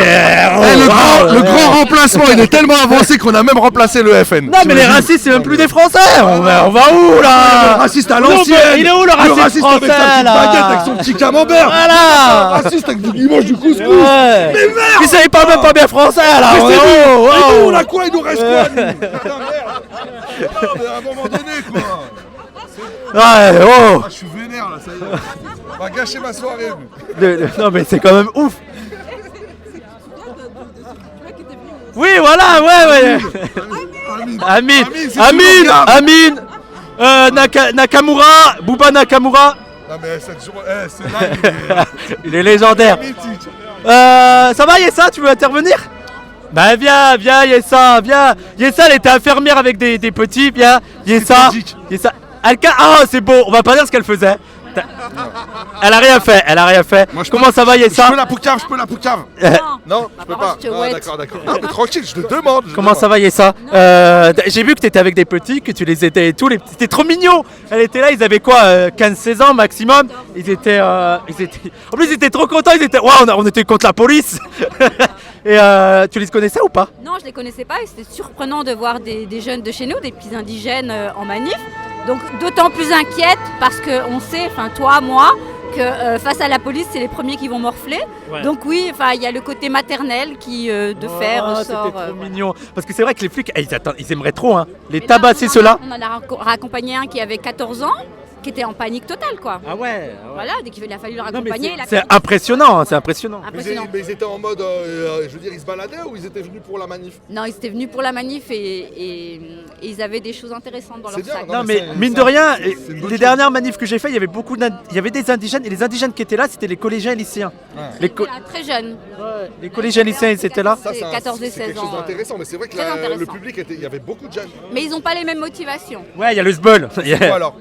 le grand remplacement, il est tellement avancé qu'on a même remplacé le FN. Non, mais les racistes, c'est même plus des Français. On va où là? Le raciste à l'ancienne. Il est où le raciste français avec sa petite baguette, avec son petit camembert. Voilà. Le raciste avec il mange du couscous. Ouais. Mais merde. Il savait pas même pas bien français là. Et nous, on a quoi? Il nous reste quoi? Putain, merde. Non, mais à un moment donné, quoi. Je suis vénère là, ça y est. On va gâcher ma soirée. Non mais c'est quand même ouf. Oui voilà, ouais. Amin. Nakamura, Bouba Nakamura. Non mais c'est là, il est légendaire. Ça va Yessa, tu veux intervenir? Bah viens Yessa, viens. Yessa elle était infirmière avec des petits, viens. Yessa. Ah c'est beau, on va pas dire ce qu'elle faisait. Elle a rien fait, elle a rien fait. Comment ça va, Yessa? Je peux la poucave. Non, je peux pas. D'accord. Non, mais tranquille, je te demande. Comment ça va, Yessa? J'ai vu que t'étais avec des petits, que tu les étais et tout. C'était trop mignon. Elle était là, ils avaient quoi, 15-16 ans maximum. Ils étaient. En plus, ils étaient trop contents. Ils étaient. Waouh, on était contre la police. Et tu les connaissais ou pas? Non, je les connaissais pas et c'était surprenant de voir des jeunes de chez nous, des petits indigènes en manif. Donc d'autant plus inquiète parce qu'on sait, enfin toi, moi, que face à la police, c'est les premiers qui vont morfler. Ouais. Donc oui, enfin il y a le côté maternel qui de fait ressort. C'était trop mignon. Parce que c'est vrai que les flics, ils aimeraient trop les tabasser ceux-là. On en a raccompagné un qui avait 14 ans. Qui était en panique totale, quoi. Ah ouais. Voilà, dès qu'il a fallu le raccompagner. C'est impressionnant, c'est impressionnant. Mais ils étaient en mode, je veux dire, ils se baladaient ou ils étaient venus pour la manif? Non, ils étaient venus pour la manif et ils avaient des choses intéressantes dans leur sac. Non, mais mine de rien, les dernières manifs que j'ai fait, il y avait des indigènes et les indigènes qui étaient là, c'était les collégiens et lycéens. Ouais. Très jeunes. Ouais, les collégiens et lycéens, ils étaient là. Ça, c'est 14 et 16 ans. C'est quelque chose d'intéressant, mais c'est vrai que le public, il y avait beaucoup de jeunes. Mais ils n'ont pas les mêmes motivations. Ouais, il y a le SBOL. C'est quoi alors?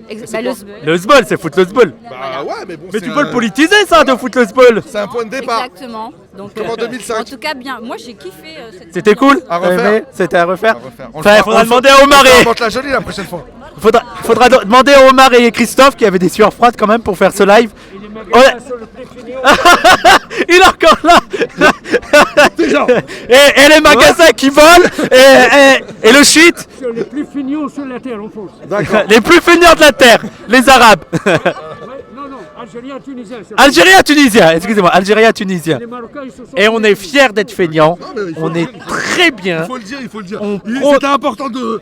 Le SBOL, c'est foutre le SBOL. Bah ouais, mais bon. Mais tu peux le politiser, ça, de foutre le SBOL. C'est un point de départ. Exactement. Donc, comme en 2005. En tout cas, bien. Moi, j'ai kiffé cette. C'était cool. À refaire. C'était à refaire. Enfin, il faudra demander à Omar et. On la jolie la prochaine fois. Faudra demander à Omar et Christophe qui avaient des sueurs froides quand même pour faire ce live. Il est encore là. Et les magasins qui volent et le shit. Les plus feignants sur la terre en France. D'accord. Les plus feignants de la terre, les Arabes. Non, Algériens, Tunisiens. Algériens, Tunisiens, excusez-moi, Algériens, Tunisiens. Les Marocains, ils se sont. Et on est fiers d'être feignants. On est très bien. Il faut le dire. C'était important de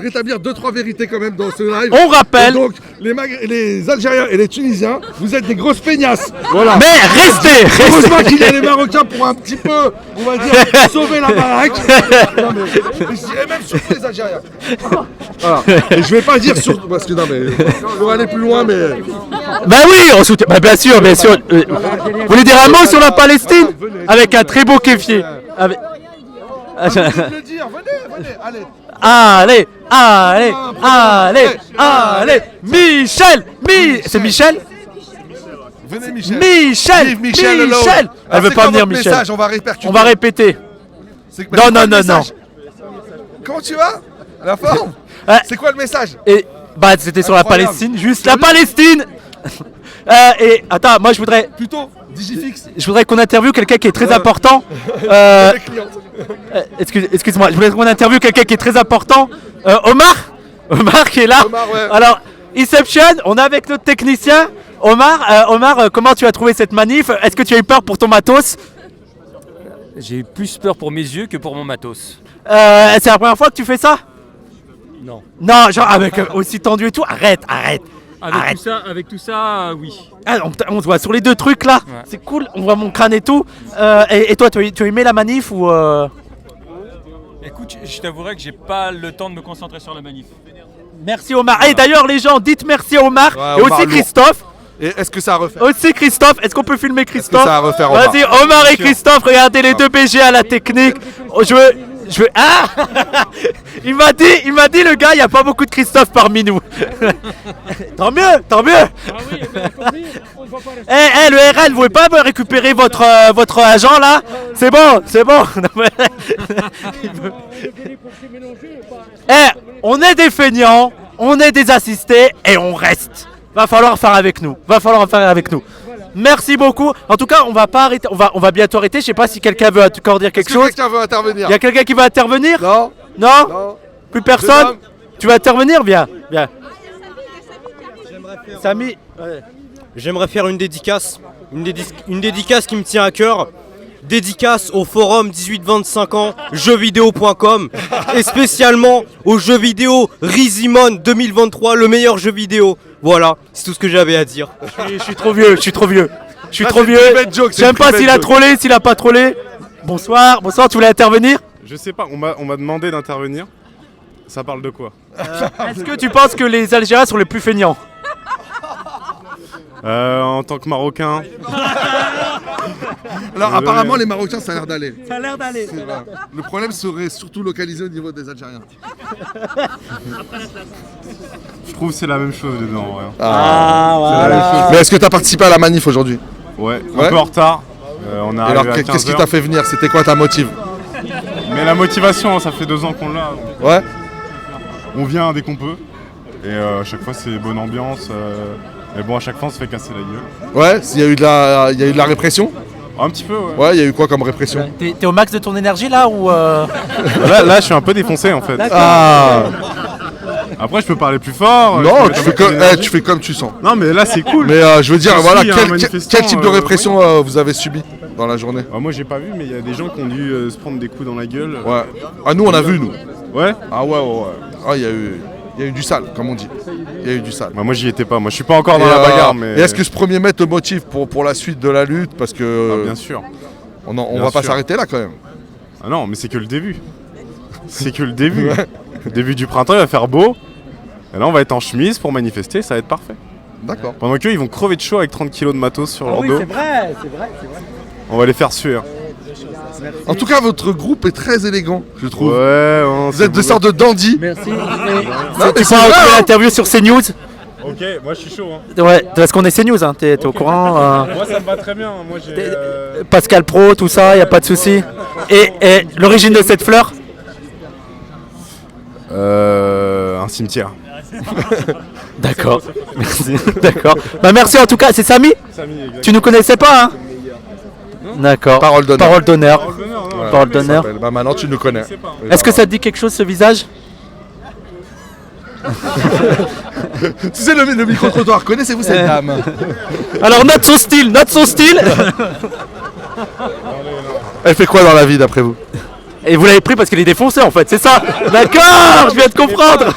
rétablir 2-3 vérités quand même dans ce live. On rappelle. Et donc, les Algériens et les Tunisiens, vous êtes des grosses feignasses. Voilà. Mais restez. Heureusement qu'il y a les Marocains pour un petit peu, on va dire, sauver la baraque. Non, mais je dirais même surtout les Algériens. Voilà. Et je vais pas dire surtout parce que non mais on va aller plus loin mais. Bah oui, on soutient. Bah bien sûr, bien sûr. Vous voulez dire un mot sur la Palestine? Avec un très beau kéfier. Avec... le dire, venez, allez. Michel. C'est Michel? Venez Michel. Michel. Elle veut pas venir Michel. Message, on va répercuter. On va répéter. Non. Comment tu vas? La forme? C'est quoi le message? Bah c'était sur la Palestine, juste la Palestine. Et attends, moi je voudrais plutôt Digifix. Je voudrais qu'on interviewe quelqu'un qui est très important. Excuse-moi, je voudrais qu'on interviewe quelqu'un qui est très important. Omar qui est là. Omar, ouais. Alors, Inception, on est avec notre technicien. Omar, comment tu as trouvé cette manif? Est-ce que tu as eu peur pour ton matos? J'ai eu plus peur pour mes yeux que pour mon matos. C'est la première fois que tu fais ça? Non. Non, genre avec aussi tendu et tout. Arrête. Avec tout ça, oui. Ah, on te voit sur les deux trucs là. Ouais. C'est cool, on voit mon crâne et tout. Et toi, tu as aimé la manif ou Écoute, je t'avouerai que j'ai pas le temps de me concentrer sur la manif. Merci Omar. Et d'ailleurs les gens, dites merci à Omar. Ouais, et Omar aussi Christophe. Et est-ce que ça a refait? Aussi Christophe, est-ce qu'on peut filmer Christophe? Ça a refaire Omar. Vas-y, Omar et Christophe, regardez les deux BG à la technique. Je veux... Ah il m'a dit le gars, il n'y a pas beaucoup de Christophe parmi nous. Tant mieux. Ah oui, on va pas le RL, vous pouvez pas me récupérer votre agent là? C'est bon. On est des feignants, on est des assistés et on reste. Va falloir faire avec nous. Merci beaucoup. En tout cas, on va pas arrêter. On va bientôt arrêter. Je sais pas si quelqu'un veut encore dire quelque chose. Quelqu'un veut intervenir? Il y a quelqu'un qui va intervenir? Non. Plus personne? Tu vas intervenir? Bien. Samy. J'aimerais faire une dédicace. Une dédicace qui me tient à cœur. Dédicace au forum 18-25 ans jeuxvideo.com et spécialement au jeu vidéo Rizimon 2023, le meilleur jeu vidéo. Voilà, c'est tout ce que j'avais à dire. Je suis trop vieux. J'aime pas s'il a trollé, s'il a pas trollé. Bonsoir, tu voulais intervenir? Je sais pas, on m'a demandé d'intervenir. Ça parle de quoi? Est-ce que tu penses que les Algériens sont les plus feignants? En tant que Marocain. Alors apparemment les Marocains ça a l'air d'aller. Ça a l'air d'aller. Le problème serait surtout localisé au niveau des Algériens. Je trouve que c'est la même chose dedans. Ouais. Voilà. Mais est-ce que tu as participé à la manif aujourd'hui? Ouais, un peu en retard. On a alors qu'est-ce qui t'a fait venir? C'était quoi ta motive? Mais la motivation, ça fait 2 ans qu'on l'a. Ouais. On vient dès qu'on peut. Et à chaque fois c'est bonne ambiance. Mais bon, à chaque fois on se fait casser la gueule. Ouais, il y a eu de la répression? Un petit peu, ouais. Ouais, il y a eu quoi comme répression? T'es au max de ton énergie là ou là, je suis un peu défoncé en fait. Ah. Après, je peux parler plus fort. Non, tu fais comme tu sens. Non, mais là, c'est cool. Mais je veux dire, voilà, manifestant, quel type de répression vous avez subi dans la journée? Moi, j'ai pas vu, mais il y a des gens qui ont dû se prendre des coups dans la gueule. Ouais. Ah, nous, on a vu, nous. Ouais. Ah ouais. Ah, il y a eu du sale, comme on dit. Il y a eu du sale. Moi, j'y étais pas. Moi, je suis pas encore dans la bagarre, mais. Et est-ce que ce 1er mai te motive pour la suite de la lutte? Parce que. Bien sûr. On va pas s'arrêter là, quand même. Ah non, mais c'est que le début. C'est que le début. Le début du printemps, il va faire beau. Et là, on va être en chemise pour manifester, ça va être parfait. D'accord. Pendant qu'eux, ils vont crever de chaud avec 30 kilos de matos sur leur dos. c'est vrai. On va les faire suer. En tout cas, votre groupe est très élégant, je trouve. Ouais, vous êtes des sortes de dandy. Merci. Tu peux l'interview sur CNews? Ok, moi je suis chaud. Hein. Ouais, parce qu'on est CNews, hein, t'es au courant. Moi ça me va très bien. Moi, Pascal Pro, tout ça, y a pas de souci. Et l'origine de cette fleur? Un cimetière. D'accord, merci. D'accord. Bah merci en tout cas, c'est Samy? Samy, exactement. Tu nous connaissais pas, hein? D'accord. Parole d'honneur. Parole d'honneur. Ouais, Parole d'honneur. Bah maintenant tu nous connais. Est-ce que ça te dit quelque chose ce visage? Tu sais le micro-trottoir, connaissez-vous cette dame? Alors note son style, Elle fait quoi dans la vie d'après vous? Et vous l'avez pris parce qu'elle est défoncée en fait, c'est ça? D'accord, je viens de comprendre.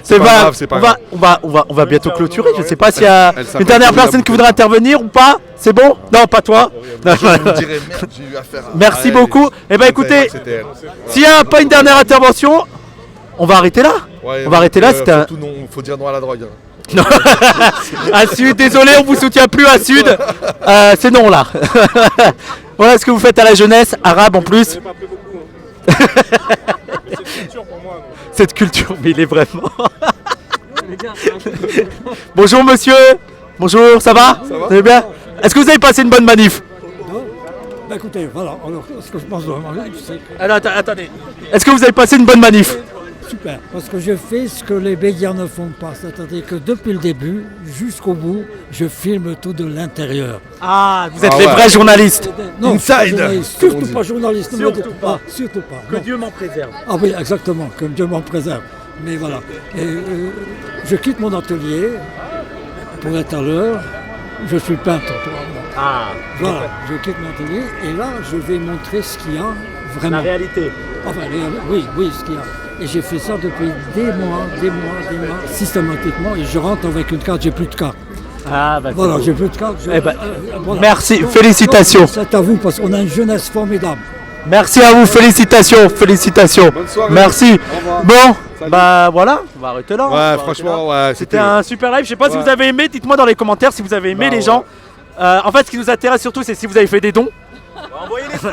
C'est pas grave, on va bientôt clôturer. Je sais pas s'il y a une dernière personne qui voudrait intervenir ou pas. C'est bon? Non, pas toi. Merci beaucoup. Et bah écoutez, s'il n'y a pas une dernière intervention, on va arrêter là. On va arrêter là. Surtout non, faut dire non à la drogue. Non. À Sud, désolé, on vous soutient plus à Sud. C'est non là. Voilà ce que vous faites à la jeunesse, arabe en plus. Cette culture, mais il est vraiment. Bonjour monsieur. Bonjour, ça va? Vous allez bien? Est-ce que vous avez passé une bonne manif? Bah écoutez, voilà, alors ce que je pense de alors, attendez. Est-ce que vous avez passé une bonne manif? Super, parce que je fais ce que les médias ne font pas, c'est-à-dire que depuis le début jusqu'au bout, je filme tout de l'intérieur. Ah, vous êtes les vrais journalistes. Non, Inside. Surtout pas journaliste. Surtout pas. Surtout pas. Que non. Dieu m'en préserve. Ah oui, exactement, que Dieu m'en préserve. Mais voilà, et, je quitte mon atelier pour être à l'heure. Je suis peintre. Ah. Voilà, je quitte mon atelier et là, je vais montrer ce qu'il y a vraiment. La réalité. Enfin, oui, ce qu'il y a. Et j'ai fait ça depuis des mois, systématiquement. Et je rentre avec une carte, j'ai plus de carte. Ah, bah, voilà, j'ai plus de carte. Voilà. Merci, félicitations. C'est à vous parce qu'on a une jeunesse formidable. Merci à vous, félicitations. Bonne soirée. Merci. Bon, salut. Bah voilà, on va arrêter là. Ouais, franchement, ouais. C'était un super live. Je sais pas si vous avez aimé. Dites-moi dans les commentaires si vous avez aimé les gens. En fait, ce qui nous intéresse surtout, c'est si vous avez fait des dons. Envoyez les subs.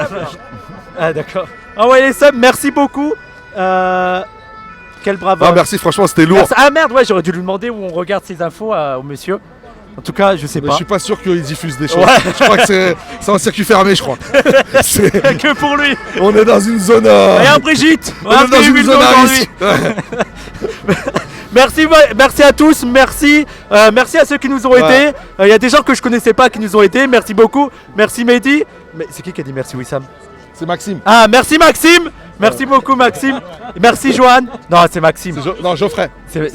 Ah d'accord. Envoyez les subs. Merci beaucoup. Quel bravo. Ah, merci, franchement, c'était lourd. Ah merde, ouais, j'aurais dû lui demander où on regarde ces infos au monsieur. En tout cas, je sais pas. Je suis pas sûr qu'ils diffusent des choses. Ouais. Je crois que c'est un circuit fermé, je crois. C'est que pour lui. On est dans une zone. Regarde Brigitte. On est dans une zone à risque. Merci à tous, merci à ceux qui nous ont aidés. Il y a des gens que je connaissais pas qui nous ont aidés. Merci beaucoup. Merci Mehdi. Mais c'est qui a dit merci Wissam? C'est Maxime. Ah, merci Maxime. Merci beaucoup Maxime. Merci Johan. Non, c'est Maxime. Non, Geoffrey. Il a une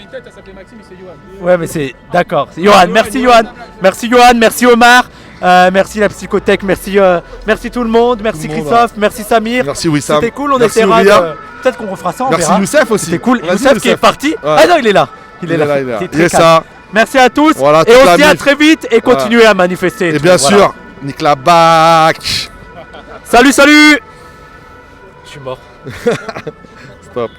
tête à s'appeler Maxime, c'est Johan. Ouais, mais c'est d'accord. C'est Johan. Merci Johan. Merci Johan. Merci Omar. Merci la psychothèque. Merci tout le monde. Merci Christophe. Merci Samir. Merci Wissam. C'était cool. On merci essaiera. Peut-être qu'on refera ça. On merci verra. Youssef aussi. C'était cool. Merci Youssef qui est parti. Ouais. Ah non, il est là. Il est là. Il est très calme. Merci à tous. Voilà, et on se dit à très vite et continuez à manifester. Et bien sûr, nique la bac. Salut. Je suis mort. Stop.